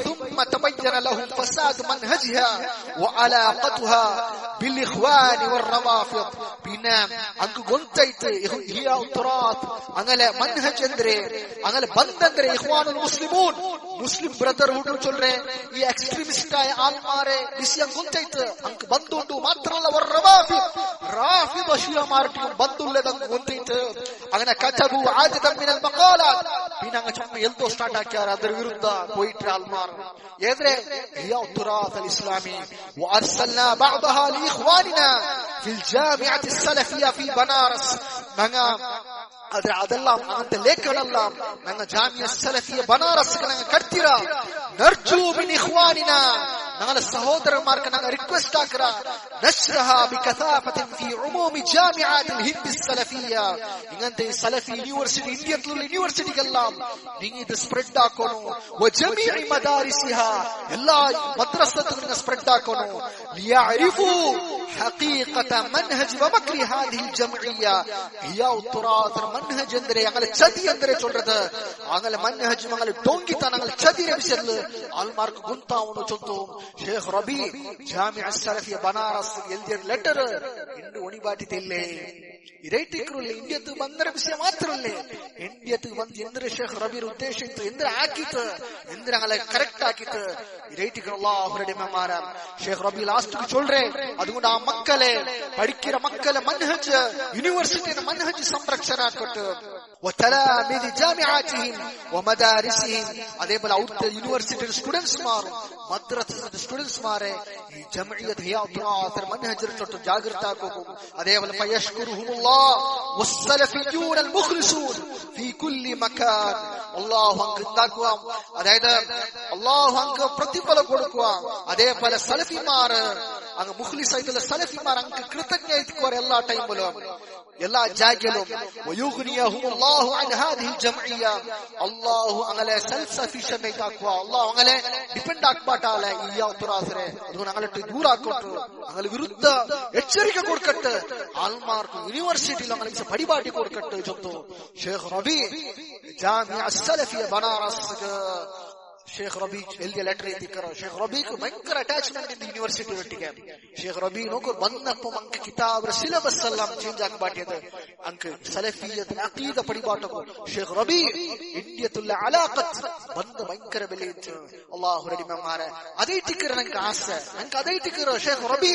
ثم تبين لهم فساد منهجها وعلاقتها بالإخوان والروافض. പിന്നെ അങ്ങ് ഗൊന്തൈത്ത് ഹിയ തുറാത്ത് അങ്ങനെ മൻഹജ് ಅಂದ್ರೆ അങ്ങനെ ബന്ധಂದ್ರೆ ഇഖ്വാനുൽ മുസ്ലിമൂൻ മുസ്ലിം ബ്രദർഹുഡ് ചൊല്റേ ഈ എക്സ്ട്രീമിസ്റ്റ് ആയ ആൾമാരെ വിഷയം ഗൊന്തൈത്ത് അങ്ങ് ബന്ധുണ്ട് മാത്രമല്ല റാഫിദ ഷിയമാർക്കും ബന്ധുള്ളതങ്ങ് ഗൊന്തൈത്ത് അങ്ങനെ കതബു ആദതൻ മിനൽ മഖാലാത്ത് പിന്നെ അങ്ങ് ചമ്മ എൽദോ സ്റ്റാർട്ട് ആക്കിയാർ ಅದರ ವಿರುದ್ಧ പോയിട്ട് ആൾമാർ എതിരെ ഹിയ തുറാത്ത് അൽ ഇസ്ലാമി وارسلنا بعضها لاخواننا في الجامعه السلفيه في بنارس. അതെല്ലാം അങ്ങനത്തെ ലേഖകളെല്ലാം ഞങ്ങൾ ജാമിയ സലഫിയ ബനാറസ് ഞങ്ങൾ കടത്തിര നർജു മിൻ ഇഖ്വാനിന ഞങ്ങളെ സഹോദരന്മാർക്ക് ഞങ്ങൾ റിക്വസ്റ്റ് ആക്കുക നശ്റഹാ ബികസാഫത്തിൻ ഫീ ഉമൂമി ജാമിഅത്തിൽ ഹിന്ദ് സലഫിയ്യ. ഇങ്ങനത്തെ സലഫി യൂണിവേഴ്സിറ്റി ഇന്ത്യയിലുള്ള യൂണിവേഴ്സിറ്റികളെല്ലാം നിങ്ങൾ ഇത് സ്പ്രെഡ് ആക്കണം. വജമീഇ മദാരിസിഹാ എല്ലാ മദ്രസത്തുകളും സ്പ്രെഡ് ആക്കണം. ലിയഅരിഫു ഹഖീഖത മൻഹജ് വമക്രി ഹാദിഹിൽ ജംഇയ്യ. ഇയാ തുറാത്ത് മൻഹജ് ಅಂದ್ರೆ ഞങ്ങളെ ചതി ಅಂದ್ರೆ சொல்றது ഞങ്ങളെ മൻഹജ് ഞങ്ങളെ ഡോങ്കിತ ഞങ്ങളെ ಚದಿ ವಿಷಯದಲ್ಲಿ ಆಲ್ಮಾರ್ಕ್ ಗುಂತಾವನು ಚೊತ್ತು ಶೇಖ್ ರಬಿ ಜಾಮಿಅ ಸಲಫಿಯ ಬನಾರಸ್ ಎಲ್ದಿಯ ಲೆಟರ್ ಇಂದು ಒಣಿಬಾಟಿತಿಲ್ಲೇ ಇರೈಟಿಕ್ರುಲ್ಲ ಇಂಡಿಯತ್ತು ಬಂದರ ವಿಷಯ ಮಾತ್ರಲ್ಲೇ ಇಂಡಿಯತ್ತು ಬಂದು ಎಂದ್ರೆ ಶೇಖ್ ರಬೀರ್ ಉದ್ದೇಶ ಇತ್ತು ಎಂದ್ರೆ ಹಾಕಿತ್ತು ಎಂದ್ರೆ ഞങ്ങളെ ಕರೆಕ್ಟ್ ಹಾಕಿತ್ತು ഇരൈറ്റിക്കുള്ള അവരുടെ മെമാര ഷേഖ് റബി ലാസ്റ്റ് ചൊല്ലേ അതുകൊണ്ട് ആ മക്കളെ പഠിക്കുന്ന മക്കളെ മൻഹജ് യൂണിവേഴ്സിറ്റിയുടെ മൻഹജ് സംരക്ഷണ ആക്കട്ടെ وتلاميذ جامعاتهم ومدارسهم അതേപോലെ അവിടുത്തെ യൂണിവേഴ്സിറ്റി സ്റ്റുഡന്റ്സ്മാരും മദ്രസയുടെ സ്റ്റുഡന്റ്സ്മാരെ ഈ ജംഇയ്യത്ത് ഹിയാത്തുൽ മൻഹജിൽ തൊട്ട് ജാഗ്രതാക്കും. അതേപോലെ ഫയഷ്കുറുഹുമുല്ലാഹ് വസ്സലഫിയ്യൂന അൽമുഖ്ലിസൂൻ ഫീ കുല്ലി മകാൻ. അല്ലാഹു അൻക ഉണ്ടാക്കുക, അതായത് അല്ലാഹു അൻക പ്രതിഫലം കൊടുക്കുക. അതേപോലെ സലഫിമാർ അങ്ങ് മുഖ്ലിസായിട്ടുള്ള സലഫിമാർ അങ്ങ് കൃതജ്ഞതയോടെ എല്ലാ ടൈമിലും എല്ലാ ജാഗിലും വയുഗ്നിയഹുമുല്ലാഹു അൻ ഹാദിഹിൽ ജംഇയ്യ. അല്ലാഹു അങ്ങനെ സെൽഫ് സഫിഷ്യന്റ് ആക്കുക. അല്ലാഹു അങ്ങനെ ഡിപെൻഡ് ആക്കപ്പാട്ടാലെ ഈ ഔത്റാസരെ അതുകൊണ്ട് ഞങ്ങളെ ദൂരാക്കട്ടെ, ഞങ്ങൾ വിരുദ്ധ എച്ചരിക്ക കൊടുക്കട്ടെ. ആൽമാർക്ക് യൂണിവേഴ്സിറ്റിയിൽ ഞങ്ങൾക്ക് പരിപാടി കൊടുക്കട്ടെ. ചൊത്തു ഷേഖ് റബി ജാമിഅ സലഫിയ ബനാറസ് ഷേഖ് റബി എഴുതിയ ലെറ്റർ എത്തിക്കറ. ഷേഖ് റബിക്ക് ഭയങ്കര അറ്റാച്ച്മെന്റ് ഉണ്ട് യൂണിവേഴ്സിറ്റി ഒಟ್ಟಿಗೆ. ഷേഖ് റബി നോക്കൂ ಬಂದಪ್ಪ ಅಂಕ ಕಿತಾಬ್ ಸಿಲೆಬಸ್ ಎಲ್ಲ ಚೇಂಜ್ ಆಗಬಾಟಿಯದು ಅಂಕ ಸಲಫಿಯತ್ ಅಕೀದ ಪಡಿಬಾಟಕು ഷേഖ് റബി ഇന്ത്യത്തുള്ള അലാഖത്ത് ಬಂದ ഭയങ്കര ಬೆಲೆ ಇತ್ತು. അല്ലാഹു റഹിമമാരെ അതേ ടിക്കർ ನನಗೆ ಆಸೆ ನನಗೆ അതേ ಟಿക്കರ್ ഷേഖ് റബി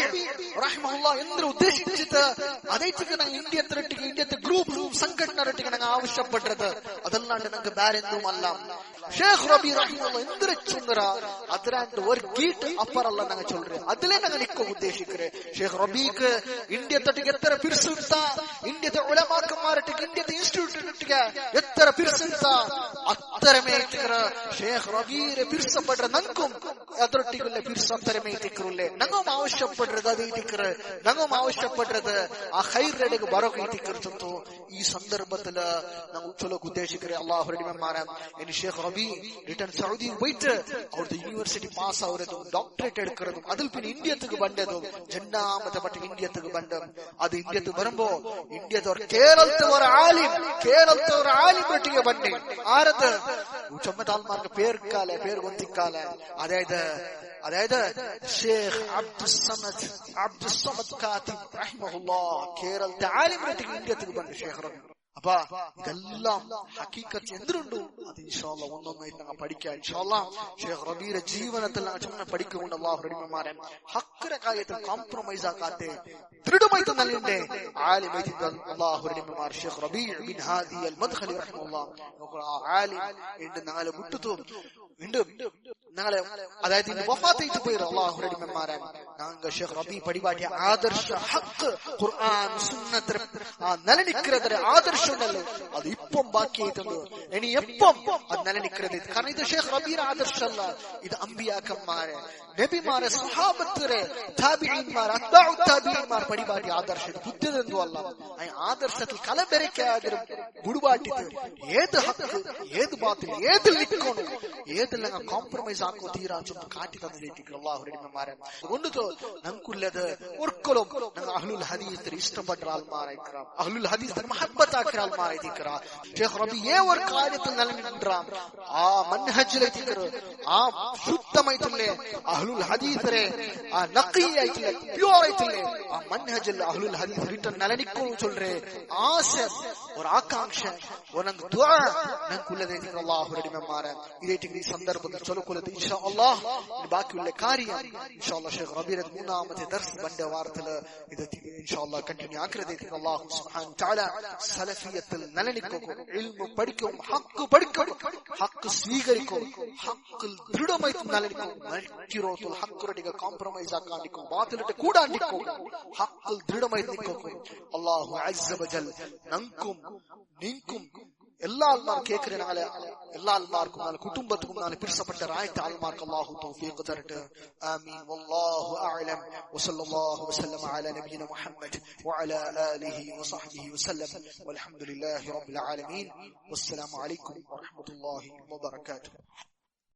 റഹിമഹുല്ലാ ಎಂದು ಉದ್ದೇಶಿಸಿದ അതേ ಟಿക്കರ್ ನನಗೆ ഇന്ത്യತ್ತರೊಟ್ಟಿಗೆ ഇന്ത്യത്തെ ಗ್ರೂಪ್ ಸಂಘಟನೆರೊಟ್ಟಿಗೆ ನನಗೆ ಆವಶ್ಯಕಪಟ್ಟದ್ದು ಅದಲ್ಲಾಂಡ್ ನನಗೆ ಬೇರೆಂದೂ ಅಲ್ಲ. ഷേഖ് റബി റഹിമഹുല്ലാ എന്തൊരു ചുണ്ടറ അതിരാണ്ട് ഒരു ഗീട്ട് അപ്പറല്ല ഞങ്ങൾ ചൊല്ലേ അതിലേ ഞങ്ങൾ നിൽക്കുക ഉദ്ദേശിക്കേ. ഷേഖ് റബീക്ക് ഇന്ത്യത്തൊട്ടിಗೆ എത്ര പിരിസുണ്ട, ഇന്ത്യത്തെ ഉലമാക്കന്മാരൊട്ടിಗೆ ഇന്ത്യത്തെ ഇൻസ്റ്റിറ്റ്യൂട്ടിനൊട്ടിಗೆ എത്ര പിരിസുണ്ട അത്തരമേ ഷേഖ് റബീരെ പിരിസപ്പെട്ട നങ്കും ಅದರೊಟ್ಟಿಗೆಲ್ಲ ಪಿರ್ಸ್ ಅಂತರಮೇ ತಿಕ್ಕರುಲ್ಲೇ ನಂಗೂ ಆವಶ್ಯಕಪಟ್ಟದ್ದು ಅದೇ ತಿಕ್ಕರು ನಂಗೂ ಆವಶ್ಯಕಪಟ್ಟದ್ದು ಆ ಖೈರ್ರೆಡೆಗೆ ಬರೋಕೆ ತಿಕ್ಕರ್ತು. ಈ ಸಂದರ್ಭದಲ್ಲಿ ನಾವು ಚಲೋ ಉದ್ದೇಶಿಕರೆ ಅಲ್ಲಾಹು ರಹಿಮಮಾರ ಇನ್ನು ഷേഖ് റബി റിട്ടേൺ സൗദി പോയിട്ട് അവിടുത്തെ യൂണിവേഴ്സിറ്റി പാസ് ആവുന്നതും ഡോക്ടറേറ്റ് എടുക്കുന്നതും അതിൽ പിന്നെ ഇന്ത്യത്തേക്ക് ബണ്ടതും രണ്ടാമത്തെ പട്ട ഇന്ത്യത്തേക്ക് ബണ്ടം. അത് ഇന്ത്യത്ത് വരുമ്പോ ഇന്ത്യത്തെ കേരളത്തെ ഒരു ആലിം ഒട്ടിಗೆ ബണ്ടി ആരത് ചൊമ്മത്താൽമാർക്ക് പേർക്കാലെ പേര് കൊന്തിക്കാലെ അതായത് ഷേഖ് അബ്ദുൽ സമദ് കാത്തിബ് റഹിമഹുല്ലാഹ് കേരളത്തെ ആലിം ഒട്ടിಗೆ ഇന്ത്യത്തേക്ക് ബണ്ട് ഷേഖ് റബി. അപ്പൊ ഇതെല്ലാം ഹക്കീക്കത്ത് എന്തുണ്ടോ അത് ഇൻഷാ അല്ലാഹ് ഒന്നൊന്നായിട്ട് ഞങ്ങൾ പഠിക്കാം. ഇൻഷാ അല്ലാഹ് ഷേഖ് റബീയുടെ ജീവിതത്തിൽ ഞങ്ങൾ ചുമ്മാ പഠിക്കുന്നുണ്ട്. അല്ലാഹു റഹിമമാരെ ഹക്കിന്റെ കാര്യത്തിൽ കോംപ്രമൈസ് ആക്കാതെ ദൃഢമായിട്ട് നല്ലിന്റെ ആലിമായിട്ട് അല്ലാഹു റഹിമമാർ ഷേഖ് റബീ ബിൻ ഹാദി അൽ മദ്ഖലി റഹിമഹുല്ലാഹ് ആലിം ഉണ്ട് ഞങ്ങളെ മുട്ടുത്തു ഉണ്ട് ഞങ്ങളെ അതായത് ഇന്ന് വഫാത്തായിട്ട് പോയി അല്ലാഹു റഹിമമാരെ ഞങ്ങൾ ഷേഖ് റബീ പരിപാടിയ ആദർശ ഹക്ക് ഖുർആൻ സുന്നത്ത് നിലനിൽക്കുന്നതിന്റെ ആദർശം ഉണ്ടല്ലോ അത് ഇപ്പം ബാക്കിയായിട്ടുണ്ട്. ഇനി എപ്പം അത് നിലനിൽക്കുന്നത് കാരണം ഇത് ഷേഖ് റബീയുടെ ആദർശമല്ല, ഇത് അമ്പിയാക്കന്മാരെ നബിമാരെ സഹാബത്തിരെ താബിഈന്മാർ അത്ബഉ താബിഈന്മാർ പരിപാടി ആദർശ ബുദ്ധിയൊന്നും അല്ല. ആ ആദർശത്തിൽ കലബെരക്കാതെ ബുടുബാട്ടിട്ട് ഏത് ഹക്ക് ഏത് ബാത്തിൽ ഏതിൽ നിൽക്കണം ഏതെല്ലാം കോംപ്രമൈസ് ആക്കോ തീരാ ചുമ കാട്ടി തന്നിട്ട് അല്ലാഹു റഹിമമാരെ അതുകൊണ്ട് ഞങ്ങൾക്കുള്ളത് ഒരിക്കലും ഞങ്ങൾ അഹ്ലുൽ ഹദീസ് ഇഷ്ടപ്പെട്ട ആൾമാരായിരിക്കാം, അഹ്ലുൽ ഹദീസ് മഹബ്ബത്ത് ആക്കിയ ആൾമാരായിരിക്കാം. ഷേഖ് റബി ഒരു കാര്യത്തിൽ നിലനിൽക്കാം ആ മൻഹജിലേക്കിറ് ആ ശുദ്ധമായിട്ടില്ലേ അഹ്ലുൽ ഹദീസരെ ആ നഖിയായിട്ടില്ലേ പ്യൂർ ആയിട്ടില്ലേ ആ മൻഹജിൽ അഹ്ലുൽ ഹദീസ് റിട്ടൺ നിലനിൽക്കുന്നു ചൊല്ലേ ആശ ഒരു ആകാംക്ഷ ഒരങ്ങ് ദുആ ഞങ്ങൾക്കുള്ളത് അല്ലാഹു റഹിമമാരെ ഇതേറ്റ് ഈ സന്ദർഭത്തിൽ ചൊല്ലുകൊള്ളത് ഇൻഷാ അല്ലാഹ് ബാക്കിയുള്ള കാര്യം ഇൻഷാ അല്ലാഹ് ഷേഖ് റബീയുടെ മൂന്നാമത്തെ ദർസ് ബണ്ട വാർത്തല് ഇത് ഇൻഷാ അല്ലാഹ് കണ്ടിന്യൂ ആക്കരുതേക്ക് അല്ലാഹു സുബ്ഹാനഹു തആല സലഫിയത്തിൽ നിലനിൽക്കും, ഇൽമു പഠിക്കും, ഹക്ക് പഠിക്കും, ഹക്ക് സ്വീകരിക്കും, ഹക്കിൽ ദൃഢമായി നിലനിൽക്കും. മൽക്കിറോത്തുൽ ഹക്കുറടിക കോംപ്രമൈസ് ആക്കാണ്ടിക്കും, ബാത്തിലിട്ട് കൂടാണ്ടിക്കും, ഹക്കിൽ ദൃഢമായി നിൽക്കും. അല്ലാഹു അസ്സ വജൽ നങ്കും നിങ്കും എല്ലാ ആൾമാർ കേൾക്കുന്നതിനാലെ എല്ലാ ആൾമാർക്കും നാളെ കുടുംബത്തിനും നാളെ പിടിച്ചപ്പെട്ട റായത്തെ ആൾമാർക്ക് അല്ലാഹു തൗഫീഖ് തരട്ടെ. ആമീൻ. വല്ലാഹു അഅലം. വസല്ലല്ലാഹു വസല്ലമ അലാ നബിയിന മുഹമ്മദ് വഅലാ ആലിഹി വസഹ്ബിഹി വസല്ലം. വൽഹംദുലില്ലാഹി റബ്ബിൽ ആലമീൻ. വസ്സലാമു അലൈക്കും വറഹ്മത്തുള്ളാഹി വബറകാതുഹു.